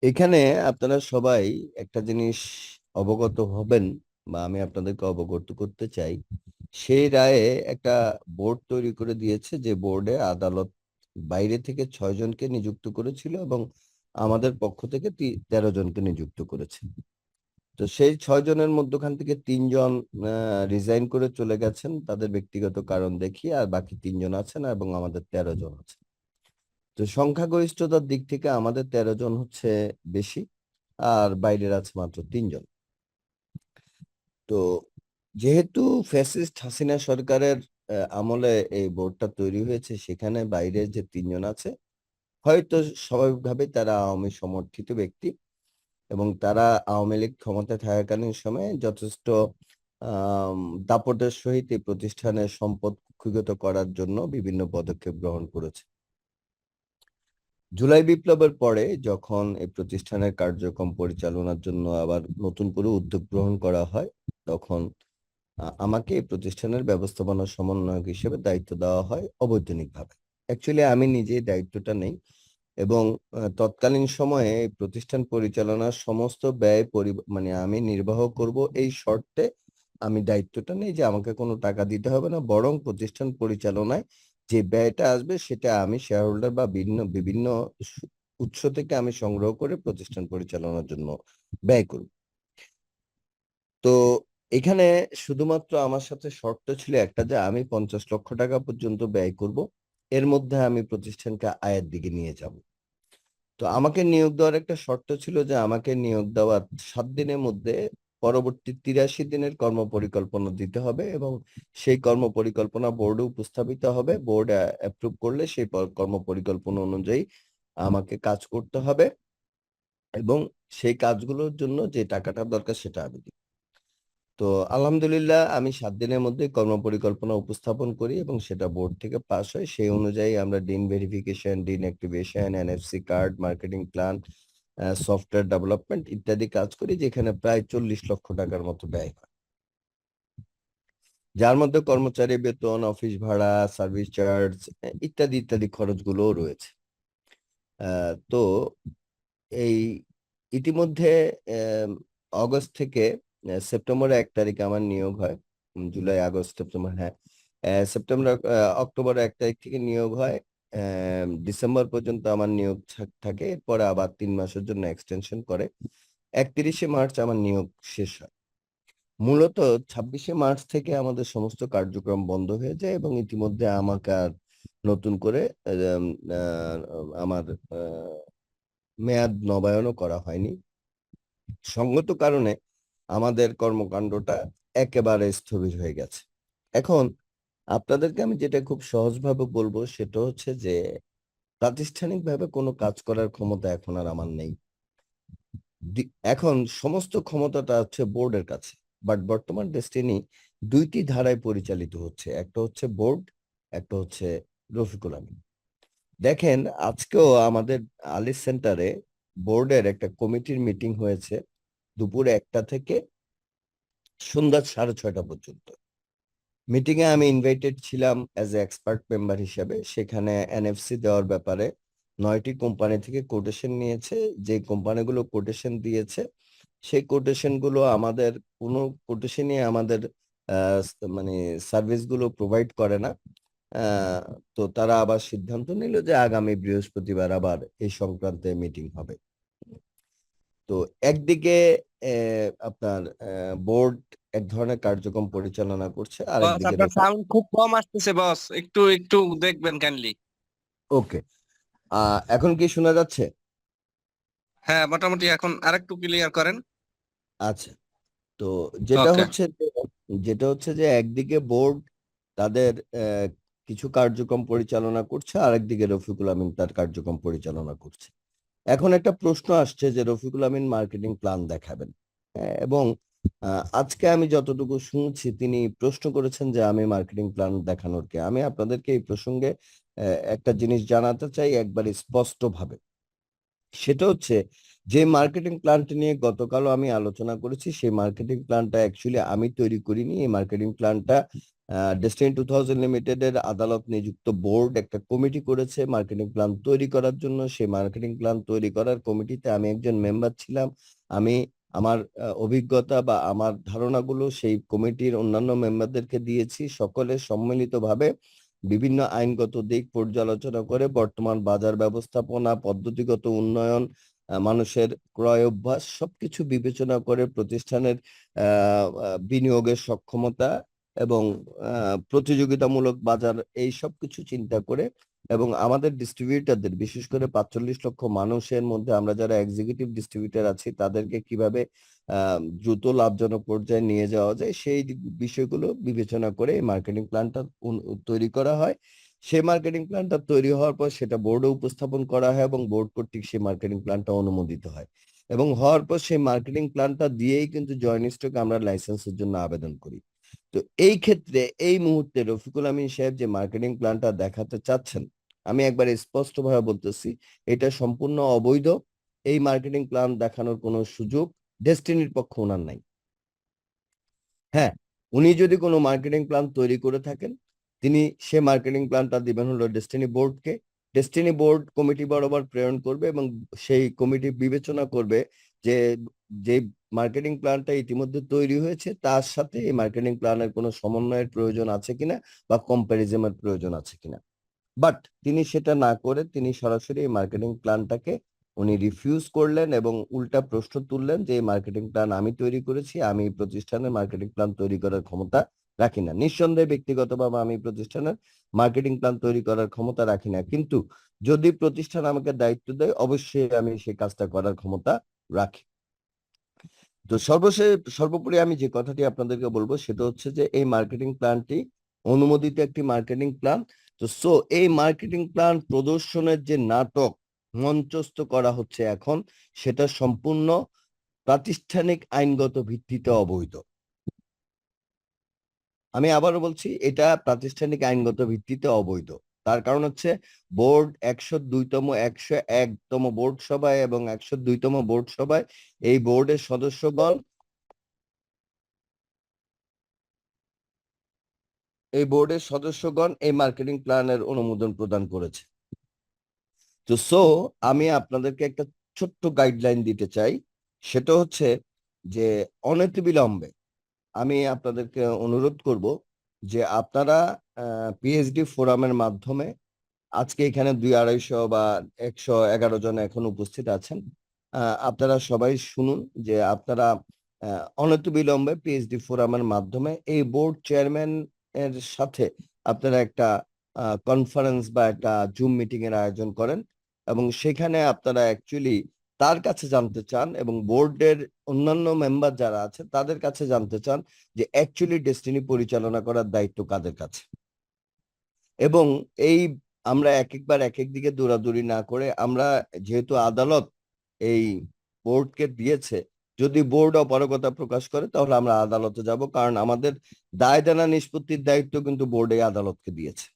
এখানে আপনারা সবাই একটা জিনিস অবগত হবেন বা আমি আপনাদেরকে অবগত করতে চাই, সেই রায়ে একটা বোর্ড তৈরি করে দিয়েছে, যে বোর্ডে আদালত বাইরে থেকে 6 জনকে নিযুক্ত করেছিল এবং আমাদের পক্ষ থেকে 13 জনকে নিযুক্ত করেছে। তো সেই 6 জনের মধ্যখান থেকে 3 জন রিজাইন করে চলে গেছেন তাদের ব্যক্তিগত কারণ দেখিয়ে, আর বাকি 3 জন আছেন এবং আমাদের 13 জন আছে। তো সংখ্যাগরিষ্ঠতার দিক থেকে আমাদের 13 জন হচ্ছে বেশি, আর বাইরের আছে মাত্র 3 জন। তো যেহেতু ফ্যাসিস্ট হাসিনা সরকারের আমলে এই বোর্ডটা তৈরি হয়েছে, সেখানে বাইরে যে 3 জন আছে হয়তো স্বাভাবিকভাবে তারা আওয়ামী সমর্থিত ব্যক্তি এবং তারা আওয়ামী লীগ ক্ষমতায় থাকাকালীন সময়ে যথেষ্ট দাপটের সহিত এই প্রতিষ্ঠানের সম্পদ কুক্ষিগত করার জন্য বিভিন্ন পদক্ষেপ গ্রহণ করেছে। জুলাই বিপ্লবের পরে যখন এই প্রতিষ্ঠানের কার্যক্রম পরিচালনার জন্য আবার নতুন করে উদ্যোগ গ্রহণ করা হয়, তখন আমাকে এই প্রতিষ্ঠানের ব্যবস্থাপনা সমন্বয়ক হিসেবে দায়িত্ব দেওয়া হয় অবৈতনিকভাবে। অ্যাকচুয়ালি আমি নিজেই দায়িত্বটা নেই এবং তৎকালীন সময়ে এই প্রতিষ্ঠান পরিচালনার সমস্ত ব্যয় মানে আমি নির্বাহ করব এই শর্তে আমি দায়িত্বটা নেই যে আমাকে কোনো টাকা দিতে হবে না, বরং প্রতিষ্ঠান পরিচালনায় যে ব্যয়টা আসবে সেটা আমি শেয়ার হোল্ডার বা বিভিন্ন উৎস থেকে আমি সংগ্রহ করে প্রতিষ্ঠান পরিচালনার জন্য ব্যয় করব। তো এখানে শুধুমাত্র আমার সাথে শর্ত ছিল একটা, যে আমি 50 লক্ষ টাকা পর্যন্ত ব্যয় করব, এর মধ্যে আমি প্রতিষ্ঠানকে আয়ের দিকে নিয়ে যাব। তো আমাকে নিয়োগ দেওয়ার একটা শর্ত ছিল যে আমাকে নিয়োগ দেওয়ার 7 দিনের মধ্যে পরবর্তী 83 দিনের কর্মপরিকল্পনা দিতে হবে এবং সেই কর্মপরিকল্পনা বোর্ডে উপস্থাপিত হবে। বোর্ড অ্যাপ্রুভ করলে সেই কর্মপরিকল্পনা অনুযায়ী আমাকে কাজ করতে হবে এবং সেই কাজগুলোর জন্য যে টাকাটা দরকার সেটা আমি দিব। তো আলহামদুলিল্লাহ আমি 7 দিনের মধ্যে কর্মপরিকল্পনা উপস্থাপন করি এবং সেটা বোর্ড থেকে পাস হয়। সেই অনুযায়ী আমরা dean verification, dean activation, NFC card, marketing plan, software development ইত্যাদি কাজ করি, যেখানে প্রায় 40 লক্ষ টাকার মতো ব্যয় হয়, যার মধ্যে কর্মচারী বেতন, অফিস ভাড়া, সার্ভিস চার্জ ইত্যাদি ইত্যাদি খরচগুলোও রয়েছে। তো এই ইতিমধ্যে অগস্ট থেকে সেপ্টেম্বরের 1 তারিখে আমার নিয়োগ হয়। জুলাই, আগস্ট, সেপ্টেম্বর, হ্যাঁ অক্টোবর 1 তারিখ থেকে নিয়োগ হয়। ডিসেম্বর পর্যন্ত আমার নিয়োগ থাকে, এরপরে আবার 3 মাসের জন্য এক্সটেনশন করে। 31শে মার্চ আমার নিয়োগ শেষ হয়। মূলত 26শে মার্চ থেকে আমাদের সমস্ত কার্যক্রম বন্ধ হয়ে যায় এবং ইতিমধ্যে আমাকে আর নতুন করে আমার মেয়াদ নবায়নও করা হয়নি। সঙ্গত কারণে আমাদের কর্মকাণ্ডটা একেবারে স্থবির হয়ে গেছে। এখন আপনাদেরকে আমি যেটা খুব সহজভাবে বলবো সেটা হচ্ছে যে প্রাতিষ্ঠানিকভাবে কোনো কাজ করার ক্ষমতা এখন আর আমার নেই। এখন সমস্ত ক্ষমতাটা হচ্ছে বোর্ডের কাছে, বাট বর্তমান ডেস্টিনি 2টি ধারায় পরিচালিত হচ্ছে, একটা হচ্ছে বোর্ড, একটা হচ্ছে রফিকুল আমিন। দেখেন আজকেও আমাদের আলিস সেন্টারে বোর্ডের একটা কমিটির মিটিং হয়েছে দুপুর 1টা থেকে সন্ধ্যা 6:30 পর্যন্ত। মিটিং এ আমি ইনভাইটেড ছিলাম অ্যাজ এ এক্সপার্ট মেম্বার হিসেবে। সেখানে এনএফসি দেওয়ার ব্যাপারে 9টি কোম্পানি থেকে কোটেশন নিয়েছে। যে কোম্পানিগুলো কোটেশন দিয়েছে সেই কোটেশন গুলো আমাদের কোনো কোটেশনই আমাদের মানে সার্ভিস গুলো প্রোভাইড করে না। তো তারা আবার সিদ্ধান্ত নিল যে আগামী বৃহস্পতিবার আবার এই সংক্রান্তে মিটিং হবে। তো একদিকে আপনার বোর্ড এক ধরনের কার্যক্রম পরিচালনা করছে, আর বস একদিকে আপনার সাউন্ড খুব কম আসতেছে বস, একটু একটু দেখবেন কাইন্ডলি। ওকে, এখন কি শোনা যাচ্ছে? হ্যাঁ মোটামুটি এখন আরেকটু ক্লিয়ার করেন। আচ্ছা, তো যেটা ওকে। হচ্ছে যে একদিকে বোর্ড তাদের কিছু কার্যক্রম পরিচালনা করছে, আর একদিকে রফিকুল আমিন তার কার্যক্রম পরিচালনা করছে। এখন একটা প্রশ্ন আসছে যে রফিকুল আমিন মার্কেটিং প্ল্যান দেখাবেন, এবং আজকে আমি যতটুকু শুনছি তিনি প্রশ্ন করেছেন যে আমি মার্কেটিং প্ল্যান দেখানোর কে। আমি আপনাদেরকে এই প্রসঙ্গে একটা জিনিস জানাতে চাই একবার স্পষ্টভাবে। সেটা হচ্ছে যে মার্কেটিং প্ল্যানটি নিয়ে গতকালও আমি আলোচনা করেছি, সেই মার্কেটিং প্ল্যানটা অ্যাকচুয়ালি আমি তৈরি করিনি। এই মার্কেটিং প্ল্যানটা ডেস্টিনি 2000 লিমিটেডের আদালত নিযুক্ত বোর্ড একটা কমিটি করেছে মার্কেটিং প্ল্যান তৈরি করার জন্য। সেই মার্কেটিং প্ল্যান তৈরি করার কমিটিতে আমি একজন মেম্বার ছিলাম। আমি আমার অভিজ্ঞতা বা আমার ধারণাগুলো সেই কমিটির অন্যান্য মেম্বারদেরকে দিয়েছি। সকলে সম্মিলিতভাবে বিভিন্ন আইনগত দিক পর্যালোচনা করে বর্তমান বাজার ব্যবস্থাপনা, পদ্ধতিগত উন্নয়ন, মানুষের ক্রয় অভ্যাস সবকিছু বিবেচনা করে প্রতিষ্ঠানের বিনিয়োগের সক্ষমতা এবং প্রতিযোগিতামূলক বাজার এই সবকিছু চিন্তা করে এবং আমাদের ডিস্ট্রিবিউটরদের বিশেষ করে 45 লক্ষ মানুষের মধ্যে আমরা যারা এক্সিকিউটিভ ডিস্ট্রিবিউটর আছি তাদেরকে কিভাবে দ্রুত লাভজনক পর্যায়ে নিয়ে যাওয়া যায় সেই বিষয়গুলো বিবেচনা করে এই মার্কেটিং প্ল্যানটা তৈরি করা হয়। সেই মার্কেটিং প্ল্যানটা তৈরি হওয়ার পর সেটা বোর্ডে উপস্থাপন করা হয় এবং বোর্ড কর্তৃক সেই মার্কেটিং প্ল্যানটা অনুমোদিত হয় এবং হওয়ার পর সেই মার্কেটিং প্ল্যানটা দিয়েই কিন্তু জয়েন্ট স্টকে আমরা লাইসেন্সের জন্য আবেদন করি। তো এই ক্ষেত্রে এই মুহূর্তে রফিকুল আমিন সাহেব যে মার্কেটিং প্ল্যানটা দেখাতে চাচ্ছেন, আমি একবার স্পষ্টভাবে বলতেছি এটা সম্পূর্ণ অবৈধ। এই মার্কেটিং প্ল্যান দেখানোর কোনো সুযোগ ডেস্টিনির পক্ষে ওনার নাই। হ্যাঁ, উনি যদি কোনো মার্কেটিং প্ল্যান তৈরি করে থাকেন তিনি সে মার্কেটিং প্ল্যানটা দিবেন হলো ডেস্টিনি বোর্ডকে। ডেস্টিনি বোর্ড কমিটি বরাবর প্রেরণ করবে এবং সেই কমিটি বিবেচনা করবে যে যে মার্কেটিং প্ল্যানটা ইতিমধ্যে তৈরি হয়েছে তার সাথে এই মার্কেটিং প্ল্যানের কোনো সমন্বয়ের প্রয়োজন আছে কিনা বা কম্প্যারিজনের প্রয়োজন আছে কিনা। বাট তিনি সেটা না করে তিনি সরাসরি এই মার্কেটিং প্ল্যানটাকে উনি রিফিউজ করলেন এবং উল্টা প্রশ্ন তুললেন যে এই মার্কেটিং প্ল্যান আমি তৈরি করেছি, আমি প্রতিষ্ঠানের মার্কেটিং প্ল্যান তৈরি করার ক্ষমতা রাখি না। নিঃসন্দেহে ব্যক্তিগতভাবে আমি প্রতিষ্ঠানের মার্কেটিং প্ল্যান তৈরি করার ক্ষমতা রাখি না, কিন্তু যদি প্রতিষ্ঠান আমাকে দায়িত্ব দেয় অবশ্যই আমি সেই কাজটা করার ক্ষমতা রাখি। তো সর্বোপরি আমি যে কথাটি আপনাদেরকে বলবো সেটা হচ্ছে যে এই মার্কেটিং প্ল্যানটি অনুমোদিত একটি মার্কেটিং প্ল্যান। তো এই মার্কেটিং প্ল্যান প্রদর্শনের যে নাটক মঞ্চস্থ করা হচ্ছে এখন, সেটা সম্পূর্ণ প্রাতিষ্ঠানিক আইনগত ভিত্তিতে অবৈধ। আমি আবারও বলছি, এটা প্রাতিষ্ঠানিক আইনগত ভিত্তিতে অবৈধ। তার কারণ হচ্ছে বোর্ড 102তম 101তম বোর্ড সভায় এবং 102তম বোর্ড সভায় এই বোর্ডের সদস্যগণ এই মার্কেটিং প্ল্যানের অনুমোদন প্রদান করেছে। তো আমি আপনাদেরকে একটা ছোট্ট গাইডলাইন দিতে চাই, সেটা হচ্ছে যে অনতিবিলম্বে আমি আপনাদেরকে অনুরোধ করব যে আপনারা পিএইচডি ফোরামের মাধ্যমে, আজকে এখানে 200-250 বা 111 জন এখন উপস্থিত আছেন, আপনারা সবাই শুনুন যে আপনারা অনতিবিলম্বে পিএইচডি ফোরামের মাধ্যমে এই বোর্ড চেয়ারম্যান এর সাথে আপনারা একটা কনফারেন্স বা একটা জুম মিটিং এর আয়োজন করেন এবং সেখানে আপনারা অ্যাকচুয়ালি তার কাছে জানতে চান এবং বোর্ডের অন্যান্য মেম্বার যারা আছে তাদের কাছে জানতে চান যে অ্যাকচুয়ালি ডেস্টিনি পরিচালনা করার দায়িত্ব কাদের কাছে। এবং এই আমরা একবার এক এক দিকে দৌড়াদৌড়ি না করে, আমরা যেহেতু আদালত এই বোর্ডকে দিয়েছে, যদি বোর্ড অপারগতা প্রকাশ করে তাহলে আমরা আদালতে যাব, কারণ আমাদের দায় দেনা নিষ্পত্তির দায়িত্ব কিন্তু বোর্ড এই আদালতকে দিয়েছে।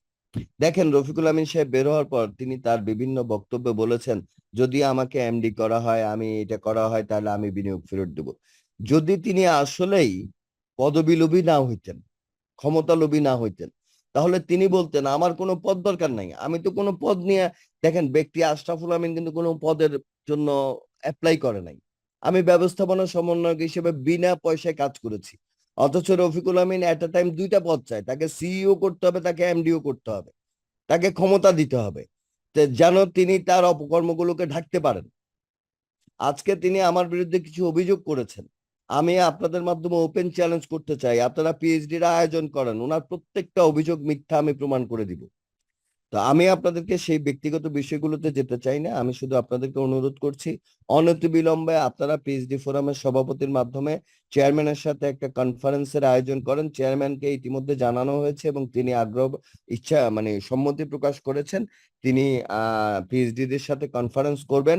দেখেন, রফিকুল আমিন সাহেব বের হওয়ার পর তিনি তার বিভিন্ন বক্তব্যে বলেছেন, যদি আমাকে এমডি করা হয়, আমি এটা করা হয়, তাহলে আমি বিনিয়োগ ফেরত দেব। যদি তিনি আসলেই পদবী লোভী না হইতেন, ক্ষমতা লোভী না হইতেন, তাহলে তিনি বলতেন আমার কোনো পদ দরকার নাই, আমি তো কোনো পদ নিয়ে, দেখেন ব্যক্তি আশরাফুল আমিন কিন্তু কোনো পদের জন্য অ্যাপ্লাই করে নাই, আমি ব্যবস্থাপনা সমন্বয়ক হিসেবে বিনা পয়সায় কাজ করেছি। অথচ রফিকুল আমিন এট এ টাইম 2টা পদ চায়, তাকে সিইও করতে হবে, তাকে এমডিও করতে হবে, তাকে ক্ষমতা দিতে হবে যেন তিনি তার অপকর্মগুলোকে ঢাকতে পারেন। আজকে তিনি আমার বিরুদ্ধে কিছু অভিযোগ করেছেন, আমি আপনাদের মাধ্যমে ওপেন চ্যালেঞ্জ করতে চাই, আপনারা পিএইচডির আয়োজন করেন, ওনার প্রত্যেকটা অভিযোগ মিথ্যা আমি প্রমাণ করে দিব। তো আমি আপনাদেরকে সেই ব্যক্তিগত বিষয়গুলোতে যেতে চাই না, আমি শুধু আপনাদেরকে অনুরোধ করছি অনতিবিলম্বে আপনারা পিএইচডি ফোরামের সভাপতির মাধ্যমে চেয়ারম্যানের সাথে একটা কনফারেন্সের আয়োজন করেন। চেয়ারম্যানকে ইতিমধ্যে জানানো হয়েছে এবং তিনি সম্মতি প্রকাশ করেছেন, তিনি পিএইচডিদের সাথে কনফারেন্স করবেন।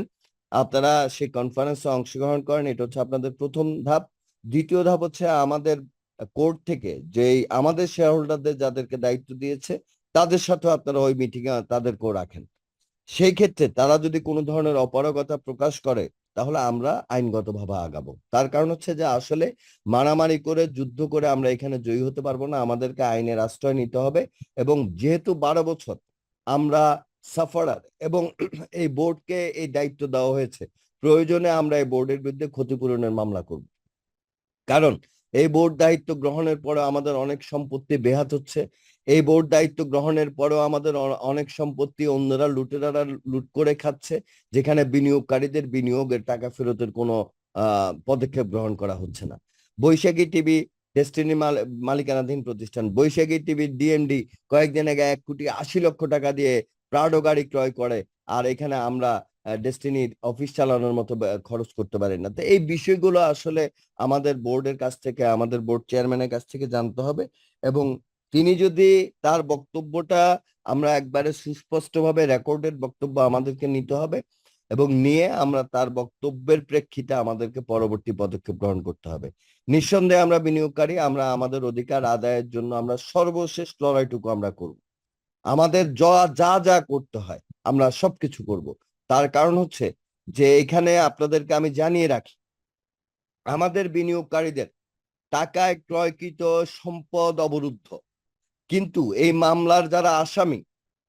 আপনারা সেই কনফারেন্সে অংশগ্রহণ করেন, এটা হচ্ছে আপনাদের প্রথম ধাপ। দ্বিতীয় ধাপ হচ্ছে আমাদের কোর্ট থেকে যে আমাদের শেয়ার হোল্ডারদের যাদেরকে দায়িত্ব দিয়েছে তাদের সাথে আপনারা ওই মিটিং এ তাদেরকেও রাখেন। সেই ক্ষেত্রে তারা যদি কোনো ধরনের অপারগতা প্রকাশ করে তাহলে আমরা আইনগতভাবে আগাবো। তার কারণ হচ্ছে যে আসলে মারামারি করে যুদ্ধ করে আমরা এখানে জয়ী হতে পারবো না, আমাদেরকে আইনের আশ্রয় নিতে হবে। এবং যেহেতু 12 বছর আমরা সাফারার এবং এই বোর্ডকে এই দায়িত্ব দেওয়া হয়েছে, প্রয়োজনে আমরা এই বোর্ডের বিরুদ্ধে ক্ষতিপূরণের মামলা করব। কারণ এই বোর্ড দায়িত্ব গ্রহণের পরে আমাদের অনেক সম্পত্তি বেহাত হচ্ছে, এই বোর্ড দায়িত্ব গ্রহণের পরেও আমাদের অনেক সম্পত্তি অন্যরা লুটেরারা লুট করে খাচ্ছে, যেখানে বিনিয়োগকারীদের বিনিয়োগের টাকা ফেরতের কোনো পদক্ষেপ গ্রহণ করা হচ্ছে না। বৈশাখী টিভি ডেস্টিনি মালিকানাধীন প্রতিষ্ঠান, বৈশাখী টিভির ডিএমডি কয়েকদিন আগে 1,80,00,000 টাকা দিয়ে প্রাডো গাড়ি ক্রয় করে, আর এখানে আমরা ডেস্টিনির অফিস চালানোর মতো খরচ করতে পারি না। তো এই বিষয়গুলো আসলে আমাদের বোর্ডের কাছ থেকে, আমাদের বোর্ড চেয়ারম্যানের কাছ থেকে জানতে হবে এবং তিনি যদি তার বক্তব্যটা, আমরা একবারে সুস্পষ্টভাবে রেকর্ডেড বক্তব্য আমাদেরকে নিতে হবে এবং নিয়ে আমরা তার বক্তব্যের প্রেক্ষিতে আমাদেরকে পরবর্তী পদক্ষেপ গ্রহণ করতে হবে। নিঃসন্দেহে আমরা বিনিয়োগকারী, আমরা আমাদের অধিকার আদায়ের জন্য আমরা সর্বশেষ লড়াইটুকু আমরা করব। আমাদের যা যা করতে হয় আমরা সবকিছু করব। তার কারণ হচ্ছে যে এখানে আপনাদেরকে আমি জানিয়ে রাখি, আমাদের বিনিয়োগকারীদের টাকায় ক্রয়কৃত সম্পদ অবরুদ্ধ, কিন্তু এই মামলার যারা আসামি,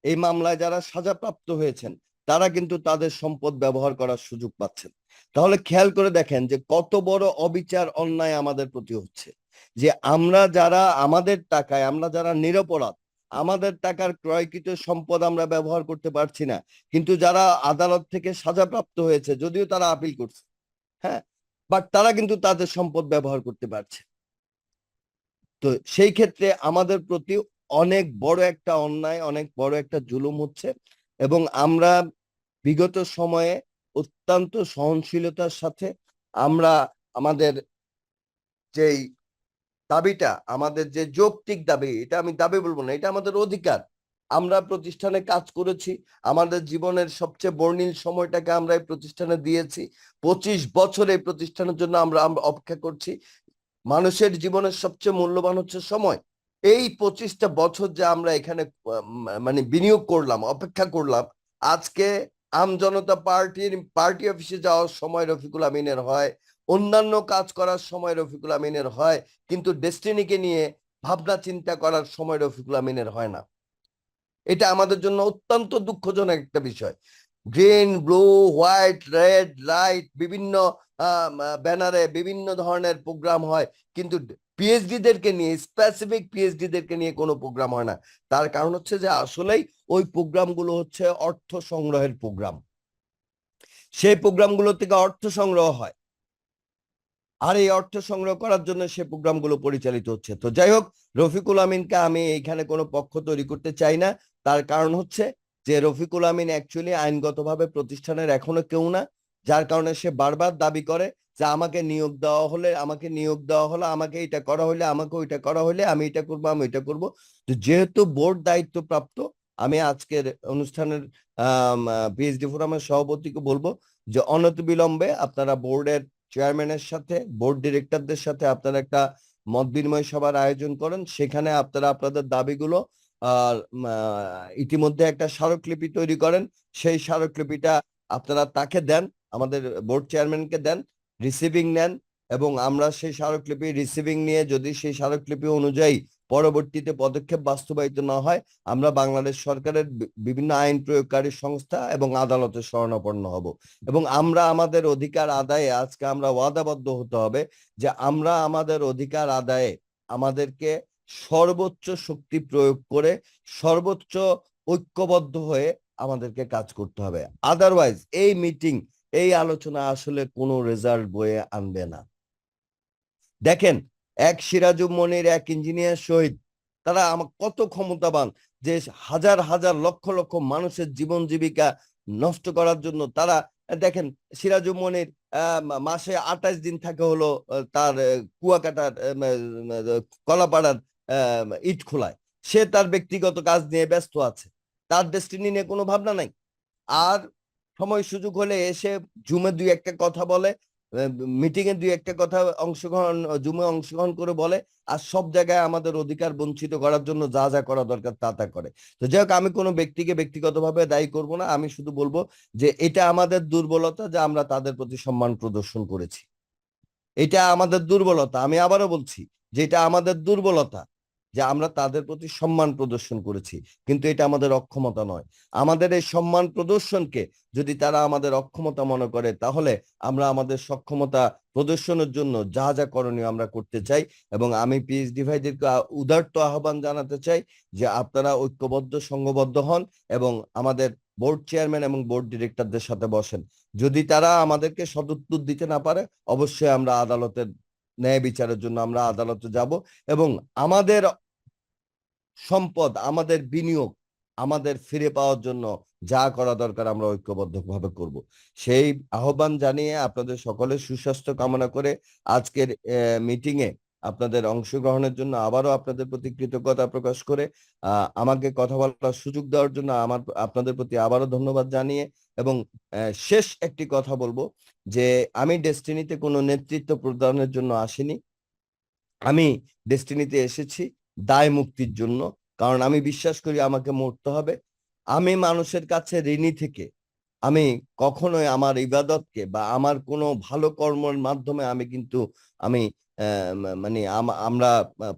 এই মামলায় যারা সাজাপ্রাপ্ত হয়েছেন, তারা কিন্তু তাদের সম্পদ ব্যবহার করার সুযোগ পাচ্ছেন। তাহলে খেয়াল করে দেখেন যে কত বড় অবিচার অন্যায় আমাদের প্রতি হচ্ছে, যে আমরা যারা আমাদের টাকায়, আমরা যারা নিরপরাধ, আমাদের টাকার ক্রয়কৃত সম্পদ আমরা ব্যবহার করতে পারছি না, কিন্তু যারা আদালত থেকে সাজাপ্রাপ্ত হয়েছে, যদিও তারা আপিল করছে, হ্যাঁ, বাট তারা কিন্তু তাদের সম্পদ ব্যবহার করতে পারছে। তো সেই ক্ষেত্রে আমাদের প্রতি অনেক বড় একটা অন্যায়, অনেক বড় একটা জুলুম হচ্ছে এবং আমরা বিগত সময়ে অত্যন্ত সহনশীলতার সাথে আমরা আমাদের যেই দাবিটা, আমাদের যে যৌক্তিক দাবি, এটা আমি দাবি বলবো না, এটা আমাদের অধিকার। আমরা প্রতিষ্ঠানে কাজ করেছি, আমাদের জীবনের সবচেয়ে বর্ণিল সময়টাকে আমরা এই প্রতিষ্ঠানে দিয়েছি। 25 বছর এই প্রতিষ্ঠানের জন্য আমরা অপেক্ষা করছি। মানুষের জীবনের সবচেয়ে মূল্যবান হচ্ছে সময়। এই 25টা বছর যে আমরা এখানে মানে বিনিয়োগ করলাম, অপেক্ষা করলাম, আজকে আমজনতা পার্টি অফিসে যাওয়ার সময় রফিকুল আমিনের হয়, অন্যান্য কাজ করার সময় রফিকুল আমিনের হয়, কিন্তু ডেস্টিনিকে নিয়ে ভাবনা চিন্তা করার সময় রফিকুল আমিনের হয় না। এটা আমাদের জন্য অত্যন্ত দুঃখজনক একটা বিষয়। Green, blue, white, red, light, বিভিন্ন ব্যানারে বিভিন্ন ধরনের প্রোগ্রাম হয়, কিন্তু পিএইচডিদেরকে নিয়ে, স্পেসিফিক পিএইচডিদেরকে নিয়ে কোনো প্রোগ্রাম হয় না। তার কারণ হচ্ছে যে আসলেই ওই প্রোগ্রামগুলো হচ্ছে অর্থ সংগ্রহের প্রোগ্রাম। সেই প্রোগ্রামগুলো থেকে অর্থ সংগ্রহ হয়, আর এই অর্থ সংগ্রহ করার জন্য সে প্রোগ্রামগুলো পরিচালিত হচ্ছে। তো যাই হোক, রফিকুল আমিনকে আমি এইখানে কোনো পক্ষ তৈরি করতে চাই না। তার কারণ হচ্ছে যে রফিকুল আমিন অ্যাকচুয়ালি আইনগতভাবে প্রতিষ্ঠানের এখনো কেউ না, যার কারণে সে বারবার দাবি করে যে আমাকে নিয়োগ দেওয়া হলে, আমাকে এটা করা হলে, আমাকে ওইটা করা হলে আমি এটা করবো, আমি ওইটা করবো। তো যেহেতু বোর্ড দায়িত্বপ্রাপ্ত, আমি আজকের অনুষ্ঠানের পিএইচডি ফোরামের সভাপতিকে বলবো যে অনতিবিলম্বে আপনারা বোর্ডের চেয়ারম্যানের সাথে, বোর্ড ডিরেক্টরদের সাথে আপনারা একটা মত বিনিময় সভার আয়োজন করেন। সেখানে আপনারা আপনাদের দাবিগুলো ইতিমধ্যে একটা স্মারকলিপি তৈরি করেন। সেই স্মারকলিপিটা আপনারা তাকে দেন, আমাদের বোর্ড চেয়ারম্যানকে দেন, রিসিভিং নেন, এবং আমরা সেই স্মারকলিপি রিসিভিং নিয়ে যদি সেই স্মারকলিপি অনুযায়ী পরবর্তীতে পদক্ষেপ বাস্তবায়িত না হয়, আমরা বাংলাদেশ সরকারের বিভিন্ন আইন প্রয়োগকারী সংস্থা এবং আদালতের শরণাপন্ন হব। এবং আমরা আমাদের অধিকার আদায়ে আজকে আমরা ওয়াদাবদ্ধ হতে হবে যে আমরা আমাদের অধিকার আদায়ে আমাদেরকে সর্বোচ্চ শক্তি প্রয়োগ করে, সর্বোচ্চ ঐক্যবদ্ধ হয়ে আমাদেরকে কাজ করতে হবে। আদারওয়াইজ এই মিটিং, এই আলোচনা আসলে কোনো রেজাল্ট বয়ে আনবে না। দেখেন, এক সিরাজুম মনির, এক ইঞ্জিনিয়ার শহীদ, তারা কত ক্ষমতাবান যে হাজার হাজার লক্ষ লক্ষ মানুষের জীবন জীবিকা নষ্ট করার জন্য তারা, দেখেন সিরাজুম মনির মাসে 28 দিন থাকে হলো তার কুয়াকাটার কলাপাড়ার ইট খোলায়। সে তার ব্যক্তিগত কাজ নিয়ে ব্যস্ত আছে, তার ডেস্টিনি নিয়ে কোনো ভাবনা নাই। আর সময় সুযোগ হলে এসে জুমে দুই একটা কথা বলে, মিটিং এ দুই একটা কথা জুমে অংশগ্রহণ করে বলে, আর সব জায়গায় আমাদের অধিকার বঞ্চিত করার জন্য যা যা করা দরকার তা করে। তো যাই হোক, আমি কোনো ব্যক্তিকে ব্যক্তিগতভাবে দায়ী করব না। আমি শুধু বলবো যে এটা আমাদের দুর্বলতা যে আমরা তাদের প্রতি সম্মান প্রদর্শন করেছি। এটা আমাদের দুর্বলতা। আমি আবারও বলছি যে এটা আমাদের দুর্বলতা যে আমরা তাদের প্রতি সম্মান প্রদর্শন করেছি, কিন্তু এটা আমাদের অক্ষমতা নয়। আমাদের এই সম্মান প্রদর্শনকে যদি তারা আমাদের অক্ষমতা মনে করে, তাহলে আমরা আমাদের সক্ষমতা প্রদর্শনের জন্য যা যা করণীয় আমরা করতে চাই। এবং আমি পিএইচডি ভাইদেরকে উদারত আহ্বান জানাতে চাই যে আপনারা ঐক্যবদ্ধ, সংঘবদ্ধ হন এবং আমাদের বোর্ড চেয়ারম্যান এবং বোর্ড ডিরেক্টরদের সাথে বসেন। যদি তারা আমাদেরকে সদুত্তর দিতে না পারে, অবশ্যই আমরা আদালতের ন্যায় বিচারের জন্য আমরা আদালতে যাব এবং আমাদের সম্পদ, আমাদের বিনিয়োগ আমাদের ফিরে পাওয়ার জন্য যা করা দরকার আমরা ঐক্যবদ্ধভাবে করব। সেই আহ্বান জানিয়ে আপনাদের সকলের সুস্বাস্থ্য কামনা করে আজকের মিটিং এ আপনাদের অংশগ্রহণের জন্য আবারও আপনাদের প্রতি কৃতজ্ঞতা প্রকাশ করে আমাকে কথা বলার সুযোগ দেওয়ার জন্য আপনাদের প্রতি আবারও ধন্যবাদ জানিয়ে, এবং শেষ একটি কথা বলবো যে আমি ডেস্টিনিতে কোনো নেতৃত্ব প্রদানের জন্য আসিনি। আমি ডেস্টিনিতে এসেছি দায় মুক্তির জন্য, কারণ আমি বিশ্বাস করি আমাকে মরতে হবে। আমি মানুষের কাছে ঋণী থেকে আমি কখনোই আমার ইবাদতকে বা আমার কোনো ভালো কর্মের মাধ্যমে আমি মানে আমরা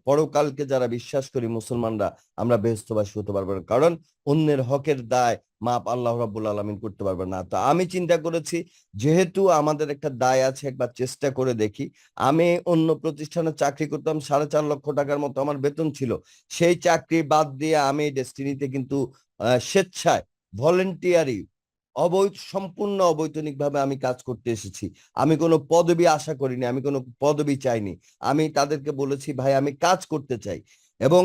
পরকালকে যারা বিশ্বাস করি মুসলমানরা, আমরা বেহেশতবাসী হতে পারবো না, কারণ অন্যের হকের দায় মাপ আল্লাহ রাব্বুল আলামিন করতে পারবে না। তো আমি চিন্তা করেছি যেহেতু আমাদের একটা দায় আছে, একবার চেষ্টা করে দেখি। আমি অন্য প্রতিষ্ঠানে চাকরি করতাম, 4.5 লক্ষ টাকার মতো আমার বেতন ছিল। সেই চাকরি বাদ দিয়ে আমি ডেস্টিনিতে কিন্তু স্বেচ্ছায়, ভলেন্টিয়ারি, সম্পূর্ণ অবৈতনিক ভাবে আমি কাজ করতে এসেছি। আমি কোনো পদবি আশা করিনি, আমি কোনো পদবি চাইনি। আমি তাদেরকে বলেছি ভাই আমি কাজ করতে চাই, এবং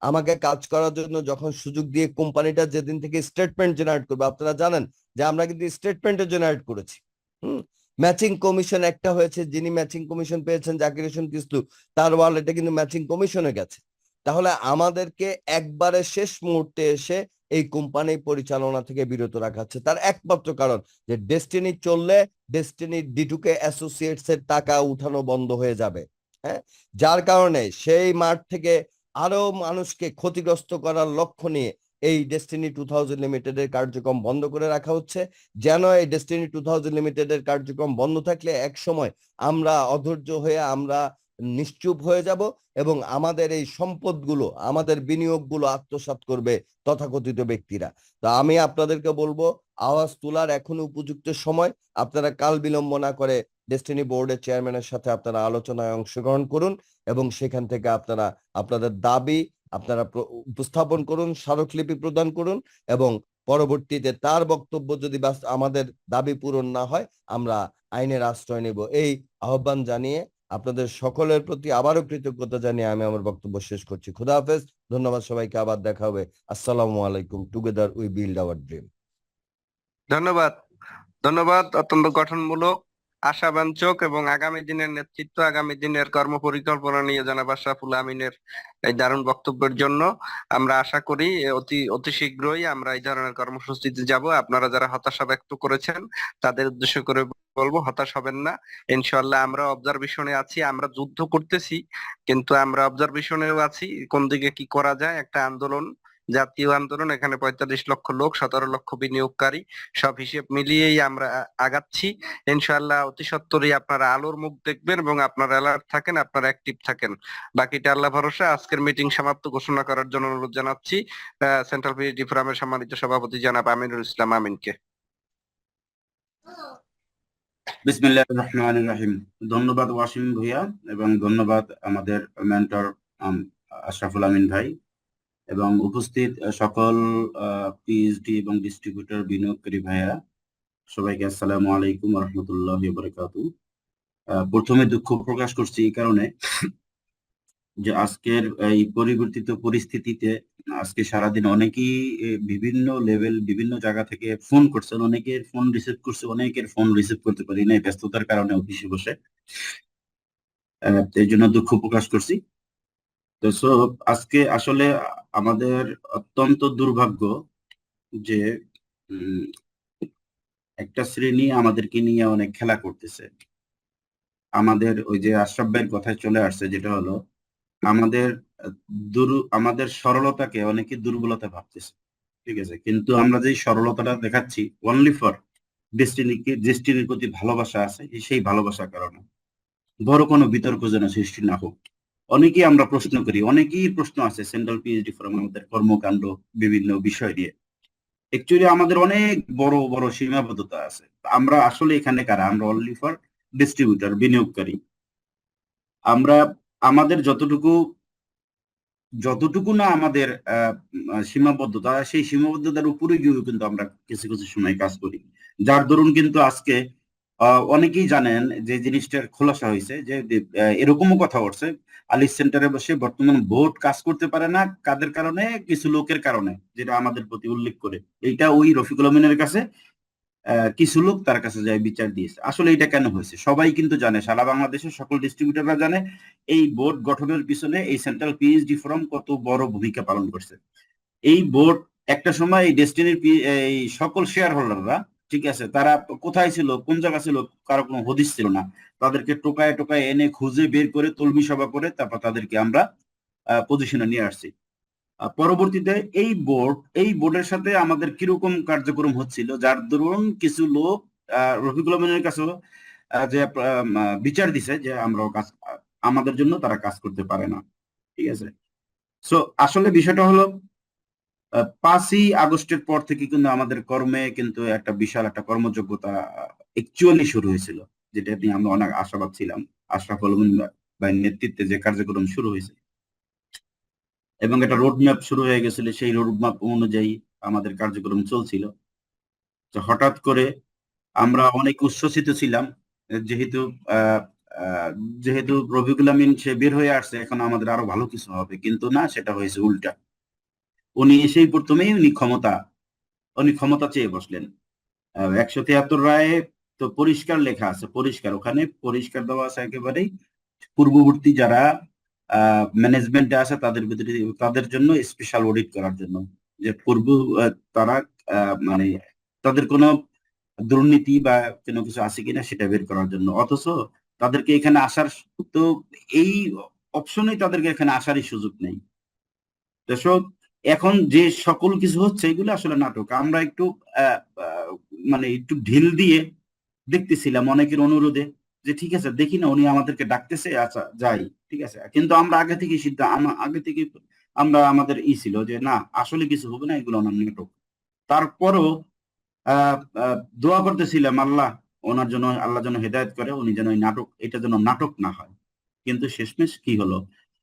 আমাকে কাজ করার জন্য যখন সুযোগ দিয়ে কোম্পানিটা যেদিন থেকে স্টেটমেন্ট জেনারেট করবে, আপনারা জানেন যে আমরা কিন্তু স্টেটমেন্টে জেনারেট করেছি। ম্যাচিং কমিশন একটা হয়েছে, যিনি ম্যাচিং কমিশন পেয়েছেন জাকির হোসেন কিসলু, তার ওয়ালেটে কিন্তু ম্যাচিং কমিশনে গেছে। তাহলে আমাদেরকে একবারে শেষ মুহূর্তে এসে এই কোম্পানি পরিচালনা থেকে বিরত রাখা হচ্ছে। তার একমাত্র কারণ যে ডেস্টিনি চললে ডেস্টিনি ডিটুকে অ্যাসোসিয়েটস এর টাকা উঠানো বন্ধ হয়ে যাবে। হ্যাঁ, যার কারণে সেই মাঠ থেকে আরো মানুষকে ক্ষতিগ্রস্ত করার লক্ষ্য নিয়ে এই ডেস্টিনি 2000 লিমিটেডের কার্যক্রম বন্ধ করে রাখা হচ্ছে। যেন এই ডেস্টিনি 2000 লিমিটেডের কার্যক্রম বন্ধ থাকলে এক সময় আমরা অধৈর্য হয়ে আমরা নিশ্চুপ হয়ে যাব এবং আমাদের এই সম্পদগুলো, আমাদের বিনিয়োগগুলো আত্মসাৎ করবে তথাকথিত ব্যক্তিরা। তো আমি আপনাদেরকে বলবো, আওয়াজ তোলার এখনো উপযুক্ত সময়। আপনারা কাল বিলম্ব না করে ডেস্টিনি বোর্ডের চেয়ারম্যানের সাথে আপনারা আলোচনায় অংশগ্রহণ করুন এবং সেখান থেকে আপনারা আপনাদের দাবি আপনারা উপস্থাপন করুন, স্মারকলিপি প্রদান করুন এবং পরবর্তীতে তার বক্তব্য যদি আমাদের দাবি পূরণ না হয় আমরা আইনের আশ্রয় নেব। এই আহ্বান জানিয়ে আপনাদের সকলের প্রতি আবারও কৃতজ্ঞতা জানিয়ে আমি আমার বক্তব্য শেষ করছি। খুদা হাফেজ, ধন্যবাদ সবাইকে, আবার দেখা হবে। আসসালামু আলাইকুম। Together we build our dream. ধন্যবাদ, ধন্যবাদ। অত্যন্ত গঠনমূলক, আশাবাঞ্চক এবং আগামী দিনের নেতৃত্ব, আগামী দিনের কর্মপরিকল্পনা নিয়ে জনাব আশরাফুল আমিনের এই দারুণ বক্তব্যের জন্য আমরা আশা করি অতি শীঘ্রই আমরা এই ধরনের কর্মসূচিতে যাব। আপনারা যারা হতাশা ব্যক্ত করেছেন তাদের উদ্দেশ্য করে বলবো, হতাশ হবেন না। ইনশাআল্লাহ আমরা অবজারভেশনে আছি, আমরা যুদ্ধ করতেছি কিন্তু আমরা অবজারভেশনেও আছি কোন দিকে কি করা যায়। একটা আন্দোলন, জাতীয় আন্দোলন, এখানে 45 লক্ষ লোক, 17 লক্ষ বিনিয়োগকারী, সব হিসেব মিলিয়েই আমরা আগাচ্ছি। ইনশাআল্লাহ অতি সত্বরই আপনারা আলোর মুখ দেখবেন এবং আপনারা অ্যালার্ট থাকেন, আপনারা অ্যাক্টিভ থাকেন। বাকিটা আল্লাহ ভরসা। আজকের মিটিং সমাপ্ত ঘোষণা করার জন্য অনুরোধ জানাচ্ছি সেন্ট্রাল পিএইচডি ফোরামের সম্মানিত সভাপতি জনাব আমিনুল ইসলাম আমিনকে। বিসমিল্লাহির রহমানির রহিম। ধন্যবাদ ওয়াসিম ভুইয়া এবং ধন্যবাদ আমাদের মেন্টর আশরাফুল আমিন ভাই এবং উপস্থিত সকল পিএইচডি এবং ডিস্ট্রিবিউটর বিনিয়োগকারী ভাইয়েরা, সবাইকে আসসালামু আলাইকুম ওয়া রাহমাতুল্লাহি ওয়া বারাকাতুহু। প্রথমে দুঃখ প্রকাশ করছি এই কারণে যে আজকের এই পরিবর্তিত পরিস্থিতিতে আজকে সারাদিন অনেকেই বিভিন্ন লেভেল, বিভিন্ন জায়গা থেকে ফোন করছেন, অনেকের ফোন রিসিভ করছে, অনেকের ফোন রিসিভ করতে পারি নাই ব্যস্ততার কারণে অফিসে বসে, এই জন্য দুঃখ প্রকাশ করছি। তো আজকে আসলে আমাদের অত্যন্ত দুর্ভাগ্য যে একটা শ্রেণী আমাদেরকে নিয়ে অনেক খেলা করতেছে। আমাদের ওই যে আশরাফ ভাইয়ের কথায় চলে আসছে, যেটা হলো আমাদের সরলতাকে অনেকে দুর্বলতা ভাবতেছে, ঠিক আছে, কিন্তু আমরা যে সরলতাটা দেখাচ্ছি অনলি ফর ডেস্টিনির প্রতি ভালোবাসা আছে, সেই ভালোবাসার কারণে বড় কোনো বিতর্ক যেন সৃষ্টি না হোক। অনেকেই আমরা প্রশ্ন করি, অনেকেই প্রশ্ন আছে সেন্ট্রাল পিএইচডি ফোরাম আমাদের কর্মকাণ্ড বিভিন্ন বিষয় নিয়ে। অ্যাকচুয়ালি আমাদের অনেক বড় বড় সীমাবদ্ধতা আছে। আমরা আসলে এখানে কারা? আমরা অনলি ফর ডিস্ট্রিবিউটর, বিনিয়োগকারী। আমরা আমাদের যতটুকু না আমাদের সীমাবদ্ধতা, সেই সীমাবদ্ধতার উপরে গিয়েও কিন্তু আমরা কিছু কিছু সময় কাজ করি, যার দরুন কিন্তু আজকে অনেকেই জানেন যে জিনিসটার খোলাসা হয়েছে যে এরকমও কথা উঠছে আলিস সেন্টারে বসে বর্তমান বোর্ড কাজ করতে পারে না, কাদের কারণে? কিছু লোকের কারণে, যেটা আমাদের প্রতি উল্লেখ করে। এইটা ওই রফিকুল আমিনের কাছে কিছু লোক তার কাছে যায় বিচার দিয়েছে। আসলে এটা কেন হয়েছে সবাই কিন্তু জানে, সারা বাংলাদেশের সকল ডিস্ট্রিবিউটররা জানে এই বোর্ড গঠনের পিছনে এই সেন্ট্রাল পিএইচডি ফোরাম কত বড় ভূমিকা পালন করছে। এই বোর্ড একটা সময় এই ডেস্টিনির এই সকল শেয়ার হোল্ডাররা, ঠিক আছে, তারা কোথায় ছিল, কোন জায়গা ছিল, কারো কোনো হদিস ছিল না। তাদেরকে টোকায় টোকায় এনে খুঁজে বের করে তলবি সভা করে তারপর তাদেরকে আমরা পজিশনে নিয়ে আসছি। পরবর্তীতে এই বোর্ডের সাথে আমাদের কিরকম কার্যক্রম হচ্ছিল, যার দরুন কিছু লোক রফিকুল আমিনের কাছে যে বিচার দিছে যে আমরা আমাদের জন্য তারা কাজ করতে পারে না, ঠিক আছে। সো আসলে বিষয়টা হলো 5ই আগস্টের পর থেকে কিন্তু আমাদের কর্মে কিন্তু একটা বিশাল একটা কর্মযোগ্যতা অ্যাকচুয়ালি শুরু হয়েছিল, যেটা নিয়ে আমরা অনেক আশাবাদ ছিলাম। আশরাফুল আমিন ভাইয়ের নেতৃত্বে যে কার্যক্রম শুরু হয়েছে এবং একটা রোডম্যাপ শুরু হয়ে গেছিল, সেই রোডম্যাপ অনুযায়ী আমাদের কার্যক্রম চলছিল। তো হঠাৎ করে আমরা অনেক উচ্ছ্বসিত ছিলাম, যেহেতু রফিকুল আমিন সে বের হয়ে আসছে, এখন আমাদের আরো ভালো কিছু হবে, কিন্তু না, সেটা হয়েছে উল্টা। উনি এসেই প্রথমেই উনি ক্ষমতা চেয়ে বসলেন। 173 রায়ে তো পরিষ্কার লেখা আছে, পরিষ্কার ওখানে পরিষ্কার দেওয়া আছে একেবারেই পূর্ববর্তী যারা ম্যানেজমেন্টে আছে তাদের ভিতরে তাদের জন্য স্পেশাল অডিট করার জন্য, যে তারা মানে তাদের কোনো দুর্নীতি বা কোনো কিছু আছে কিনা সেটা বের করার জন্য। অথচ তাদেরকে এখানে আসার, তো এই অপশনেই তাদেরকে এখানে আসারই সুযোগ নেই। তো এখন যে সকল কিছু হচ্ছে এগুলো আসলে নাটক। আমরা একটু মানে একটু ঢিল দিয়ে দেখতেছিলাম অনেকের অনুরোধে, যে ঠিক আছে দেখি না উনি আমাদেরকে ডাকতেছে, আচ্ছা যাই, ঠিক আছে। কিন্তু আমরা আগে থেকে আগে থেকে আমরা আমাদের ছিল যে না আসলে কিছু হবে না, এগুলো ওনার নাটক। তারপরও দোয়া করতেছিলাম আল্লাহ ওনার জন্য, আল্লাহ যেন হেদায়েত করে, উনি যেন এটা যেন নাটক না হয়। কিন্তু শেষমেশ কি হলো,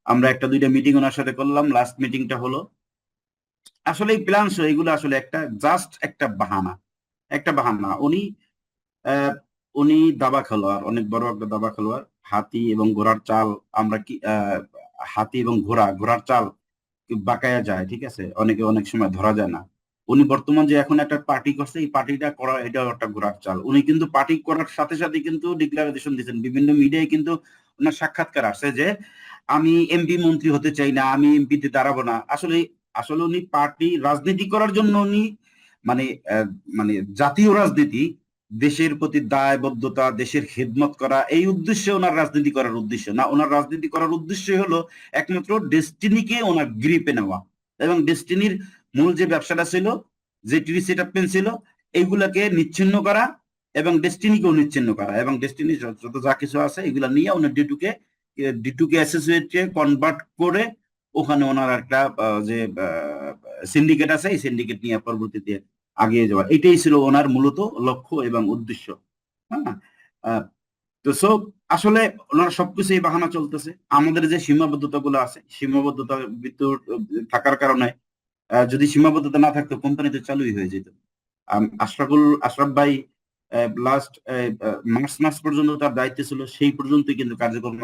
আমরা একটা দুইটা মিটিং ওনার সাথে করলাম। লাস্ট মিটিংটা হলো আসলে এই প্ল্যান এগুলো আসলে একটা জাস্ট একটা বাহানা। উনি দাবা খেলোয়াড়, অনেক বড় একটা দাবা খেলোয়াড়। হাতি এবং ঘোড়ার চাল, আমরা কি হাতি এবং ঘোড়ার চাল বাঁকায়া যায়, ঠিক আছে, অনেক সময় ধরা যায় না। উনি বর্তমান যে এখন একটা পার্টি করছে, এই পার্টিটা করা এটা একটা ঘোড়ার চাল। উনি কিন্তু পার্টি করার সাথে সাথে কিন্তু ডিক্লারেশন দিয়েছেন, বিভিন্ন মিডিয়ায় কিন্তু ওনার সাক্ষাৎকার আসছে যে আমি এমপি মন্ত্রী হতে চাই না, আমি এমপিতে দাঁড়াবো না। আসলে উনি পার্টি রাজনীতি করার জন্য উনি মানে জাতীয় রাজনীতি, দেশের প্রতি দায়বদ্ধতা, দেশের খেদমত করা, এই উদ্দেশ্যে ওনার রাজনীতি করার উদ্দেশ্য না। ওনার রাজনীতি করার উদ্দেশ্য হলো একমাত্র ডেস্টিনিকে ওনার গ্রিপে নেওয়া, এবং ডেস্টিনির মূল যে ব্যবসাটা ছিল, যে টিভি সেট আপ ছিল, এইগুলাকে নিচ্ছিন্ন করা এবং ডেস্টিনিকেও নিচ্ছিন্ন করা, এবং ডেস্টিনি যত যা কিছু আছে এগুলা নিয়ে ওনার ডিটুকে অ্যাসোসিয়েটকে কনভার্ট করে ওখানে ওনার একটা যে সিন্ডিকেট আছে, এই সিন্ডিকেট নিয়ে পরবর্তীতে আগিয়ে যাওয়া, এটাই ছিল ওনার মূলত লক্ষ্য এবং উদ্দেশ্য। হ্যাঁ, তো আসলে ওনার সবকিছু এই বাহানা চলতেছে। আমাদের যে সীমাবদ্ধতা গুলো আছে, সীমাবদ্ধতার ভিতর থাকার কারণে যদি সীমাবদ্ধতা না থাকতো কোম্পানি তো চালুই হয়ে যেত। আশরাফ ভাই লাস্ট মার্চ মাস পর্যন্ত তার দায়িত্ব ছিল, সেই পর্যন্তই কিন্তু কার্যক্রম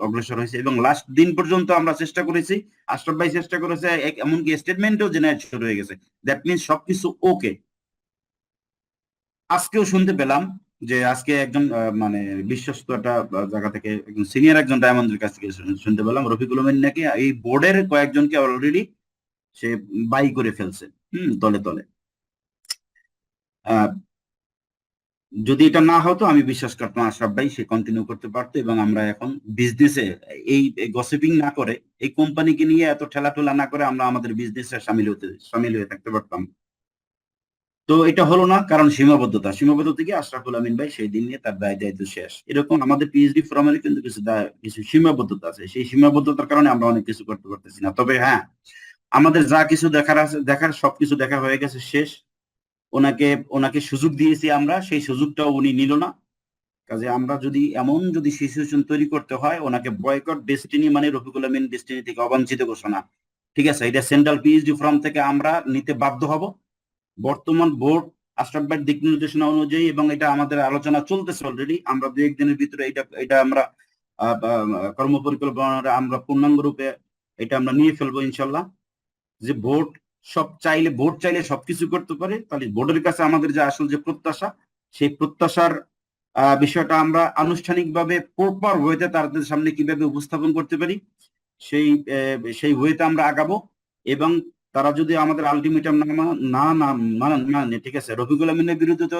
অগ্রসর হয়েছে, এবং লাস্ট দিন পর্যন্ত আমরা চেষ্টা করেছি, আশরাফ ভাই চেষ্টা করেছে, এমনকি স্টেটমেন্টও জেনারেট শুরু হয়ে গেছে। দ্যাট মিনস সবকিছু ওকে। আজকেও শুনতে পেলাম যে আজকে একজন মানে বিশ্বস্ত একটা জায়গা থেকে একজন সিনিয়র একজন ডায়মন্ডের কাছ থেকে শুনতে পেলাম রফিকুল আমিন নাকি এই বোর্ডের কয়েকজনকে অলরেডি সে বাই করে ফেলছে তলে তলে। যদি এটা না হতো আমি বিশ্বাস করতাম আশরাফ ভাই সে কন্টিনিউ করতে পারতো, এবং আমরা এখন বিজনেসে এই গসিপিং না করে, এই কোম্পানিকে নিয়ে এত ঠেলাঠেলা না করে আমরা আমাদের বিজনেসে সামিল হয়ে থাকতে পারতাম। তো এটা হলো না, কারণ সীমাবদ্ধতা কি আশরাফুল আমিন ভাই সেই দিন নিয়ে তার দায়িত্ব শেষ। এরকম আমাদের পিএইচডি ফোরামের কিন্তু কিছু সীমাবদ্ধতা আছে, সেই সীমাবদ্ধতার কারণে আমরা অনেক কিছু করতে পারতেছি না। তবে হ্যাঁ, আমাদের যা কিছু দেখার সবকিছু দেখা হয়ে গেছে, শেষ। ওনাকে সুযোগ দিয়েছি আমরা, সেই সুযোগটাও উনি নিল না। কাজে আমরা যদি সিচুয়েশন তৈরি করতে হয়, ওনাকে বয়কট ডেস্টিনি মানে রফিকুল আমিন ডেস্টিনি থেকে অবাঞ্ছিত ঘোষণা, ঠিক আছে, এটা সেন্ট্রাল পিএইচডি ফোরাম থেকে আমরা নিতে বাধ্য হব। বর্তমান বোর্ড আশরাফ ভাইয়ের দিক নির্দেশনা অনুযায়ী, এবং এটা আমাদের আলোচনা চলতেছে অলরেডি, আমরা 2-1 দিনের ভিতরে এটা আমরা কর্মপরিকল্পনা আমরা পূর্ণাঙ্গ রূপে এটা আমরা নিয়ে ফেলবো ইনশাল্লাহ। যে বোর্ড চাইলে সবকিছু করতে পারে, তাহলে বোর্ডের কাছে আমাদের যে আসল যে প্রত্যাশা, সেই প্রত্যাশার বিষয়টা আমরা আনুষ্ঠানিকভাবে প্রপার ওয়েতে তাদের সামনে কিভাবে উপস্থাপন করতে পারি, সেই ওয়েতে আমরা আগাবো। এবং তারা যদি আমাদের আলটিমেটাম না মানে, ঠিক আছে, রফিকুল আমিনের বিরুদ্ধে তো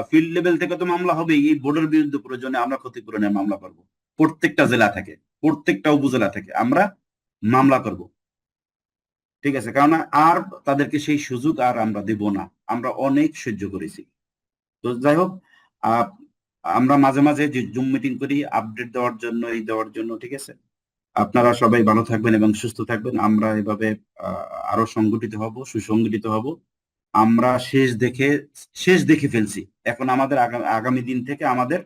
ফিল্ড লেভেল থেকে তো মামলা হবে, এই বোর্ডের বিরুদ্ধে প্রয়োজনে আমরা ক্ষতিপূরণের মামলা করবো। প্রত্যেকটা জেলা থেকে, প্রত্যেকটা উপজেলা থেকে আমরা মামলা করব, ঠিক আছে, কারণ আর তাদেরকে সেই সুযোগ আর আমরা দেব না। আমরা অনেক সহ্য করেছি। তো যাই হোক, আমরা মাঝে মাঝে যে জুম মিটিং করি আপডেট দেওয়ার জন্য, ঠিক আছে। আপনারা সবাই ভালো থাকবেন এবং সুস্থ থাকবেন। আমরা এভাবে আরো সুসংগঠিত হব। আমরা শেষ দেখে ফেলছি। এখন আমাদের আগামী দিন থেকে আমাদের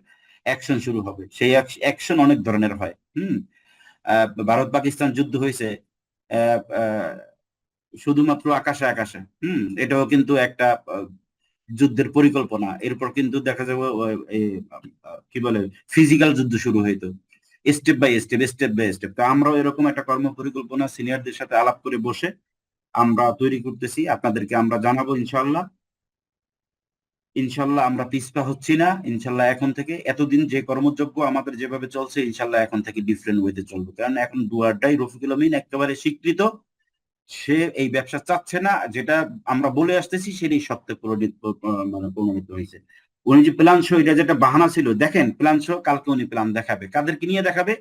অ্যাকশন শুরু হবে। সেই অ্যাকশন অনেক ধরনের হয়। ভারত পাকিস্তান যুদ্ধ হয়েছে শুধুমাত্র আকাশে আকাশে, এটাও কিন্তু একটা যুদ্ধের পরিকল্পনা। এরপর কিন্তু দেখা যাবে কি বলে ফিজিক্যাল যুদ্ধ শুরু হইতো, স্টেপ বাই স্টেপ। তো আমরাও এরকম একটা কর্ম পরিকল্পনা সিনিয়রদের সাথে আলাপ করে বসে আমরা তৈরি করতেছি, আপনাদেরকে আমরা জানাবো ইনশাআল্লাহ। ইনশাল্লাহ আমরা পিছপা হচ্ছি না। ইনশাল্লাহ এখন থেকে এতদিন যে কর্মযজ্ঞ আমাদের যেভাবে চলছে, ইনশাল্লাহ এখন থেকে ডিফারেন্ট ওয়েতে চলবে। কারণ এখন ডুয়ারটাই রফিকুল আমিন একেবারে স্বীকৃত, সে এই ব্যবসা চাচ্ছে না। যেটা আমরা বলে আসতেছি সেটাই সত্যে প্রমাণিত হয়েছে। উনি যে প্ল্যান শো, এটা যেটা বাহানা ছিল, দেখেন প্ল্যান শো কালকে উনি প্ল্যান দেখাবে। কাদেরকে নিয়ে দেখাবে?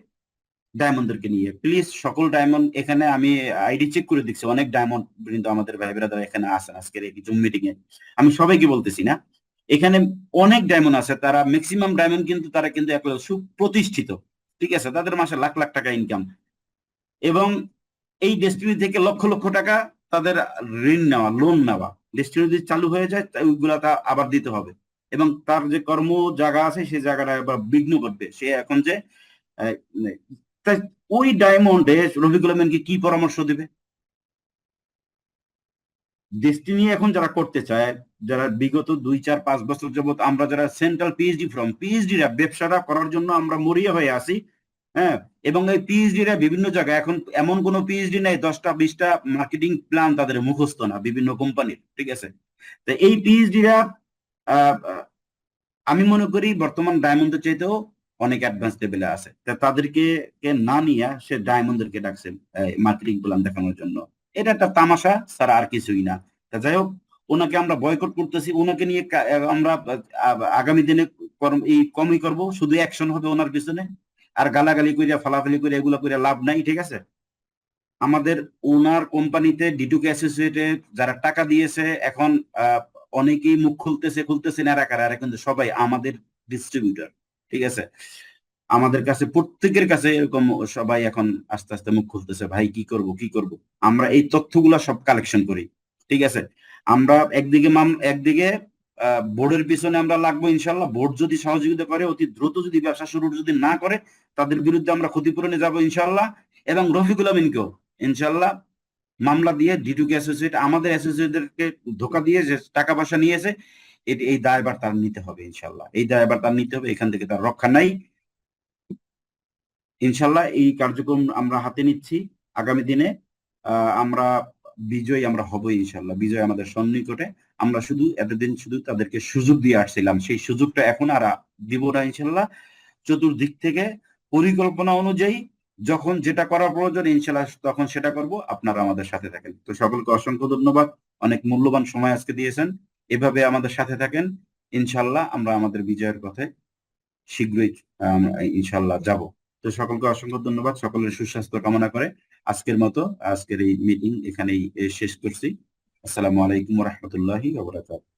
ডায়মন্ডদেরকে নিয়ে। প্লিজ সকল ডায়মন্ড, এখানে আমি আইডি চেক করে দেখছি, অনেক ডায়মন্ড কিন্তু আমাদের ভাই ব্রাদার এখানে আছেন আজকের এই জুম মিটিং এ। আমি সবাইকে বলতেছি না, এখানে অনেক ডায়মন্ড আছে, তারা ম্যাক্সিমাম ডায়মন্ড কিন্তু তারা কিন্তু একদম সুপ্রতিষ্ঠিত, ঠিক আছে, তাদের মাসে লাখ লাখ টাকা ইনকাম, এবং এই ডেস্টিনি থেকে লক্ষ লক্ষ টাকা তাদের ঋণ নেওয়া, লোন নেওয়া। ডেস্টিনি যদি চালু হয়ে যায় ওইগুলা তা আবার দিতে হবে, এবং তার যে কর্ম জায়গা আছে সেই জায়গাটা আবার বিঘ্ন করবে। সে এখন যে তাই ওই ডায়মন্ডে রফিকুল আমিনকে কি পরামর্শ দিবে? ডেস্টিনি এখন যারা করতে চায়, যারা বিগত 2-4-5 বছর যাবত আমরা যারা সেন্ট্রাল পিএইচডিরা ব্যবসাটা করার জন্য আমরা মরিয়া হয়ে আছি, হ্যাঁ, এবং এই পিএইচডিরা বিভিন্ন জায়গায়, এখন এমন কোন পিএইচডি নাই 10টা-20টা মার্কেটিং প্ল্যান তাদের মুখস্থ না বিভিন্ন কোম্পানির, ঠিক আছে। তো এই পিএইচডিরা আমি মনে করি বর্তমান ডায়মন্ডের চাইতেও অনেক অ্যাডভান্স লেভেলে আছে। তাদেরকে না নিয়ে সে ডায়মন্ডদেরকে ডাকছে মার্কেটিং প্ল্যান দেখানোর জন্য। এটা একটা তামাশা ছাড়া আর কিছুই না। যাই হোক, ওনাকে আমরা বয়কট করতেছি, ওনাকে নিয়ে আমরা আগামী দিনে এই কমই করব, শুধু অ্যাকশন হবে ওনার পিছনে। আর গালাগালি করিয়া ফালাফালি করে এগুলো করে লাভ নাই, ঠিক আছে। আমাদের ওনার কোম্পানিতে ডিটুকে অ্যাসোসিয়েটেড যারা টাকা দিয়েছে, এখন অনেকেই মুখ খুলতেছে না, এরা কিন্তু সবাই আমাদের ডিস্ট্রিবিউটর, ঠিক আছে। আমাদের কাছে প্রত্যেকের কাছে এরকম সবাই এখন আস্তে আস্তে মুখ খুলতেছে, ভাই কি করব। আমরা এই তথ্যগুলা সব কালেকশন করি, ঠিক আছে। আমরা একদিকে বোর্ডের পিছনে আমরা লাগবো ইনশাল্লাহ। বোর্ড যদি সহযোগিতা করে, অতি দ্রুত যদি ব্যবসা শুরু যদি না করে, তাদের বিরুদ্ধে আমরা ক্ষতিপূরণে যাবো ইনশাল্লাহ। এবং রফিকুল আমিনকেও ইনশাল্লাহ মামলা দিয়ে ডিটুকে অ্যাসোসিয়েট, আমাদের অ্যাসোসিয়েটদেরকে ধোকা দিয়ে যে টাকা পয়সা নিয়েছে, এই দায়ভার তার নিতে হবে ইনশাল্লাহ। এই দায়ভার তার নিতে হবে, এখান থেকে তার রক্ষা নাই ইনশাল্লাহ। এই কার্যক্রম আমরা হাতে নিচ্ছি। আগামী দিনে আমরা বিজয় আমরা হবই ইনশাল্লাহ। বিজয় আমাদের সন্নিকটে। আমরা শুধু এতদিন শুধু তাদেরকে সুযোগ দিয়ে আসছিলাম, সেই সুযোগটা এখন আর দিব না ইনশাল্লাহ। চতুর্দিক থেকে পরিকল্পনা অনুযায়ী যখন যেটা করার প্রয়োজন ইনশাল্লাহ তখন সেটা করব। আপনারা আমাদের সাথে থাকেন। তো সকলকে অসংখ্য ধন্যবাদ, অনেক মূল্যবান সময় আজকে দিয়েছেন। এভাবে আমাদের সাথে থাকেন ইনশাল্লাহ, আমরা আমাদের বিজয়ের পথে শীঘ্রই ইনশাল্লাহ যাব। তো সকলকে অসংখ্য ধন্যবাদ, সকলের সুস্বাস্থ্য কামনা করে আজকের মতো আজকের এই মিটিং এখানেই শেষ করছি। আসসালামু আলাইকুম ওয়া রাহমাতুল্লাহি ওয়া বারাকাতুহু।